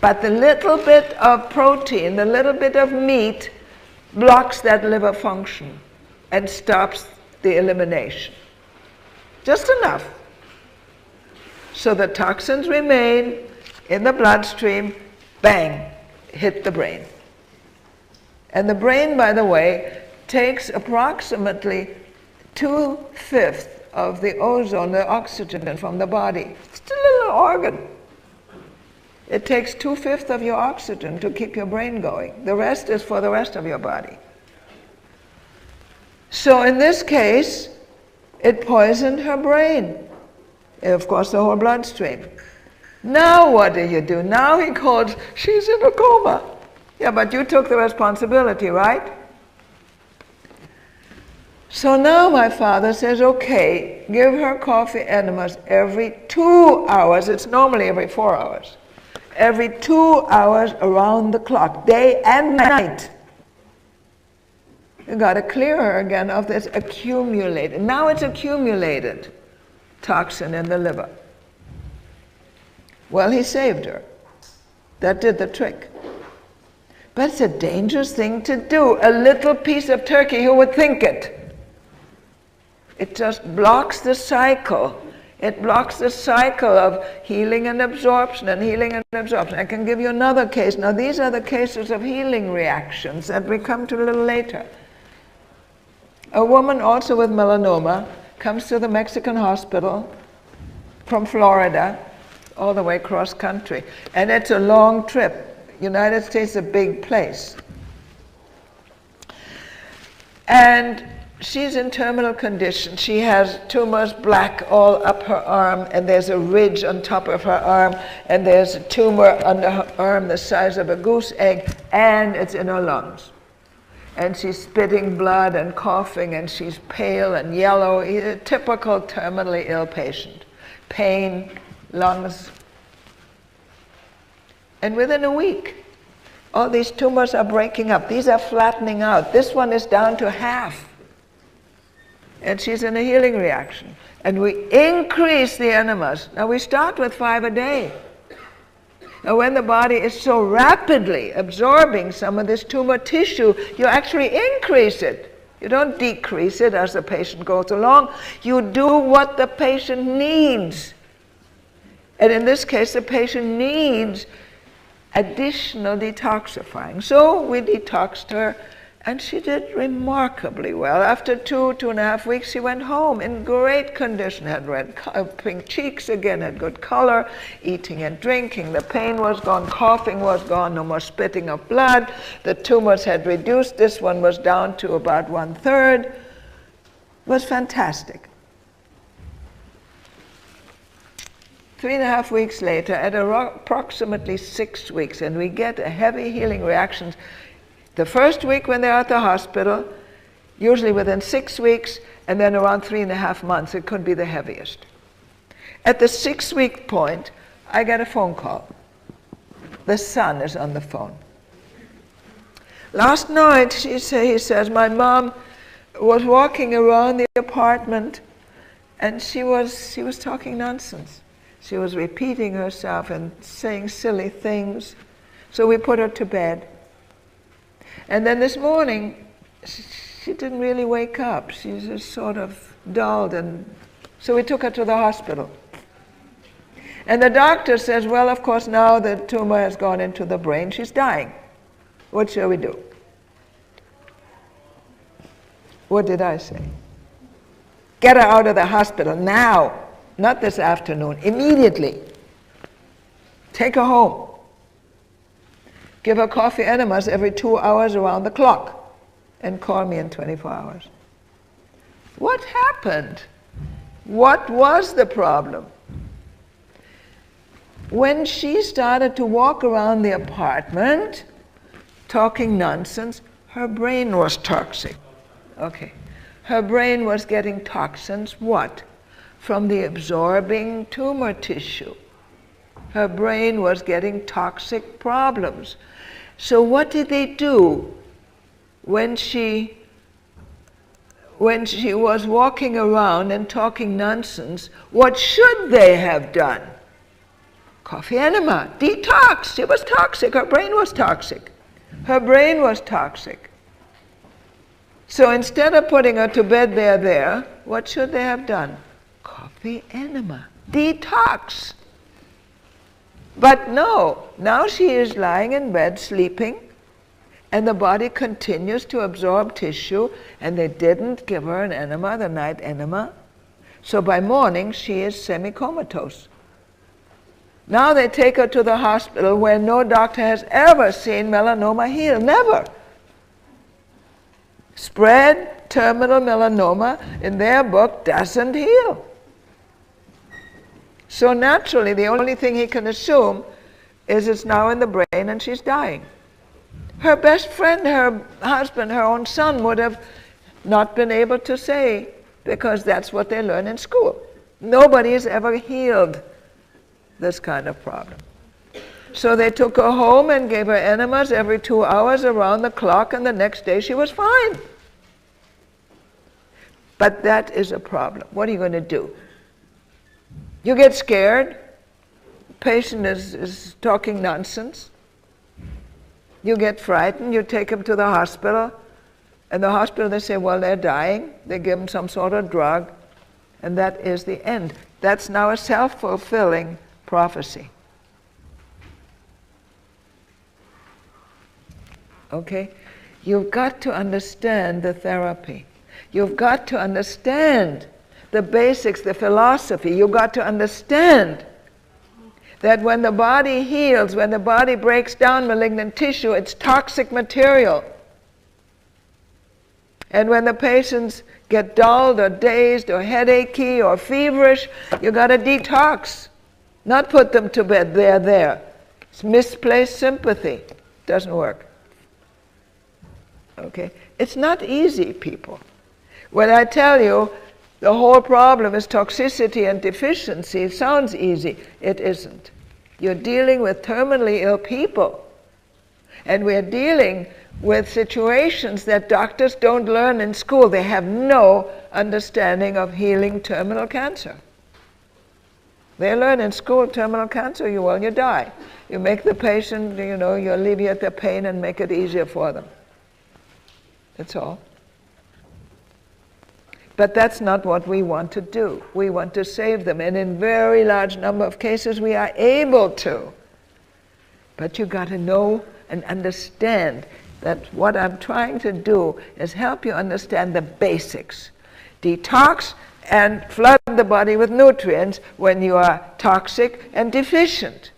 But the little bit of protein, the little bit of meat, blocks that liver function and stops the elimination. Just enough. So the toxins remain in the bloodstream, bang, hit the brain. And the brain, by the way, takes approximately 2/5 of the ozone, the oxygen from the body. It's a little organ. It takes 2/5 of your oxygen to keep your brain going. The rest is for the rest of your body. So in this case, it poisoned her brain. And of course, the whole bloodstream. Now what do? Now he calls, she's in a coma. Yeah, but you took the responsibility, right? So now my father says, okay, give her coffee enemas every 2 hours. It's normally every 4 hours. Every 2 hours around the clock, day and night. You got to clear her again of this accumulated. Now it's accumulated toxin in the liver. Well, he saved her. That did the trick. But it's a dangerous thing to do. A little piece of turkey, who would think it? It just blocks the cycle. It blocks the cycle of healing and absorption and healing and absorption. I can give you another case. Now, these are the cases of healing reactions that we come to a little later. A woman also with melanoma comes to the Mexican hospital from Florida, all the way cross country. And it's a long trip. United States is a big place. And she's in terminal condition. She has tumors black all up her arm, and there's a ridge on top of her arm, and there's a tumor under her arm the size of a goose egg, and it's in her lungs. And she's spitting blood and coughing, and she's pale and yellow, a typical terminally ill patient. Pain, lungs. And within a week, all these tumors are breaking up. These are flattening out. This one is down to half. And she's in a healing reaction. And we increase the enemas. Now we start with 5 a day. Now when the body is so rapidly absorbing some of this tumor tissue, you actually increase it. You don't decrease it as the patient goes along. You do what the patient needs. And in this case, the patient needs additional detoxifying. So we detoxed her, And she did remarkably well. After 2.5 weeks, she went home in great condition, had red, pink cheeks again, had good color, eating and drinking. The pain was gone, coughing was gone, no more spitting of blood. The tumors had reduced. This one was down to about 1/3. It was fantastic. 3.5 weeks later, at approximately 6 weeks, and we get a heavy healing reactions. The first week when they're at the hospital, usually within 6 weeks, and then around 3.5 months, it could be the heaviest. At the 6-week point, I get a phone call. The son is on the phone. Last night, he says, my mom was walking around the apartment, and she was talking nonsense. She was repeating herself and saying silly things. So we put her to bed. And then this morning, she didn't really wake up. She was just sort of dulled, and so we took her to the hospital. And the doctor says, well, of course, now the tumor has gone into the brain. She's dying. What shall we do? What did I say? Get her out of the hospital now, not this afternoon, immediately. Take her home. Give her coffee enemas every 2 hours around the clock, and call me in 24 hours. What happened? What was the problem? When she started to walk around the apartment, talking nonsense, her brain was toxic. Okay. Her brain was getting toxins, what? From the absorbing tumor tissue. Her brain was getting toxic problems. So what did they do when she was walking around and talking nonsense? What should they have done? Coffee enema, detox. She was toxic. Her brain was toxic. Her brain was toxic. So instead of putting her to bed there, what should they have done? Coffee enema, detox. But no, now she is lying in bed sleeping, and the body continues to absorb tissue, and they didn't give her an enema, the night enema. So by morning, she is semi-comatose. Now they take her to the hospital where no doctor has ever seen melanoma heal, never. Spread terminal melanoma, in their book, doesn't heal. So naturally, the only thing he can assume is it's now in the brain and she's dying. Her best friend, her husband, her own son would have not been able to say, because that's what they learn in school. Nobody has ever healed this kind of problem. So they took her home and gave her enemas every 2 hours around the clock, and the next day she was fine. But that is a problem. What are you going to do? You get scared. The patient is talking nonsense. You get frightened. You take him to the hospital. And the hospital, they say, well, they're dying. They give them some sort of drug. And that is the end. That's now a self-fulfilling prophecy. Okay? You've got to understand the therapy. You've got to understand the basics, the philosophy. You've got to understand that when the body heals, when the body breaks down malignant tissue, it's toxic material. And when the patients get dulled or dazed or headachy or feverish, you've got to detox, not put them to bed there. It's misplaced sympathy. Doesn't work. Okay? It's not easy, people. When I tell you the whole problem is toxicity and deficiency, it sounds easy. It isn't. You're dealing with terminally ill people. And we're dealing with situations that doctors don't learn in school. They have no understanding of healing terminal cancer. They learn in school terminal cancer, you die. You make the patient, you alleviate the pain and make it easier for them. That's all. But that's not what we want to do. We want to save them, and in very large number of cases we are able to. But you got to know and understand that what I'm trying to do is help you understand the basics. Detox and flood the body with nutrients when you are toxic and deficient.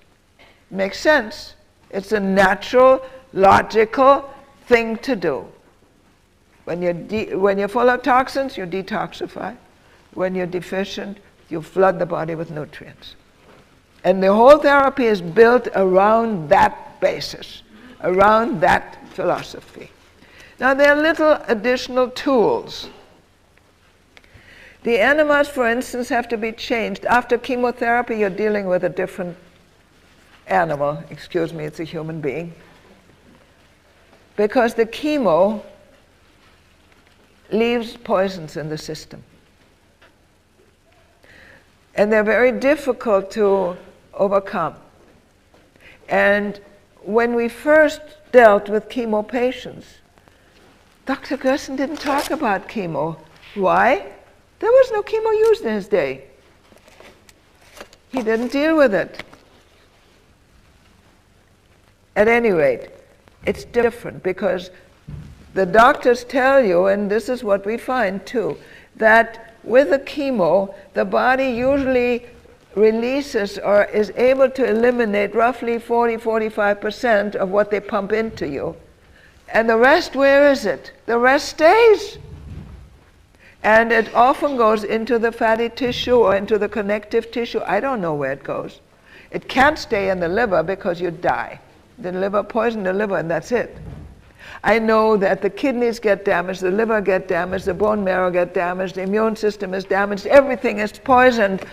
Makes sense? It's a natural, logical thing to do. When you're full of toxins, you detoxify. When you're deficient, you flood the body with nutrients. And the whole therapy is built around that basis, around that philosophy. Now there are little additional tools. The enemas, for instance, have to be changed. After chemotherapy, you're dealing with a different animal. Excuse me, it's a human being. Because the chemo leaves poisons in the system. And they're very difficult to overcome. And when we first dealt with chemo patients, Dr. Gerson didn't talk about chemo. Why? There was no chemo used in his day. He didn't deal with it. At any rate, it's different because the doctors tell you, and this is what we find too, that with the chemo, the body usually releases or is able to eliminate roughly 40-45% of what they pump into you. And the rest, where is it? The rest stays. And it often goes into the fatty tissue or into the connective tissue. I don't know where it goes. It can't stay in the liver because you die. The liver poison the liver and that's it. I know that the kidneys get damaged, the liver get damaged, the bone marrow get damaged, the immune system is damaged, everything is poisoned.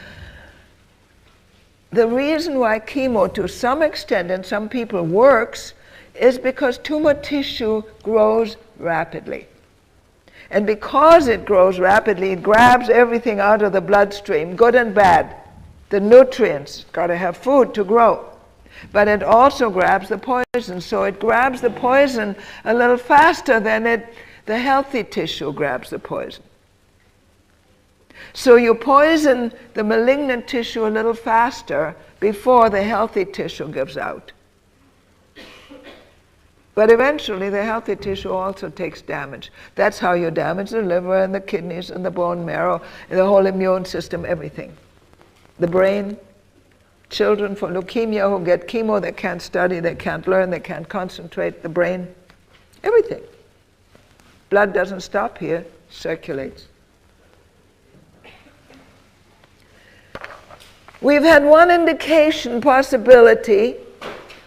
The reason why chemo to some extent in some people works is because tumor tissue grows rapidly. And because it grows rapidly, it grabs everything out of the bloodstream, good and bad. The nutrients, got to have food to grow. But it also grabs the poison. So it grabs the poison a little faster than the healthy tissue grabs the poison. So you poison the malignant tissue a little faster before the healthy tissue gives out. But eventually the healthy tissue also takes damage. That's how you damage the liver and the kidneys and the bone marrow and the whole immune system, everything. The brain. Children for leukemia who get chemo, they can't study, they can't learn, they can't concentrate, the brain, everything. Blood doesn't stop here, circulates. We've had one indication, possibility,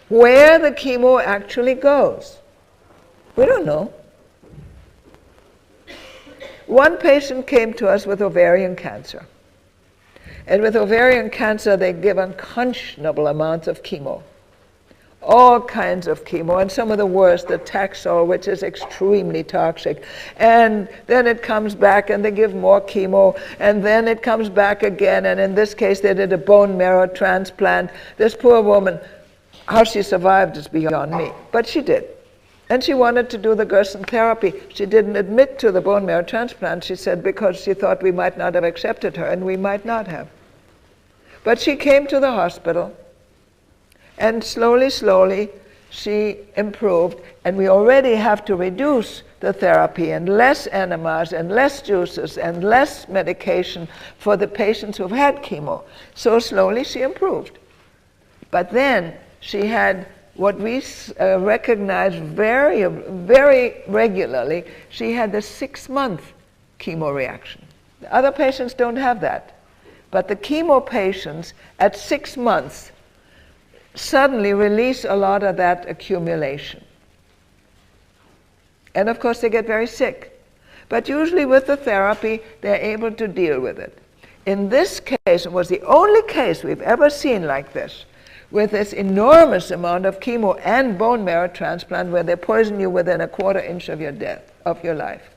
where the chemo actually goes. We don't know. One patient came to us with ovarian cancer. And with ovarian cancer, they give unconscionable amounts of chemo. All kinds of chemo, and some of the worst, the Taxol, which is extremely toxic. And then it comes back and they give more chemo, and then it comes back again, and in this case they did a bone marrow transplant. This poor woman, how she survived is beyond me, but she did. And she wanted to do the Gerson therapy. She didn't admit to the bone marrow transplant, she said, because she thought we might not have accepted her, and we might not have. But she came to the hospital, and slowly, slowly, she improved, and we already have to reduce the therapy and less enemas and less juices and less medication for the patients who've had chemo. So slowly she improved. But then she had what we recognize very, very regularly, she had the 6-month chemo reaction. The other patients don't have that. But the chemo patients at 6 months suddenly release a lot of that accumulation. And of course they get very sick. But usually with the therapy, they're able to deal with it. In this case, it was the only case we've ever seen like this, with this enormous amount of chemo and bone marrow transplant where they poison you within a quarter inch of your death, of your life.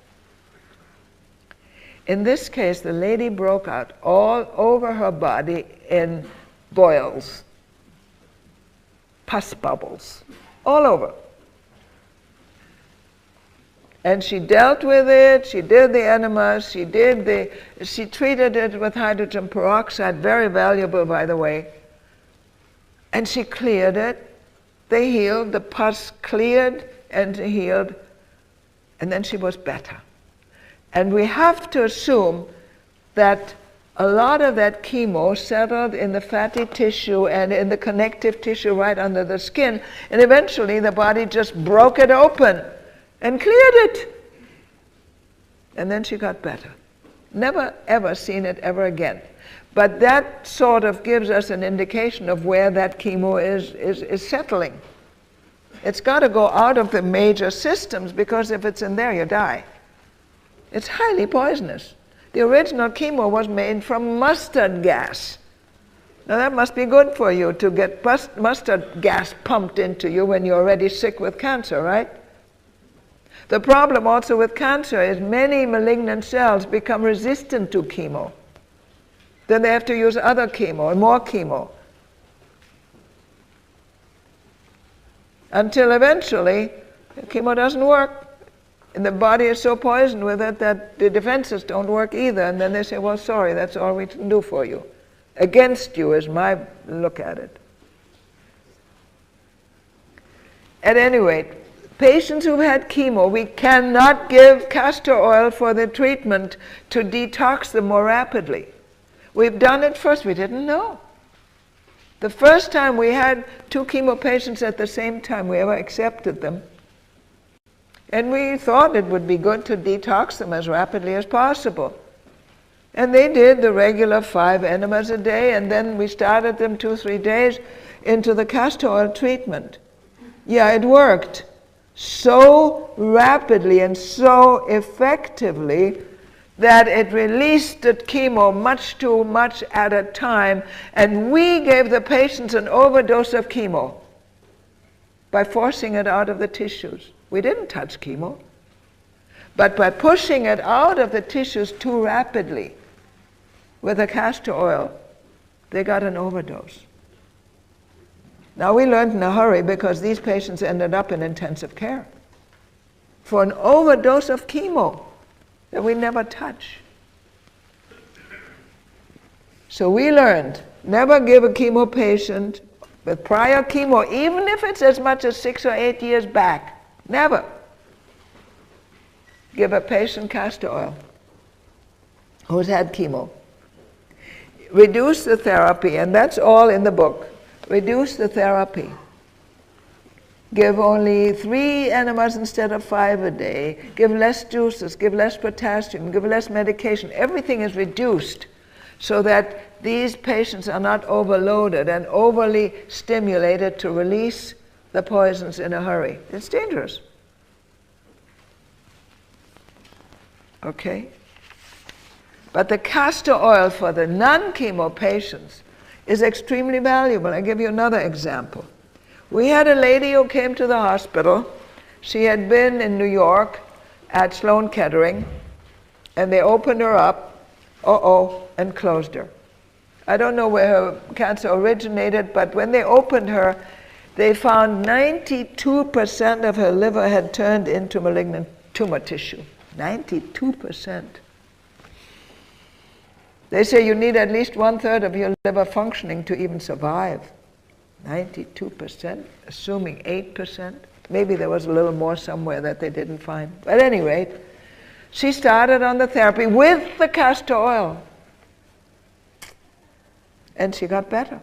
In this case, the lady broke out all over her body in boils, pus bubbles, all over. And she dealt with it, she did the enemas, she treated it with hydrogen peroxide, very valuable by the way, and she cleared it. They healed, the pus cleared, and healed, and then she was better. And we have to assume that a lot of that chemo settled in the fatty tissue and in the connective tissue right under the skin, and eventually the body just broke it open and cleared it. And then she got better. Never ever seen it ever again. But that sort of gives us an indication of where that chemo is settling. It's got to go out of the major systems, because if it's in there, you die. It's highly poisonous. The original chemo was made from mustard gas. Now that must be good for you to get mustard gas pumped into you when you're already sick with cancer, right? The problem also with cancer is many malignant cells become resistant to chemo. Then they have to use other chemo and more chemo. Until eventually, the chemo doesn't work. And the body is so poisoned with it that the defenses don't work either. And then they say, well, sorry, that's all we can do for you. Against you is my look at it. At any rate, patients who've had chemo, we cannot give castor oil for the treatment to detox them more rapidly. We've done it first, we didn't know. The first time we had 2 chemo patients at the same time, we ever accepted them. And we thought it would be good to detox them as rapidly as possible. And they did the regular 5 enemas a day, and then we started them 2-3 days into the castor oil treatment. Yeah, it worked so rapidly and so effectively that it released the chemo much too much at a time, and we gave the patients an overdose of chemo by forcing it out of the tissues. We didn't touch chemo, but by pushing it out of the tissues too rapidly with the castor oil, they got an overdose. Now we learned in a hurry, because these patients ended up in intensive care for an overdose of chemo that we never touch. So we learned, never give a chemo patient with prior chemo, even if it's as much as 6 or 8 years back. Never give a patient castor oil who's had chemo. Reduce the therapy, and that's all in the book. Reduce the therapy. Give only 3 enemas instead of 5 a day. Give less juices, give less potassium, give less medication. Everything is reduced so that these patients are not overloaded and overly stimulated to release the poisons in a hurry. It's dangerous. Okay? But the castor oil for the non-chemo patients is extremely valuable. I'll give you another example. We had a lady who came to the hospital. She had been in New York at Sloan Kettering, and they opened her up, and closed her. I don't know where her cancer originated, but when they opened her, they found 92% of her liver had turned into malignant tumor tissue. 92%. They say you need at least 1/3 of your liver functioning to even survive. 92%, assuming 8%. Maybe there was a little more somewhere that they didn't find. But at any rate, she started on the therapy with the castor oil. And she got better.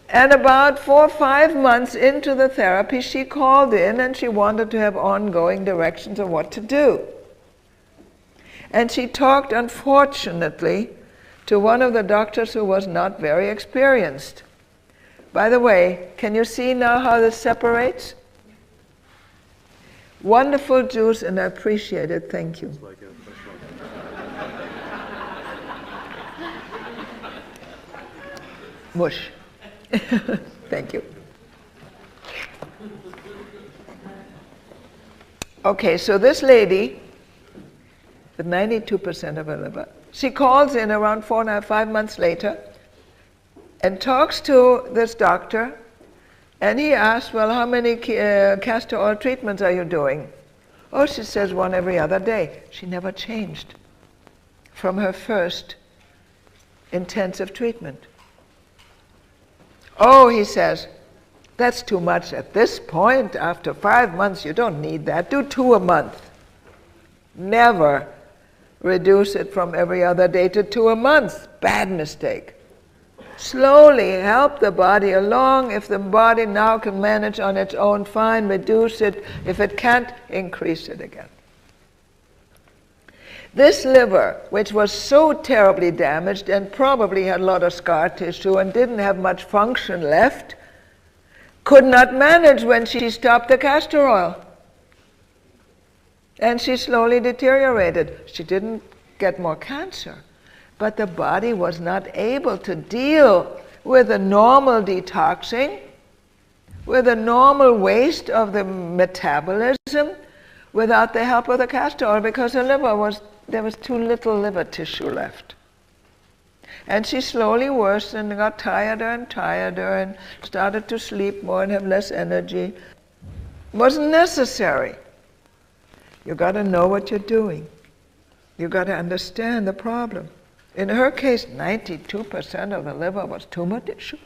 And about 4 or 5 months into the therapy, she called in and she wanted to have ongoing directions of what to do. And she talked, unfortunately, to one of the doctors who was not very experienced. By the way, can you see now how this separates? Wonderful juice, and I appreciate it. Thank you. Mush. Thank you. Okay, so this lady, with 92% of her liver, she calls in around 4 or 5 months later and talks to this doctor, and he asks, well, how many castor oil treatments are you doing? Oh, she says 1 every other day. She never changed from her first intensive treatment. Oh, he says, That's too much at this point. After 5 months, you don't need that. Do 2 a month. Never reduce it from every other day to 2 a month. Bad mistake. Slowly help the body along. If the body now can manage on its own, fine, reduce it. If it can't, increase it again. This liver, which was so terribly damaged and probably had a lot of scar tissue and didn't have much function left, could not manage when she stopped the castor oil. And she slowly deteriorated. She didn't get more cancer, but the body was not able to deal with the normal detoxing, with the normal waste of the metabolism, without the help of the castor oil, because there was too little liver tissue left. And she slowly worsened and got tireder and started to sleep more and have less energy. Wasn't necessary. You got to know what you're doing. You got to understand the problem. In her case, 92% of the liver was tumor tissue.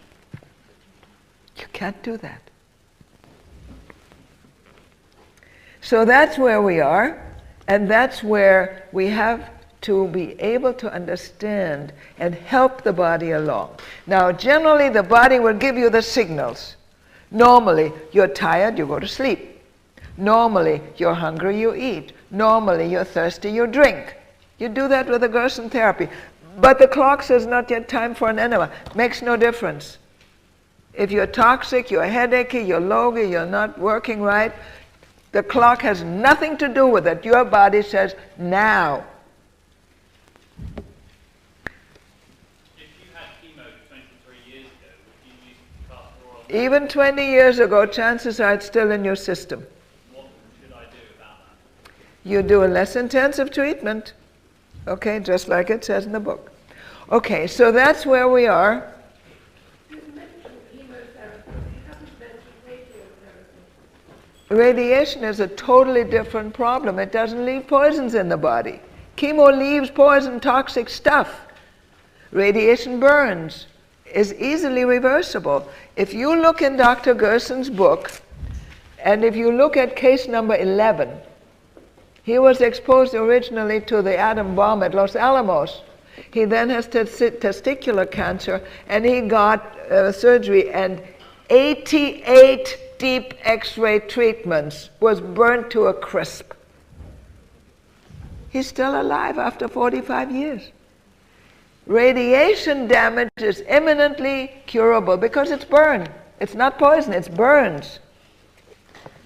You can't do that. So that's where we are, and that's where we have to be able to understand and help the body along. Now, generally, the body will give you the signals. Normally, you're tired, you go to sleep. Normally, you're hungry, you eat. Normally, you're thirsty, you drink. You do that with the Gerson therapy. But the clock says not yet time for an enema. Makes no difference. If you're toxic, you're headachy, you're logy, you're not working right, the clock has nothing to do with it. Your body says, now. If you had chemo 23 years ago, would you use castor oil? Even 20 years ago, chances are it's still in your system. What should I do about that? You do a less intensive treatment, okay, just like it says in the book. Okay, so that's where we are. You mentioned chemotherapy. You haven't mentioned radiotherapy. Radiation is a totally different problem. It doesn't leave poisons in the body. Chemo leaves poison, toxic stuff. Radiation burns, is easily reversible. If you look in Dr. Gerson's book, and if you look at case number 11, he was exposed originally to the atom bomb at Los Alamos. He then has testicular cancer, and he got surgery, and 88 deep X-ray treatments, was burnt to a crisp. He's still alive after 45 years. Radiation damage is eminently curable because it's burn. It's not poison, it's burns.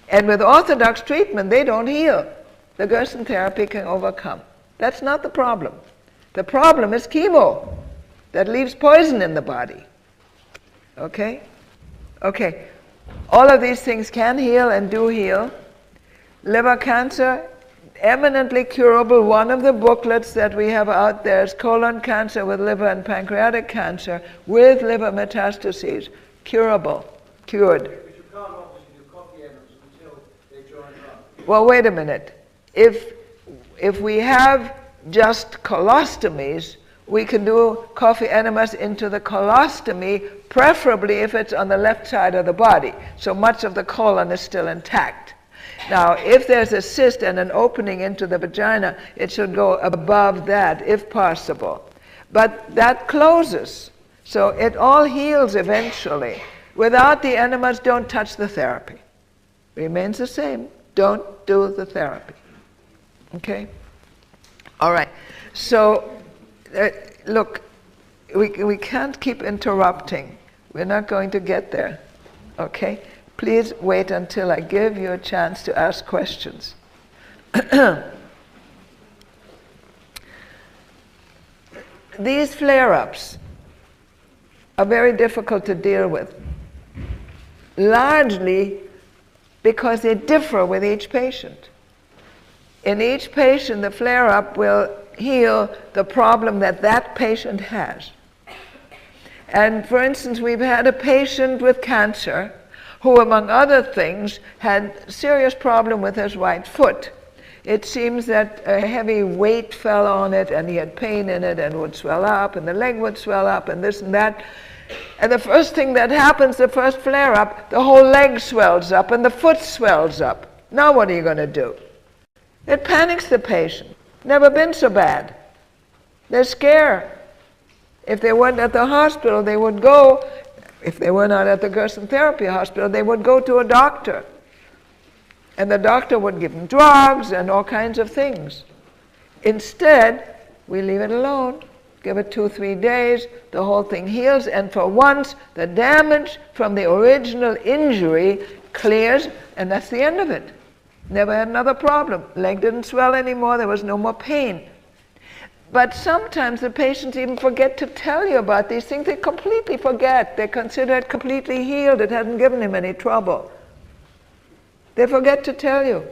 And with orthodox treatment, they don't heal. The Gerson therapy can overcome. That's not the problem. The problem is chemo that leaves poison in the body. Okay? Okay. All of these things can heal and do heal. Liver cancer, eminently curable. One of the booklets that we have out there is colon cancer with liver and pancreatic cancer with liver metastases. Curable. Cured. But you can't obviously do coffee enemas until they join up. Well, wait a minute. If we have just colostomies, we can do coffee enemas into the colostomy, preferably if it's on the left side of the body, so much of the colon is still intact. Now, if there's a cyst and an opening into the vagina, it should go above that, if possible. But that closes, so it all heals eventually. Without the enemas, don't touch the therapy. Remains the same. Don't do the therapy. Okay? All right. So, look, we can't keep interrupting. We're not going to get there. Okay? Please wait until I give you a chance to ask questions. These flare-ups are very difficult to deal with, largely because they differ with each patient. In each patient, the flare-up will heal the problem that that patient has. And for instance, we've had a patient with cancer who, among other things, had serious problem with his right foot. It seems that a heavy weight fell on it and he had pain in it and would swell up and the leg would swell up and this and that. And the first thing that happens, the first flare-up, the whole leg swells up and the foot swells up. Now what are you going to do? It panics the patient. Never been so bad. They're scared. If they weren't at the hospital, they would go, if they were not at the Gerson Therapy hospital, they would go to a doctor. And the doctor would give them drugs and all kinds of things. Instead, we leave it alone. Give it 2-3 days, the whole thing heals, and for once, the damage from the original injury clears, and that's the end of it. Never had another problem. Leg didn't swell anymore, there was no more pain. But sometimes the patients even forget to tell you about these things. They completely forget. They consider it completely healed. It hasn't given him any trouble. They forget to tell you.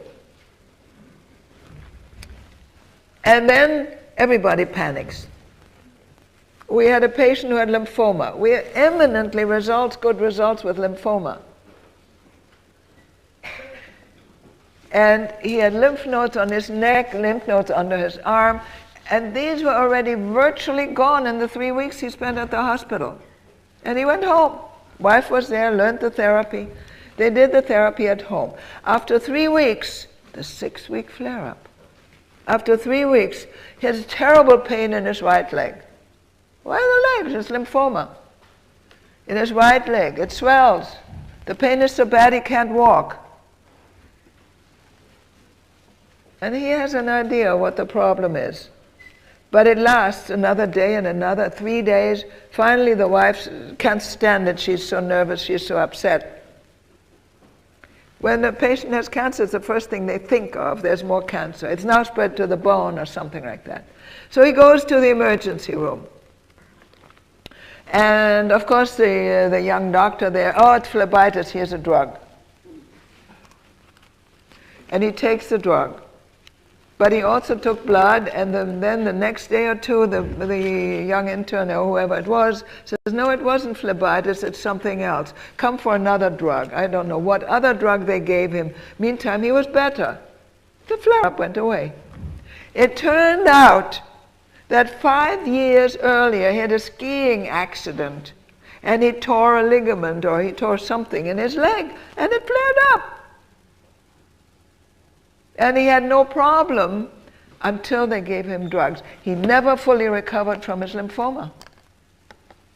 And then everybody panics. We had a patient who had lymphoma. We had eminently good results with lymphoma. And he had lymph nodes on his neck, lymph nodes under his arm, and these were already virtually gone in the 3 weeks he spent at the hospital. And he went home. Wife was there, learned the therapy. They did the therapy at home. After 3 weeks, the 6-week flare-up. After 3 weeks, he has terrible pain in his right leg. Why the legs? It's lymphoma. In his right leg, it swells. The pain is so bad he can't walk. And he has an idea what the problem is. But it lasts another day and another 3 days. Finally, the wife can't stand it. She's so nervous, she's so upset. When the patient has cancer, it's the first thing they think of. There's more cancer. It's now spread to the bone or something like that. So he goes to the emergency room. And of course, the young doctor there, oh, it's phlebitis, here's a drug. And he takes the drug. But he also took blood, and then the next day or two, the young intern or whoever it was says, no, it wasn't phlebitis, it's something else. Come for another drug. I don't know what other drug they gave him. Meantime, he was better. The flare-up went away. It turned out that 5 years earlier, he had a skiing accident, and he tore a ligament, or he tore something in his leg, and it flared up. And he had no problem until they gave him drugs. He never fully recovered from his lymphoma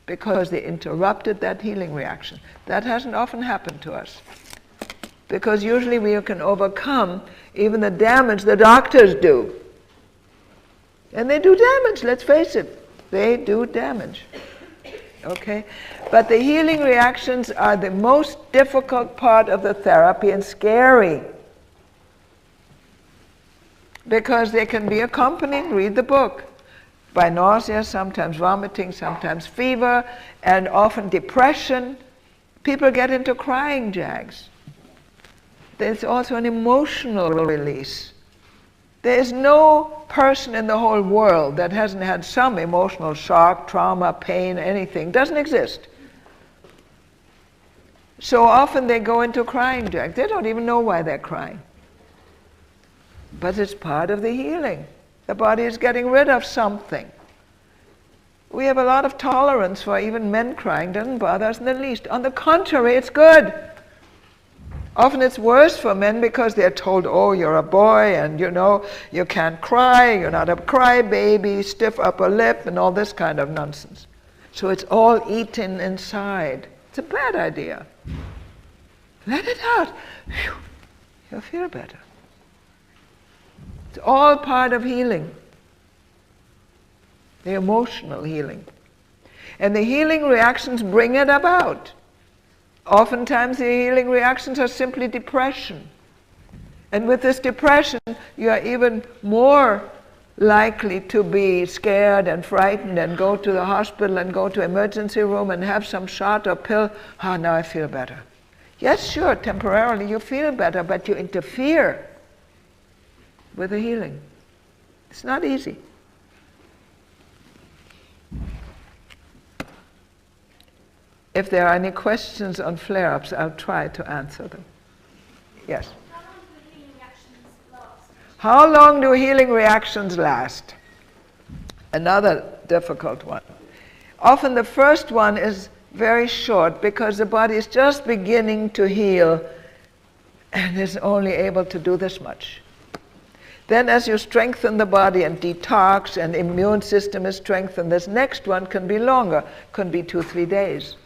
because they interrupted that healing reaction. That hasn't often happened to us because usually we can overcome even the damage the doctors do. And they do damage, let's face it. They do damage. Okay? But the healing reactions are the most difficult part of the therapy and scary. Because they can be accompanied, read the book, by nausea, sometimes vomiting, sometimes fever, and often depression. People get into crying jags. There's also an emotional release. There is no person in the whole world that hasn't had some emotional shock, trauma, pain, anything. Doesn't exist. So often they go into crying jags. They don't even know why they're crying. But it's part of the healing. The body is getting rid of something. We have a lot of tolerance for even men crying. Doesn't bother us in the least. On the contrary, it's good. Often it's worse for men because they're told, oh, you're a boy and you can't cry, you're not a crybaby, stiff upper lip and all this kind of nonsense. So it's all eaten inside. It's a bad idea. Let it out. Whew. You'll feel better. It's all part of healing, the emotional healing. And the healing reactions bring it about. Oftentimes the healing reactions are simply depression. And with this depression, you are even more likely to be scared and frightened and go to the hospital and go to emergency room and have some shot or pill. Ah, now I feel better. Yes, sure, temporarily you feel better, but you interfere with the healing. It's not easy. If there are any questions on flare-ups, I'll try to answer them. Yes? How long do the healing reactions last? How long do healing reactions last? Another difficult one. Often the first one is very short because the body is just beginning to heal and is only able to do this much. Then as you strengthen the body and detox and immune system is strengthened, this next one can be longer, can be 2-3 days.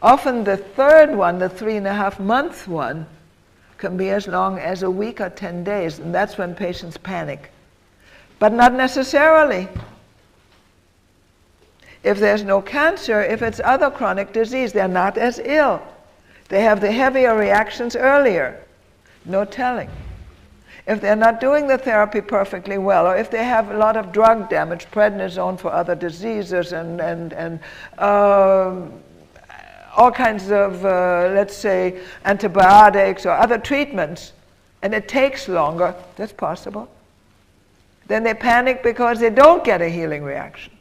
Often the third one, the 3.5-month one, can be as long as a week or 10 days, and that's when patients panic. But not necessarily. If there's no cancer, if it's other chronic disease, they're not as ill. They have the heavier reactions earlier. No telling. If they're not doing the therapy perfectly well, or if they have a lot of drug damage, prednisone for other diseases, and all kinds of, let's say, antibiotics or other treatments, and it takes longer, that's possible. Then they panic because they don't get a healing reaction.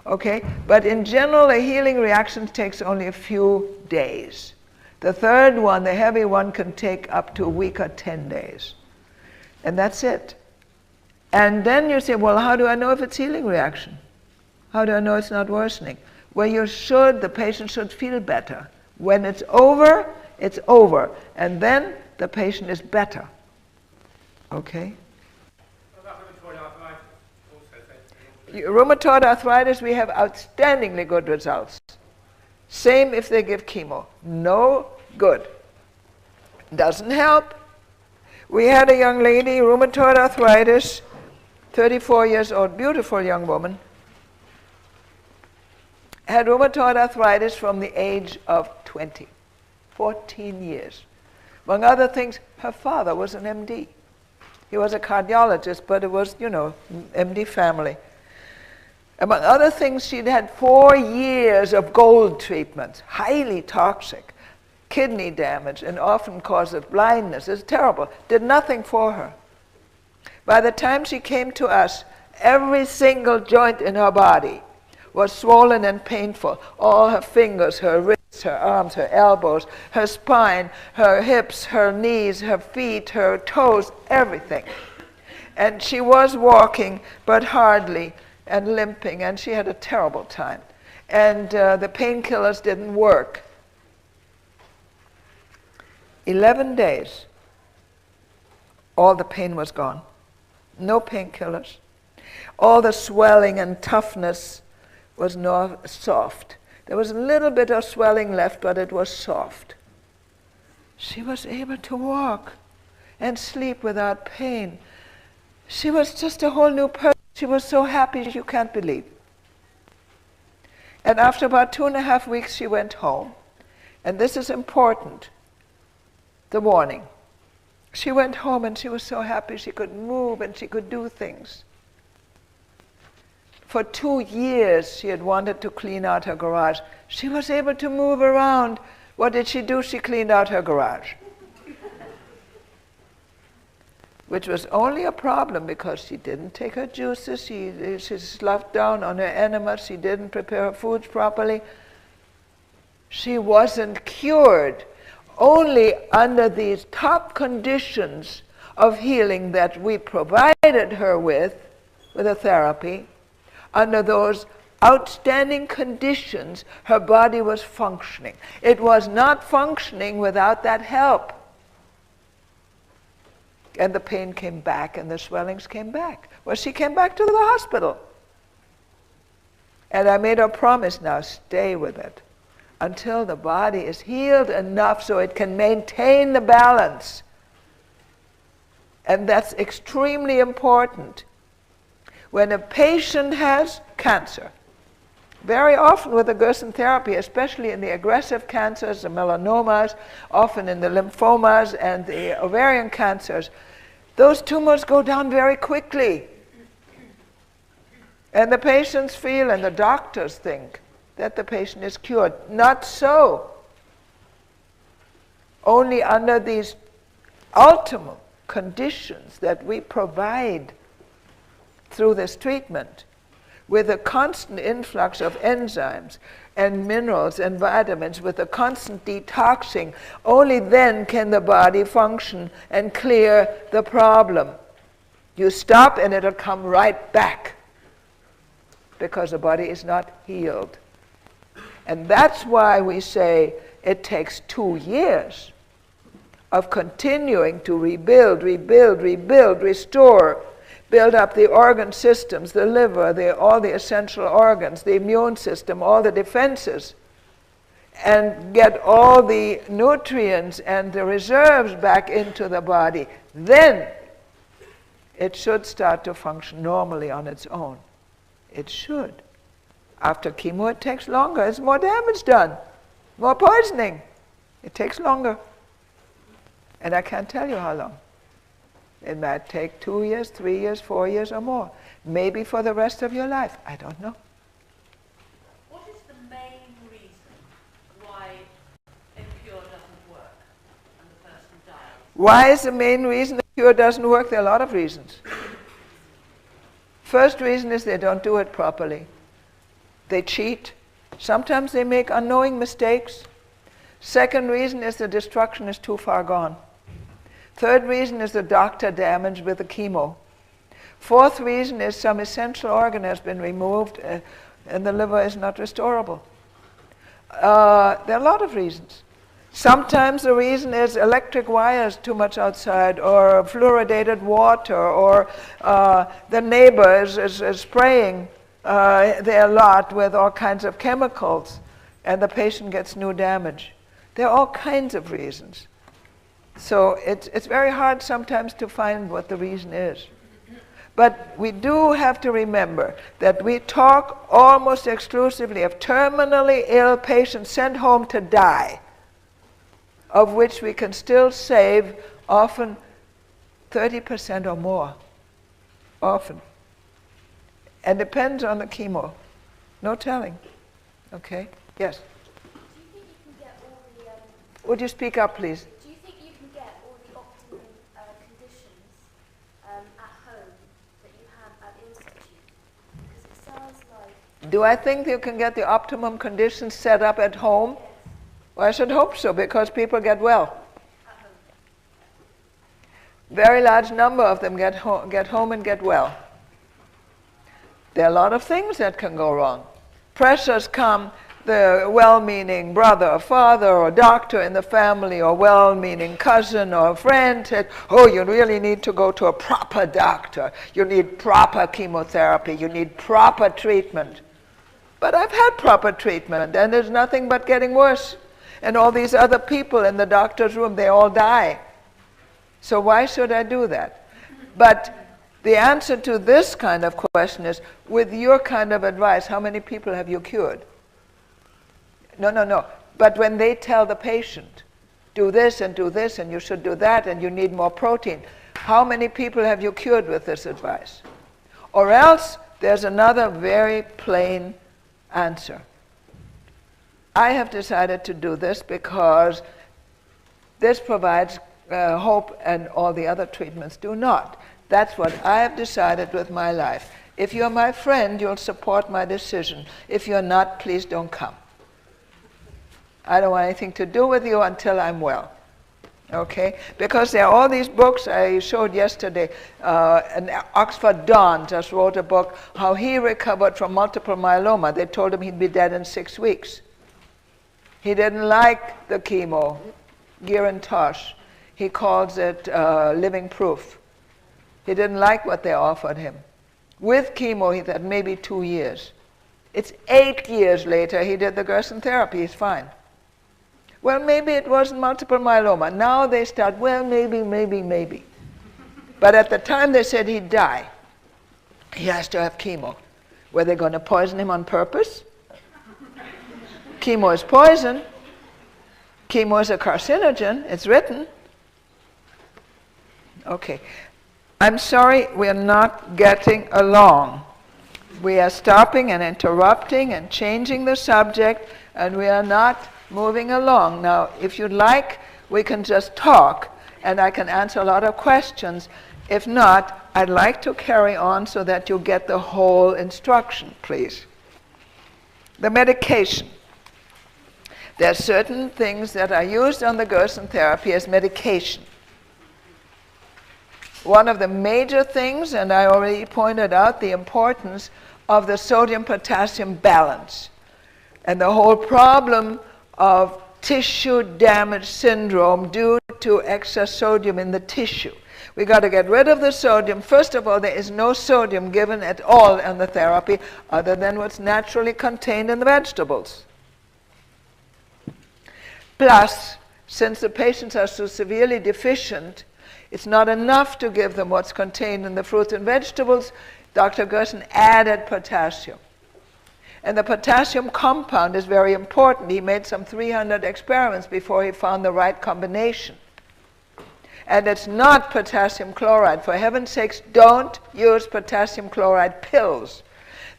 Okay? But in general, a healing reaction takes only a few days. The third one, the heavy one, can take up to a week or 10 days. And that's it. And then you say, well, how do I know if it's healing reaction? How do I know it's not worsening? Well, the patient should feel better. When it's over, it's over. And then the patient is better. Okay? Rheumatoid arthritis, we have outstandingly good results. Same if they give chemo. No good. Doesn't help. We had a young lady, rheumatoid arthritis, 34 years old, beautiful young woman, had rheumatoid arthritis from the age of 20, 14 years. Among other things, her father was an MD. He was a cardiologist, but it was, MD family. Among other things, she'd had 4 years of gold treatments, highly toxic, kidney damage, and often causes blindness. It's terrible. Did nothing for her. By the time she came to us, every single joint in her body was swollen and painful. All her fingers, her wrists, her arms, her elbows, her spine, her hips, her knees, her feet, her toes, everything. And she was walking, but hardly, and limping, and she had a terrible time. And the painkillers didn't work. 11 days, all the pain was gone. No painkillers. All the swelling and toughness was soft. There was a little bit of swelling left, but it was soft. She was able to walk and sleep without pain. She was just a whole new person. She was so happy you can't believe. And after about 2.5 weeks, she went home. And this is important, the warning. She went home and she was so happy she could move and she could do things. For 2 years, she had wanted to clean out her garage. She was able to move around. What did she do? She cleaned out her garage. Which was only a problem because she didn't take her juices, she sloughed down on her enemas, she didn't prepare her foods properly. She wasn't cured. Only under these top conditions of healing that we provided her with a therapy, under those outstanding conditions, her body was functioning. It was not functioning without that help. And the pain came back and the swellings came back. Well, she came back to the hospital. And I made her promise now, stay with it until the body is healed enough so it can maintain the balance. And that's extremely important. When a patient has cancer, very often with the Gerson therapy, especially in the aggressive cancers, the melanomas, often in the lymphomas and the ovarian cancers, those tumors go down very quickly. And the patients feel, and the doctors think, that the patient is cured. Not so. Only under these ultimate conditions that we provide through this treatment, with a constant influx of enzymes and minerals and vitamins, with a constant detoxing, only then can the body function and clear the problem. You stop and it'll come right back because the body is not healed. And that's why we say it takes 2 years of continuing to rebuild, restore, build up the organ systems, the liver, all the essential organs, the immune system, all the defenses, and get all the nutrients and the reserves back into the body. Then it should start to function normally on its own. It should. After chemo, it takes longer. There's more damage done, more poisoning. It takes longer. And I can't tell you how long. It might take 2 years, 3 years, 4 years or more. Maybe for the rest of your life. I don't know. What is the main reason why a cure doesn't work and the person dies? Why is the main reason the cure doesn't work? There are a lot of reasons. First reason is they don't do it properly. They cheat. Sometimes they make unknowing mistakes. Second reason is the destruction is too far gone. Third reason is the doctor damaged with the chemo. Fourth reason is some essential organ has been removed and the liver is not restorable. There are a lot of reasons. Sometimes the reason is electric wires too much outside, or fluoridated water, or the neighbor is spraying there a lot with all kinds of chemicals and the patient gets new damage. There are all kinds of reasons. So it's very hard sometimes to find what the reason is. But we do have to remember that we talk almost exclusively of terminally ill patients sent home to die, of which we can still save often 30% or more. Often. And depends on the chemo. No telling. Okay? Yes? Do you think you can get all the... Would you speak up, please? Do you think you can get all the optimum conditions at home that you have at institute? Because it sounds like... Do I think you can get the optimum conditions set up at home? Yes. Well, I should hope so, because people get well. At home. Very large number of them get home and get well. There are a lot of things that can go wrong. Pressures come, the well-meaning brother or father or doctor in the family or well-meaning cousin or friend said, oh, you really need to go to a proper doctor. You need proper chemotherapy. You need proper treatment. But I've had proper treatment and there's nothing but getting worse. And all these other people in the doctor's room, they all die. So why should I do that? But the answer to this kind of question is, with your kind of advice, how many people have you cured? No. But when they tell the patient, do this and you should do that and you need more protein, how many people have you cured with this advice? Or else, there's another very plain answer. I have decided to do this because this provides hope and all the other treatments do not. That's what I have decided with my life. If you're my friend, you'll support my decision. If you're not, please don't come. I don't want anything to do with you until I'm well. Okay? Because there are all these books I showed yesterday. An Oxford Don just wrote a book, how he recovered from multiple myeloma. They told him he'd be dead in 6 weeks. He didn't like the chemo, Gerontosh. He calls it living proof. He didn't like what they offered him. With chemo, he thought maybe 2 years. It's 8 years later, he did the Gerson Therapy, he's fine. Well, maybe it wasn't multiple myeloma. Now they start, well, maybe. But at the time they said he'd die. He has to have chemo. Were they going to poison him on purpose? Chemo is poison. Chemo is a carcinogen. It's written. Okay. I'm sorry we're not getting along. We are stopping and interrupting and changing the subject, and we are not moving along. Now, if you'd like, we can just talk, and I can answer a lot of questions. If not, I'd like to carry on so that you get the whole instruction, please. The medication. There are certain things that are used on the Gerson therapy as medication. one of the major things, and I already pointed out the importance of the sodium-potassium balance and the whole problem of tissue damage syndrome due to excess sodium in the tissue. We got to get rid of the sodium. First of all, there is no sodium given at all in the therapy other than what's naturally contained in the vegetables. Plus, since the patients are so severely deficient, it's not enough to give them what's contained in the fruits and vegetables. Dr. Gerson added potassium. And the potassium compound is very important. He made some 300 experiments before he found the right combination. And it's not potassium chloride. For heaven's sakes, don't use potassium chloride pills.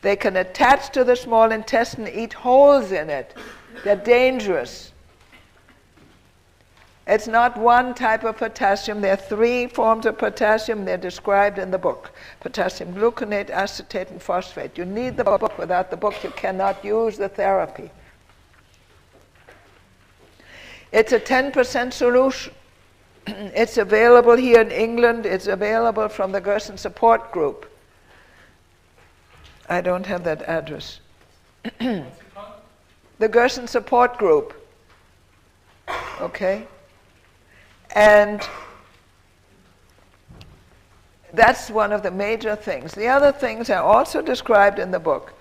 They can attach to the small intestine, eat holes in it. They're dangerous. It's not one type of potassium. There are 3 forms of potassium. They're described in the book. Potassium gluconate, acetate, and phosphate. You need the book. Without the book, you cannot use the therapy. It's a 10% solution. It's available here in England. It's available from the Gerson support group. I don't have that address. The Gerson support group. Okay? And that's one of the major things. The other things are also described in the book.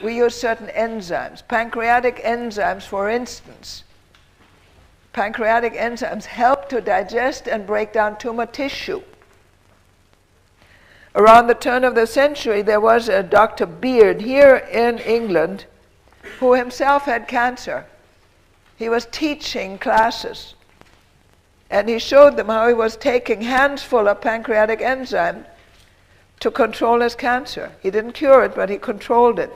We use certain enzymes. Pancreatic enzymes, for instance. Pancreatic enzymes help to digest and break down tumor tissue. Around the turn of the century, there was a Dr. Beard here in England who himself had cancer. He was teaching classes. And he showed them how he was taking handsful of pancreatic enzyme to control his cancer. He didn't cure it, but he controlled it.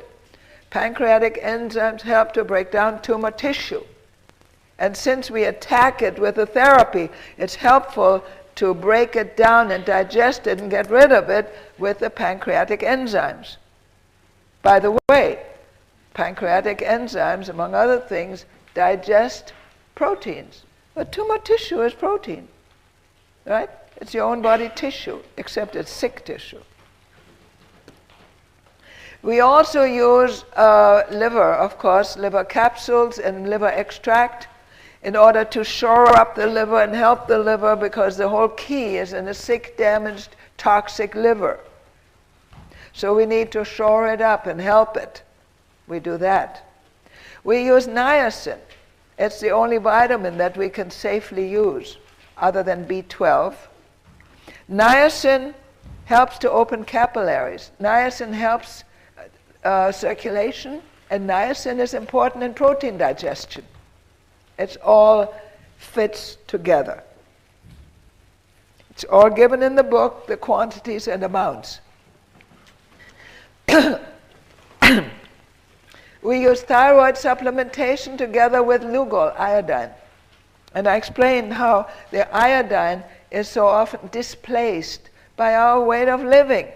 Pancreatic enzymes help to break down tumor tissue. And since we attack it with the therapy, it's helpful to break it down and digest it and get rid of it with the pancreatic enzymes. By the way, pancreatic enzymes, among other things, digest proteins. But tumor tissue is protein, right? It's your own body tissue, except it's sick tissue. We also use liver, of course, liver capsules and liver extract in order to shore up the liver and help the liver, because the whole key is in a sick, damaged, toxic liver. So we need to shore it up and help it. We do that. We use niacin. It's the only vitamin that we can safely use, other than B12. Niacin helps to open capillaries. Niacin helps circulation, and niacin is important in protein digestion. It's all fits together. It's all given in the book, the quantities and amounts. We use thyroid supplementation together with Lugol, iodine. And I explained how the iodine is so often displaced by our way of living.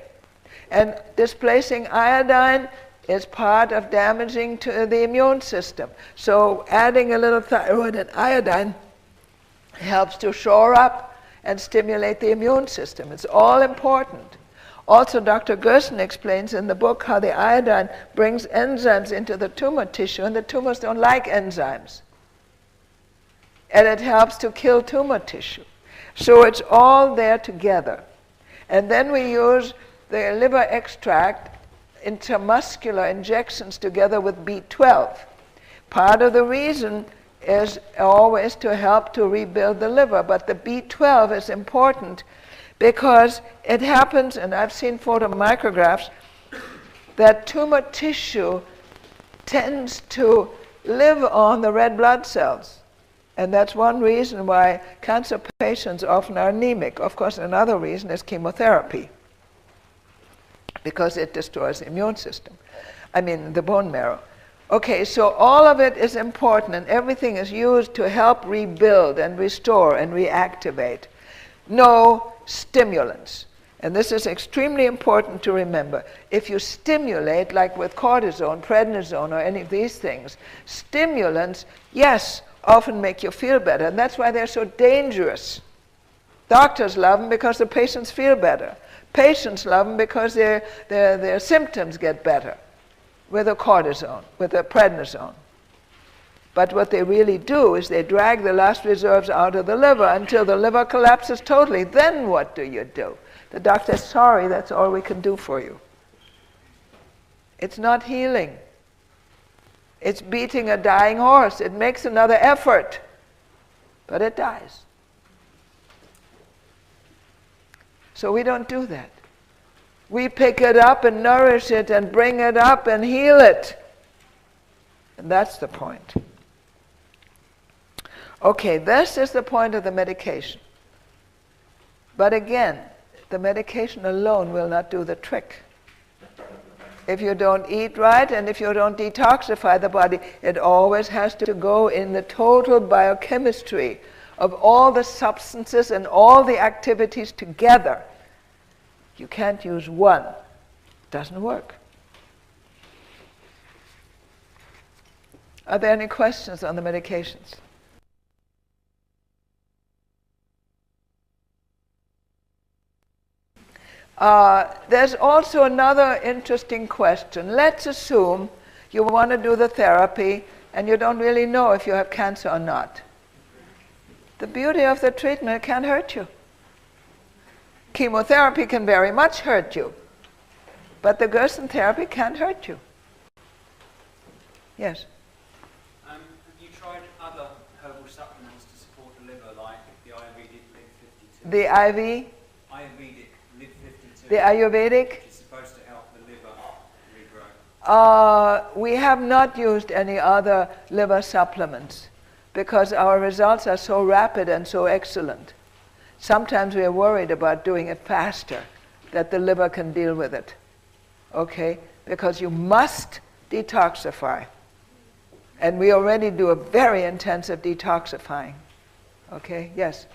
And displacing iodine is part of damaging to the immune system. So adding a little thyroid and iodine helps to shore up and stimulate the immune system. It's all important. Also, Dr. Gerson explains in the book how the iodine brings enzymes into the tumor tissue, and the tumors don't like enzymes. And it helps to kill tumor tissue. So it's all there together. And then we use the liver extract, intramuscular injections together with B12. Part of the reason is always to help to rebuild the liver, but the B12 is important because it happens, and I've seen photomicrographs, that tumor tissue tends to live on the red blood cells. And that's one reason why cancer patients often are anemic. Of course, another reason is chemotherapy, because it destroys the immune system. I mean, the bone marrow. Okay, so all of it is important, and everything is used to help rebuild and restore and reactivate. No stimulants. And this is extremely important to remember. If you stimulate, like with cortisone, prednisone, or any of these things, stimulants, yes, often make you feel better, and that's why they're so dangerous. Doctors love them because the patients feel better. Patients love them because their symptoms get better with the cortisone, with the prednisone. But what they really do is they drag the last reserves out of the liver until the liver collapses totally. Then what do you do? The doctor says, sorry, that's all we can do for you. It's not healing. It's beating a dying horse. It makes another effort, but it dies. So we don't do that. We pick it up and nourish it and bring it up and heal it. And that's the point. Okay, this is the point of the medication. But again, the medication alone will not do the trick. If you don't eat right and if you don't detoxify the body, it always has to go in the total biochemistry of all the substances and all the activities together. You can't use one. It doesn't work. Are there any questions on the medications? There's also another interesting question. Let's assume you want to do the therapy and you don't really know if you have cancer or not. The beauty of the treatment, it can't hurt you. Chemotherapy can very much hurt you, but the Gerson therapy can't hurt you. Yes? Have you tried other herbal supplements to support the liver, like the Ayurvedic Live 52? The IV? Ayurvedic Live 52. The Ayurvedic? Which is supposed to help the liver regrow. We have not used any other liver supplements because our results are so rapid and so excellent. Sometimes we are worried about doing it faster, that the liver can deal with it. Okay? Because you must detoxify. And we already do a very intensive detoxifying. Okay? Yes?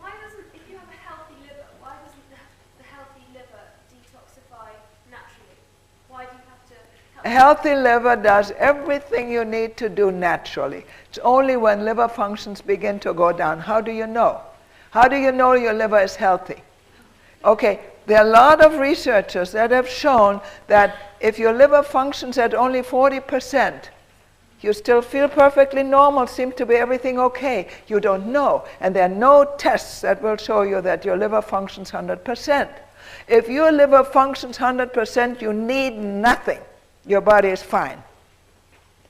Why doesn't, if you have a healthy liver, why doesn't the healthy liver detoxify naturally? Why do you have to help? A healthy liver does everything you need to do naturally. It's only when liver functions begin to go down. How do you know? How do you know your liver is healthy? Okay, there are a lot of researchers that have shown that if your liver functions at only 40%, you still feel perfectly normal, seems to be everything okay. You don't know. And there are no tests that will show you that your liver functions 100%. If your liver functions 100%, you need nothing. Your body is fine.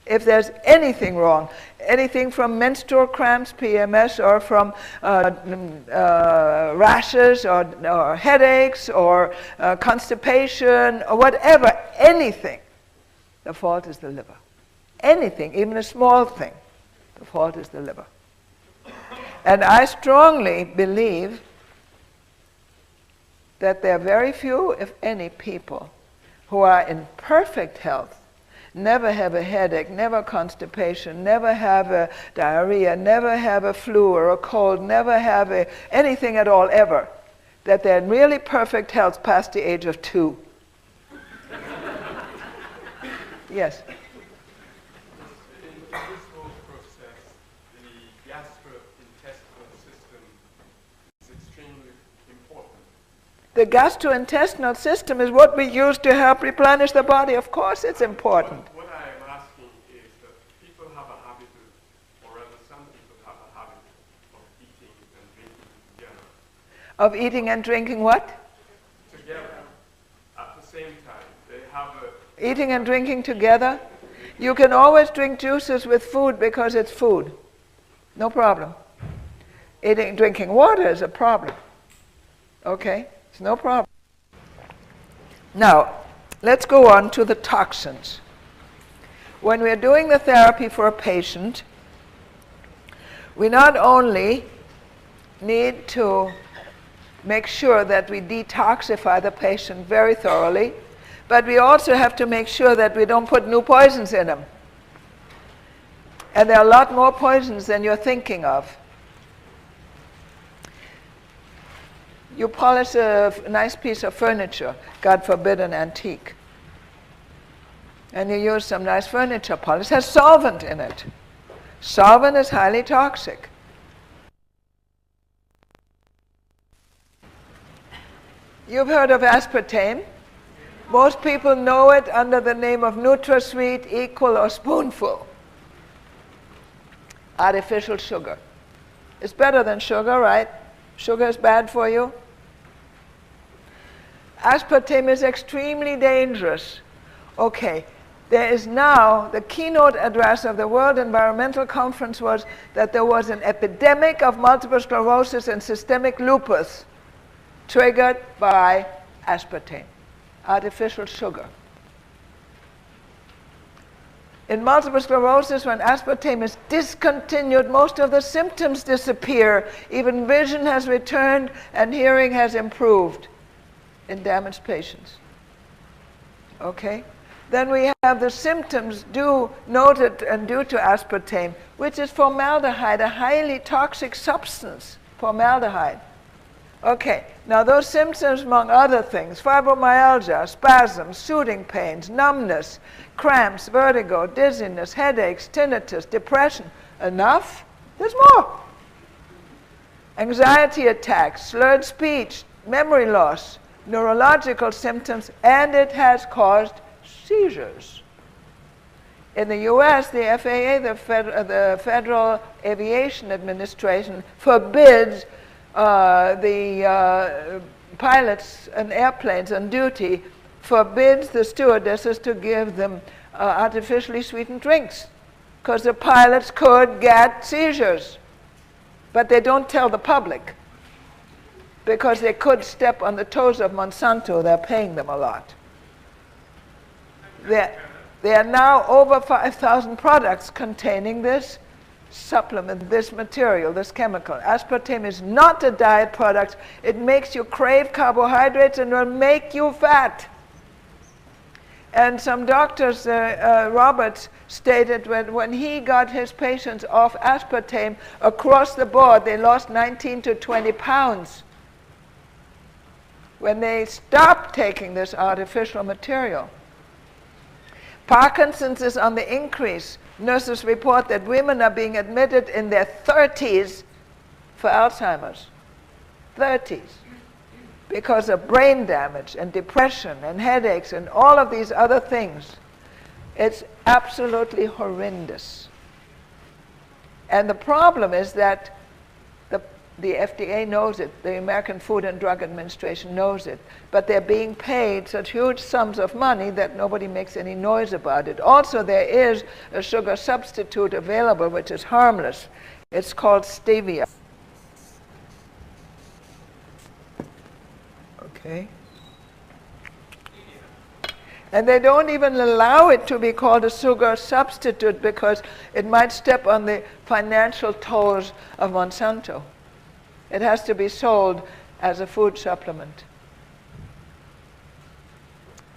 If there's anything wrong, anything from menstrual cramps, PMS, or from rashes or headaches or constipation or whatever, anything, the fault is the liver. Anything, even a small thing, the fault is the liver. And I strongly believe that there are very few, if any, people who are in perfect health, never have a headache, never constipation, never have a diarrhea, never have a flu or a cold, never have anything at all ever, that they're in really perfect health past the age of 2. Yes? In this whole process, the gastrointestinal system is extremely important. The gastrointestinal system is what we use to help replenish the body. Of course it's important. What I am asking is that people have a habit of, or rather some people have a habit of eating and drinking together. Of eating and drinking what? Together. At the same time. They have a... Eating and drinking together? You can always drink juices with food because it's food. No problem. Drinking water is a problem. Okay? It's no problem. Now, let's go on to the toxins. When we're doing the therapy for a patient, we not only need to make sure that we detoxify the patient very thoroughly, but we also have to make sure that we don't put new poisons in them. And there are a lot more poisons than you're thinking of. You polish a nice piece of furniture, God forbid an antique, and you use some nice furniture polish. It has solvent in it. Solvent is highly toxic. You've heard of aspartame. Most people know it under the name of NutraSweet, Equal, or Spoonful. Artificial sugar. It's better than sugar, right? Sugar is bad for you. Aspartame is extremely dangerous. Okay, there is now, the keynote address of the World Environmental Conference was that there was an epidemic of multiple sclerosis and systemic lupus triggered by aspartame, artificial sugar. In multiple sclerosis, when aspartame is discontinued, most of the symptoms disappear. Even vision has returned and hearing has improved in damaged patients. Okay? Then we have the symptoms noted and due to aspartame, which is formaldehyde, a highly toxic substance, formaldehyde. Okay, now those symptoms, among other things, fibromyalgia, spasms, shooting pains, numbness, cramps, vertigo, dizziness, headaches, tinnitus, depression. Enough? There's more. Anxiety attacks, slurred speech, memory loss, neurological symptoms, and it has caused seizures. In the US, the FAA, the Federal Aviation Administration, forbids the pilots and airplanes on duty, forbids the stewardesses to give them artificially sweetened drinks because the pilots could get seizures. But they don't tell the public because they could step on the toes of Monsanto. They're paying them a lot. There are now over 5,000 products containing this supplement, this material, this chemical. Aspartame is not a diet product. It makes you crave carbohydrates and will make you fat. And some doctors, Roberts, stated when he got his patients off aspartame, across the board, they lost 19 to 20 pounds when they stopped taking this artificial material. Parkinson's is on the increase. Nurses report that women are being admitted in their 30s for Alzheimer's. 30s. Because of brain damage and depression and headaches and all of these other things. It's absolutely horrendous. And the problem is that the FDA knows it, the American Food and Drug Administration knows it, but they're being paid such huge sums of money that nobody makes any noise about it. Also, there is a sugar substitute available which is harmless. It's called stevia. Okay. And they don't even allow it to be called a sugar substitute because it might step on the financial toes of Monsanto. It has to be sold as a food supplement.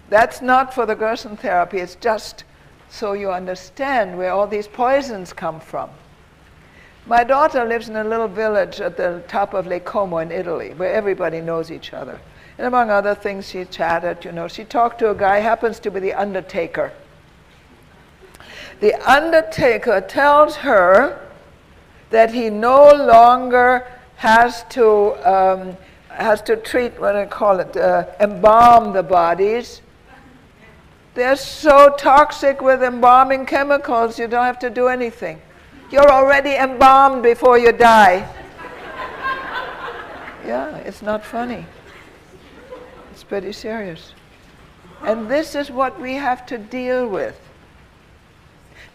That's not for the Gerson therapy. It's just so you understand where all these poisons come from. My daughter lives in a little village at the top of Lake Como in Italy, where everybody knows each other. And among other things, she chatted, she talked to a guy, happens to be the undertaker. The undertaker tells her that he no longer has to treat, what do I call it, embalm the bodies. They're so toxic with embalming chemicals, you don't have to do anything. You're already embalmed before you die. Yeah, it's not funny. It's pretty serious. And this is what we have to deal with.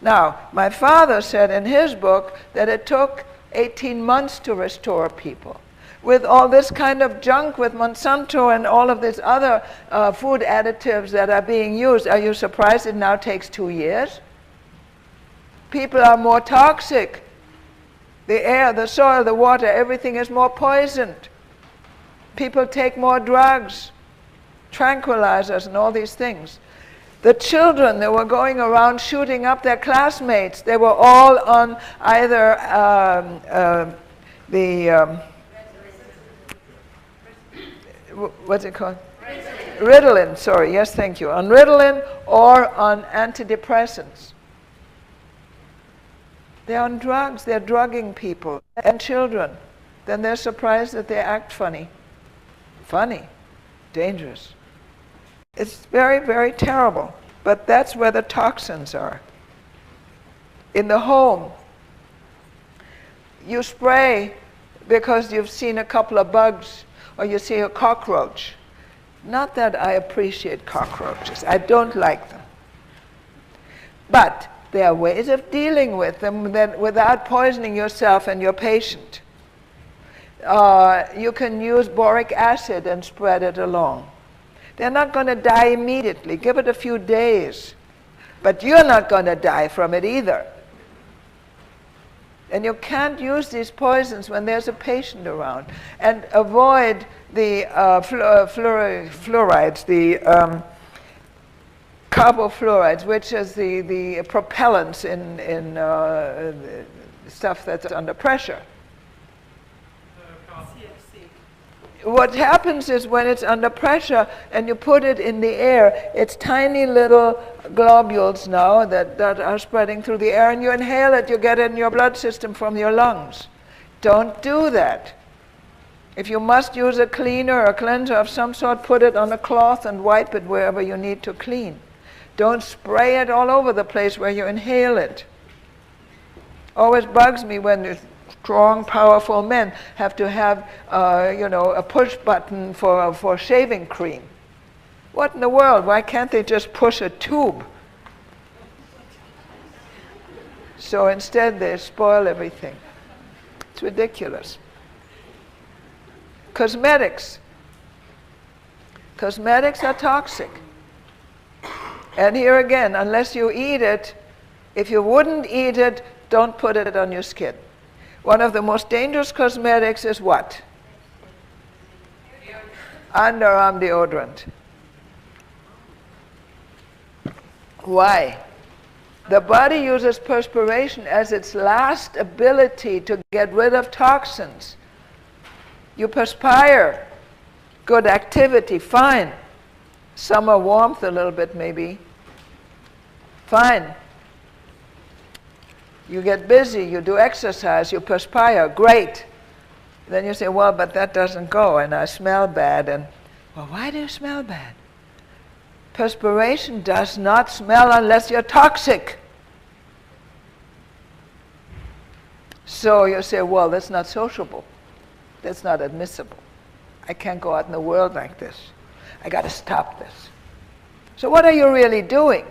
Now, my father said in his book that it took 18 months to restore people. With all this kind of junk with Monsanto and all of these other food additives that are being used, are you surprised it now takes 2 years? People are more toxic. The air, the soil, the water, everything is more poisoned. People take more drugs, tranquilizers and all these things. The children that were going around shooting up their classmates, they were all on either what's it called? Ritalin, sorry, yes, thank you. On Ritalin or on antidepressants. They're on drugs, they're drugging people and children. Then they're surprised that they act funny. Funny. Dangerous. It's very, very terrible. But that's where the toxins are. In the home, you spray because you've seen a couple of bugs or you see a cockroach. Not that I appreciate cockroaches. I don't like them. But there are ways of dealing with them that without poisoning yourself and your patient. You can use boric acid and spread it along. They're not going to die immediately. Give it a few days. But you're not going to die from it either. And you can't use these poisons when there's a patient around. And avoid the fluorides, the carbofluorides, which is the propellants in stuff that's under pressure. What happens is when it's under pressure and you put it in the air, it's tiny little globules now that are spreading through the air, and you inhale it, you get it in your blood system from your lungs. Don't do that. If you must use a cleaner or a cleanser of some sort, put it on a cloth and wipe it wherever you need to clean. Don't spray it all over the place where you inhale it. Always bugs me when there's strong, powerful men have to have, a push button for shaving cream. What in the world? Why can't they just push a tube? So instead they spoil everything. It's ridiculous. Cosmetics. Cosmetics are toxic. And here again, unless you eat it, if you wouldn't eat it, don't put it on your skin. One of the most dangerous cosmetics is what? Underarm deodorant. Why? The body uses perspiration as its last ability to get rid of toxins. You perspire. Good activity, fine. Summer warmth a little bit maybe. Fine. You get busy, you do exercise, you perspire, great. Then you say, well, but that doesn't go, and I smell bad. And, well, why do you smell bad? Perspiration does not smell unless you're toxic. So you say, well, that's not sociable. That's not admissible. I can't go out in the world like this. I got to stop this. So what are you really doing?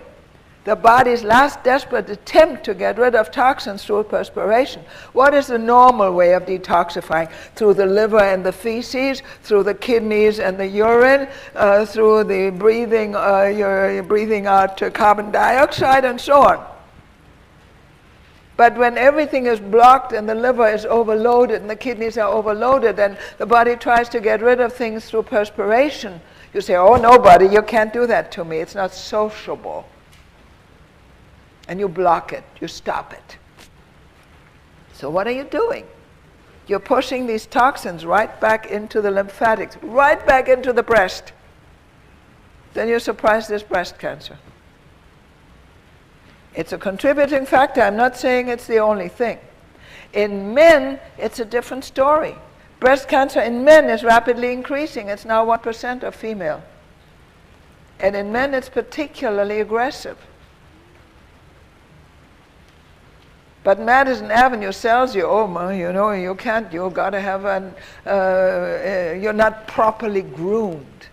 The body's last desperate attempt to get rid of toxins through perspiration. What is the normal way of detoxifying? Through the liver and the feces, through the kidneys and the urine, through the breathing, you're breathing out carbon dioxide and so on. But when everything is blocked and the liver is overloaded and the kidneys are overloaded and the body tries to get rid of things through perspiration, you say, oh, nobody, you can't do that to me. It's not sociable. And you block it, you stop it. So what are you doing? You're pushing these toxins right back into the lymphatics, right back into the breast. Then you're surprised there's breast cancer. It's a contributing factor. I'm not saying it's the only thing. In men, it's a different story. Breast cancer in men is rapidly increasing. It's now 1% of female. And in men, it's particularly aggressive. But Madison Avenue sells you, oh, you can't, you've got to have you're not properly groomed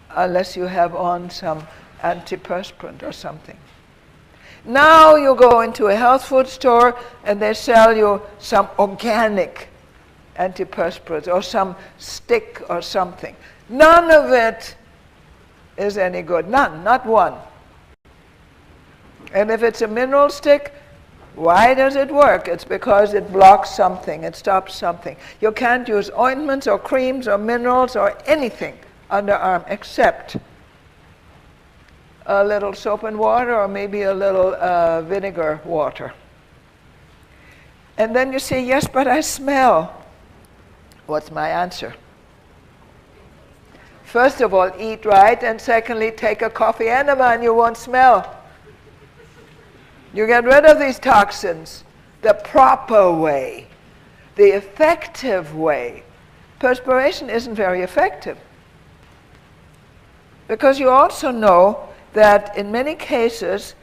unless you have on some antiperspirant or something. Now you go into a health food store and they sell you some organic antiperspirants or some stick or something. None of it is any good. None, not one. And if it's a mineral stick, why does it work? It's because it blocks something, it stops something. You can't use ointments or creams or minerals or anything underarm except a little soap and water or maybe a little vinegar water. And then you say, yes, but I smell. What's my answer? First of all, eat right, and secondly, take a coffee enema and you won't smell. You get rid of these toxins the proper way, the effective way. Perspiration isn't very effective. Because you also know that in many cases,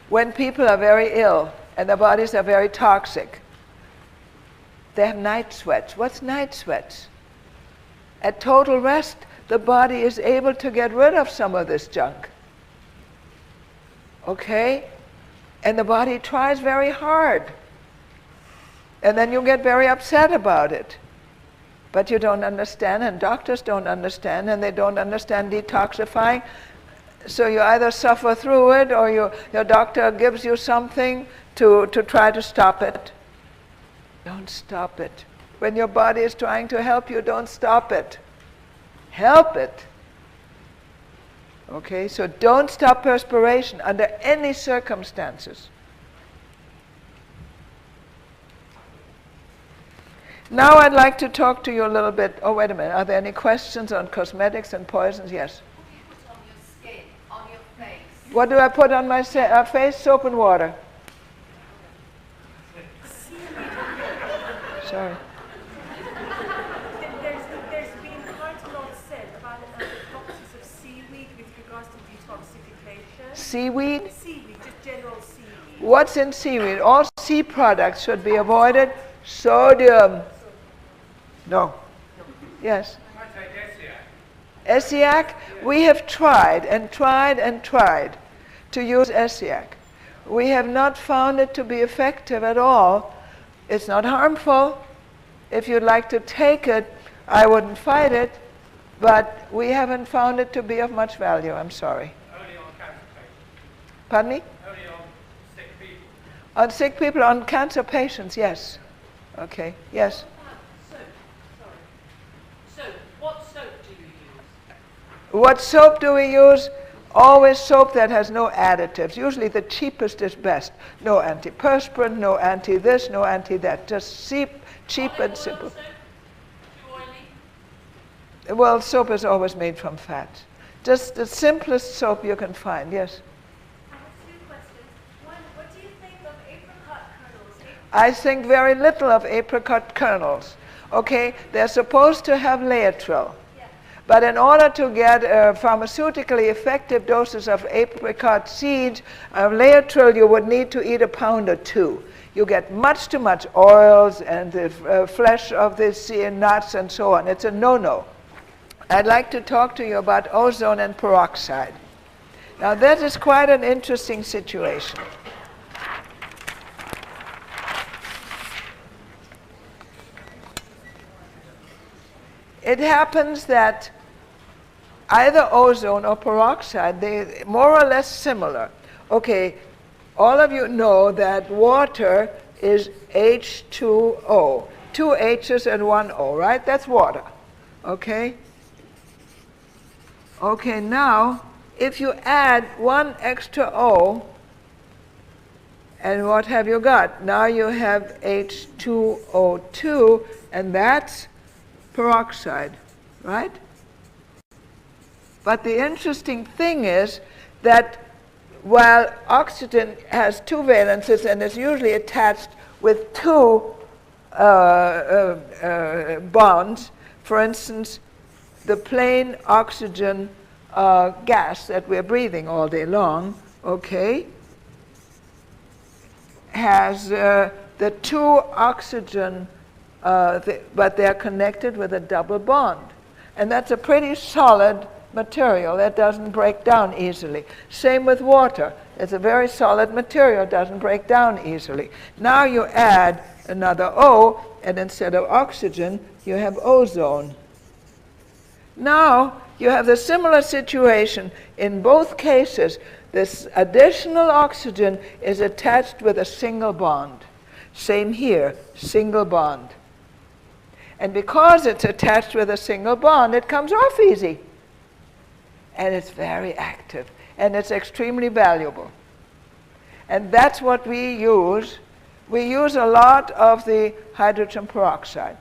when people are very ill and their bodies are very toxic, they have night sweats. What's night sweats? At total rest, the body is able to get rid of some of this junk. Okay? And the body tries very hard. And then you get very upset about it. But you don't understand, and doctors don't understand, and they don't understand detoxifying. So you either suffer through it, or your doctor gives you something to try to stop it. Don't stop it. When your body is trying to help you, don't stop it. Help it. Okay, so don't stop perspiration under any circumstances. Now I'd like to talk to you a little bit. Oh, wait a minute. Are there any questions on cosmetics and poisons? Yes. What do you put on your skin, on your face? What do I put on my face? Soap and water. Sorry. There's been quite a lot said about the properties of seaweed with regards to detoxification. Seaweed? Seaweed, just general seaweed. What's in seaweed? All sea products should be avoided. Sodium. No. Yes. Essiac? We have tried and tried and tried to use Essiac. We have not found it to be effective at all. It's not harmful. If you'd like to take it, I wouldn't fight it, but we haven't found it to be of much value. I'm sorry. Only on cancer patients. Pardon me? Only on sick people. On sick people, on cancer patients, yes. Okay, yes. So, what soap do you use? What soap do we use? Always soap that has no additives. Usually the cheapest is best. No antiperspirant, no anti-this, no anti-that. Just cheap and simple. Soap? Too oily? Well, soap is always made from fat. Just the simplest soap you can find, yes. I have two questions. One, what do you think of apricot kernels? I think very little of apricot kernels. Okay, they're supposed to have Laetrile. But in order to get pharmaceutically effective doses of apricot seeds, Laetrile, you would need to eat 1 pound or 2. You get much too much oils and the flesh of the nuts and so on. It's a no-no. I'd like to talk to you about ozone and peroxide. Now that is quite an interesting situation. It happens that either ozone or peroxide, they're more or less similar. Okay, all of you know that water is H2O. 2 H's and 1 O, right? That's water. Okay? Okay, now, if you add 1 extra O, and what have you got? Now you have H2O2, and that's peroxide, right? But the interesting thing is that while oxygen has 2 valences and is usually attached with 2 bonds, for instance, the plain oxygen gas that we're breathing all day long, okay, has the 2 oxygen, but they're connected with a double bond. And that's a pretty solid material that doesn't break down easily. Same with water. It's a very solid material, doesn't break down easily. Now you add another O, and instead of oxygen, you have ozone. Now you have the similar situation. In both cases, this additional oxygen is attached with a single bond. Same here, single bond. And because it's attached with a single bond, it comes off easy. And it's very active, and it's extremely valuable. And that's what we use. We use a lot of the hydrogen peroxide.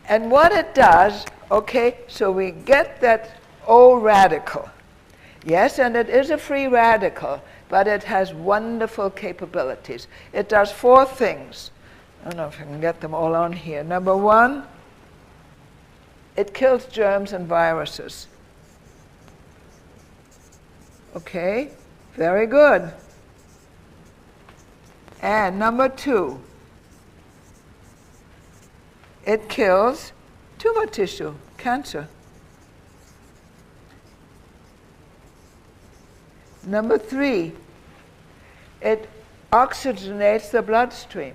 And what it does, okay, so we get that O radical. Yes, and it is a free radical, but it has wonderful capabilities. It does 4 things. I don't know if I can get them all on here. Number one, it kills germs and viruses. Okay, very good. And number two, it kills tumor tissue, cancer. Number three, it oxygenates the bloodstream.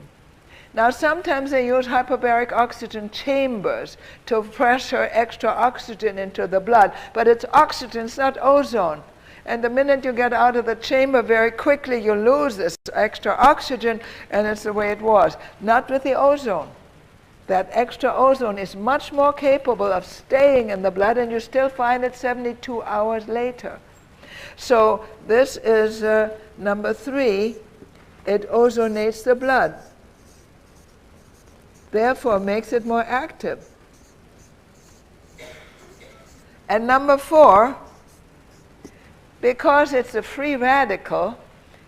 Now, sometimes they use hyperbaric oxygen chambers to pressure extra oxygen into the blood, but it's oxygen, it's not ozone. And the minute you get out of the chamber, very quickly you lose this extra oxygen, and it's the way it was. Not with the ozone. That extra ozone is much more capable of staying in the blood, and you still find it 72 hours later. So this is number three. It ozonates the blood. Therefore, makes it more active. And number four, because it's a free radical,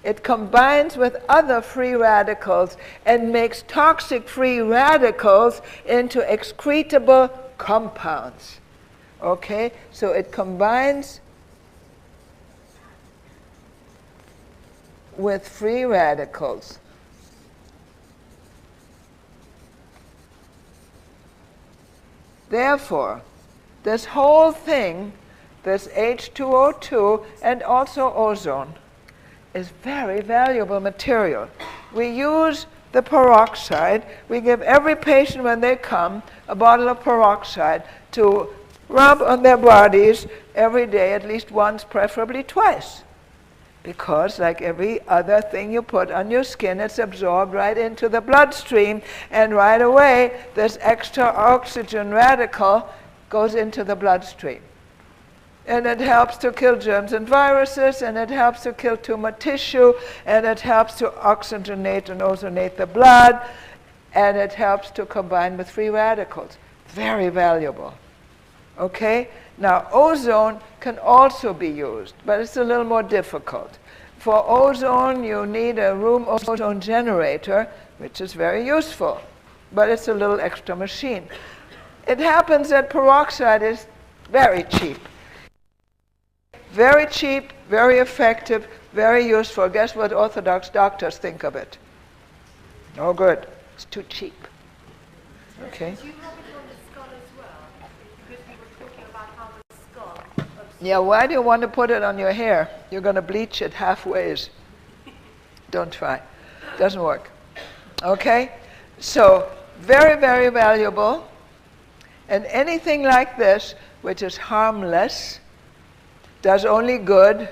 it combines with other free radicals and makes toxic free radicals into excretable compounds. Okay? So it combines with free radicals. Therefore, this whole thing, this H2O2 and also ozone, is very valuable material. We use the peroxide. We give every patient when they come a bottle of peroxide to rub on their bodies every day, at least once, preferably twice. Because like every other thing you put on your skin, it's absorbed right into the bloodstream, and right away this extra oxygen radical goes into the bloodstream. And it helps to kill germs and viruses, and it helps to kill tumor tissue, and it helps to oxygenate and ozonate the blood, and it helps to combine with free radicals. Very valuable. Okay? Now, ozone can also be used, but it's a little more difficult. For ozone, you need a room ozone generator, which is very useful, but it's a little extra machine. It happens that peroxide is very cheap. Very cheap, very effective, very useful. Guess what Orthodox doctors think of it? No good. It's too cheap. Okay? Do you have it on the skull as well? Because we were talking about how the skull absorbs. Yeah, why do you want to put it on your hair? You're going to bleach it halfways. Don't try. Doesn't work. Okay? So, very, very valuable. And anything like this, which is harmless, does only good,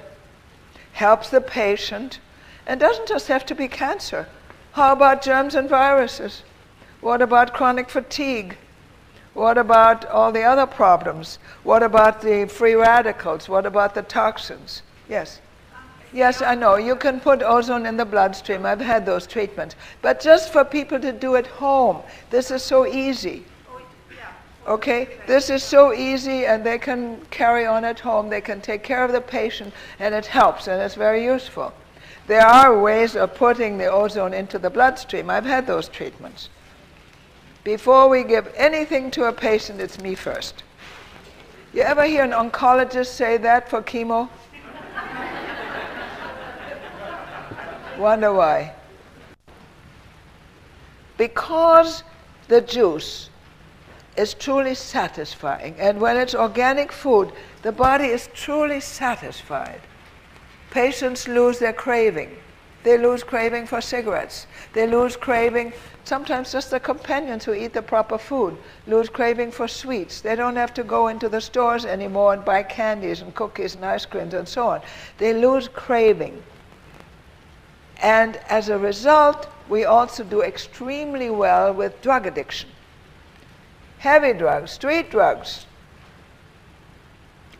helps the patient, and doesn't just have to be cancer. How about germs and viruses? What about chronic fatigue? What about all the other problems? What about the free radicals? What about the toxins? Yes. Yes, I know. You can put ozone in the bloodstream. I've had those treatments. But just for people to do at home. This is so easy. Okay? This is so easy, and they can carry on at home. They can take care of the patient, and it helps, and it's very useful. There are ways of putting the ozone into the bloodstream. I've had those treatments. Before we give anything to a patient, it's me first. You ever hear an oncologist say that for chemo? Wonder why? Because the juice is truly satisfying. And when it's organic food, the body is truly satisfied. Patients lose their craving. They lose craving for cigarettes. They lose craving, sometimes just the companions who eat the proper food, lose craving for sweets. They don't have to go into the stores anymore and buy candies and cookies and ice creams and so on. They lose craving. And as a result, we also do extremely well with drug addiction. Heavy drugs, street drugs,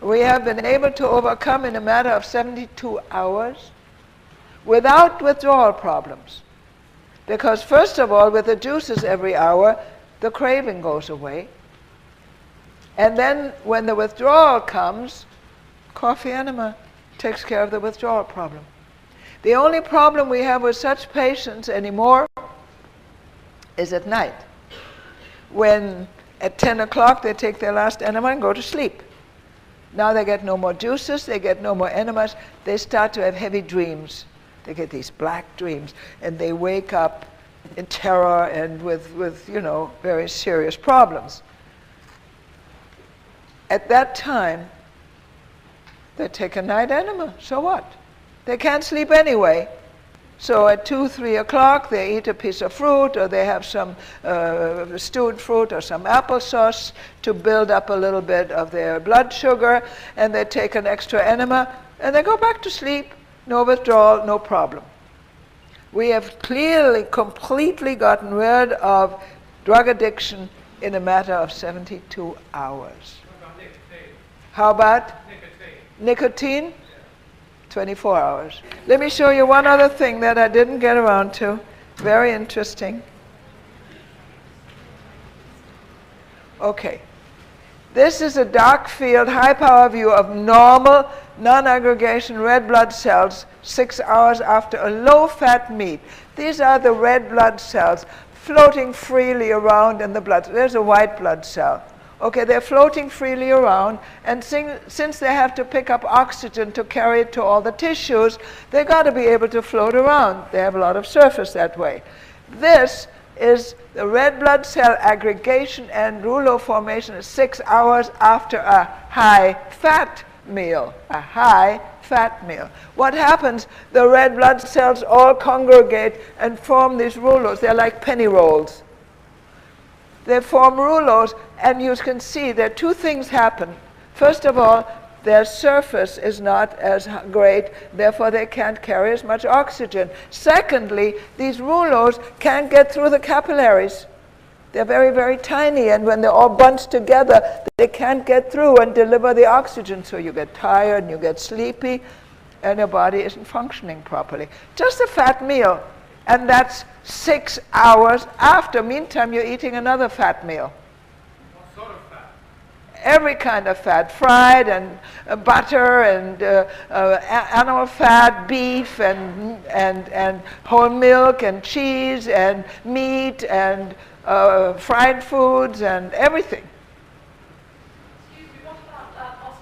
we have been able to overcome in a matter of 72 hours without withdrawal problems. Because first of all, with the juices every hour, the craving goes away. And then when the withdrawal comes, coffee enema takes care of the withdrawal problem. The only problem we have with such patients anymore is at night, when at 10 o'clock they take their last enema and go to sleep. Now they get no more juices, they get no more enemas, they start to have heavy dreams. They get these black dreams, and they wake up in terror and with very serious problems. At that time, they take a night enema, so what? They can't sleep anyway. So at 2, 3 o'clock, they eat a piece of fruit, or they have some stewed fruit or some applesauce to build up a little bit of their blood sugar, and they take an extra enema, and they go back to sleep. No withdrawal, no problem. We have clearly, completely gotten rid of drug addiction in a matter of 72 hours. What about nicotine? How about Nicotine? nicotine? 24 hours. Let me show you one other thing that I didn't get around to. Very interesting. Okay. This is a dark field, high power view of normal non-aggregation red blood cells 6 hours after a low-fat meat. These are the red blood cells floating freely around in the blood. There's a white blood cell. Okay, they're floating freely around, and since they have to pick up oxygen to carry it to all the tissues, they've got to be able to float around. They have a lot of surface that way. This is the red blood cell aggregation and rouleau formation 6 hours after a high-fat meal. A high-fat meal. What happens? The red blood cells all congregate and form these rouleaus. They're like penny rolls. They form rouleaus, and you can see that two things happen. First of all, their surface is not as great, therefore they can't carry as much oxygen. Secondly, these rouleaus can't get through the capillaries. They're very, very tiny, and when they're all bunched together, they can't get through and deliver the oxygen, so you get tired and you get sleepy, and your body isn't functioning properly. Just a fat meal, and that's 6 hours after. Meantime, you're eating another fat meal. What sort of fat? Every kind of fat, fried and butter and animal fat, beef and whole milk and cheese and meat and fried foods and everything. Excuse me, what about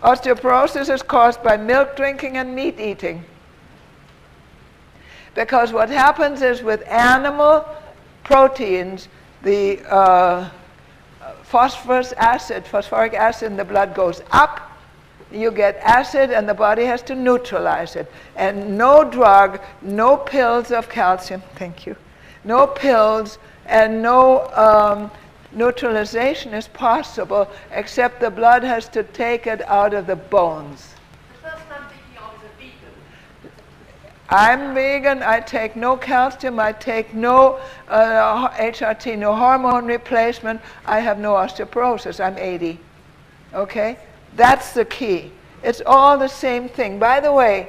osteoporosis? Osteoporosis is caused by milk drinking and meat eating. Because what happens is with animal proteins, the phosphoric acid in the blood goes up, you get acid, and the body has to neutralize it. And no drug, no pills of calcium, thank you, no pills and no neutralization is possible, except the blood has to take it out of the bones. The person I'm thinking of is a vegan. I'm vegan, I take no calcium, I take no HRT, no hormone replacement, I have no osteoporosis, I'm 80. Okay? That's the key. It's all the same thing. By the way,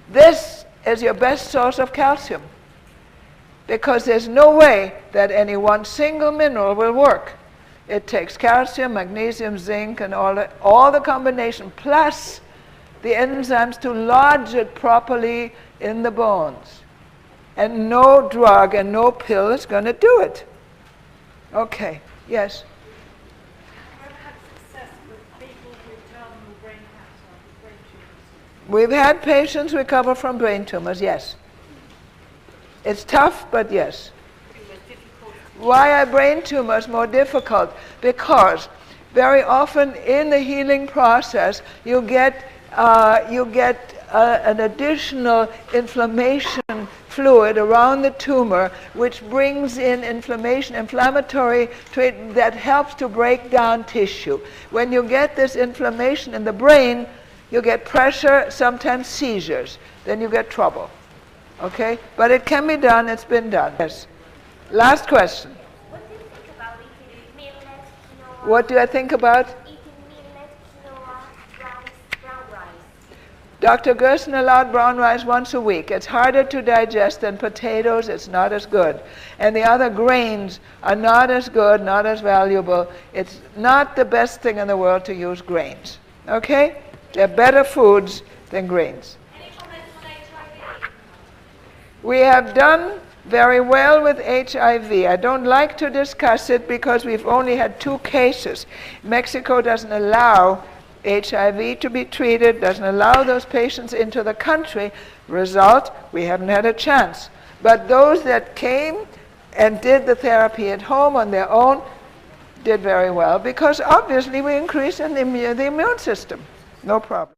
this is your best source of calcium, because there's no way that any one single mineral will work. It takes calcium, magnesium, zinc, and all the combination, plus the enzymes to lodge it properly in the bones. And no drug and no pill is going to do it. Okay, yes? I've had success with people with terminal brain cancer, with brain tumors. We've had patients recover from brain tumors, yes. It's tough, but yes. Why are brain tumors more difficult? Because very often in the healing process, you get an additional inflammation fluid around the tumor, which brings in inflammatory trait that helps to break down tissue. When you get this inflammation in the brain, you get pressure, sometimes seizures. Then you get trouble. Okay? But it can be done. It's been done. Yes. Last question. What do you think about eating millet, quinoa? What do I think about? Eating millet, quinoa, rice, brown rice. Dr. Gerson allowed brown rice once a week. It's harder to digest than potatoes. It's not as good. And the other grains are not as good, not as valuable. It's not the best thing in the world to use grains. Okay? They're better foods than grains. Any comments on HIV? We have done very well with HIV. I don't like to discuss it because we've only had 2 cases. Mexico doesn't allow HIV to be treated, doesn't allow those patients into the country. Result, we haven't had a chance. But those that came and did the therapy at home on their own did very well, because obviously we increased in the immune system. No problem.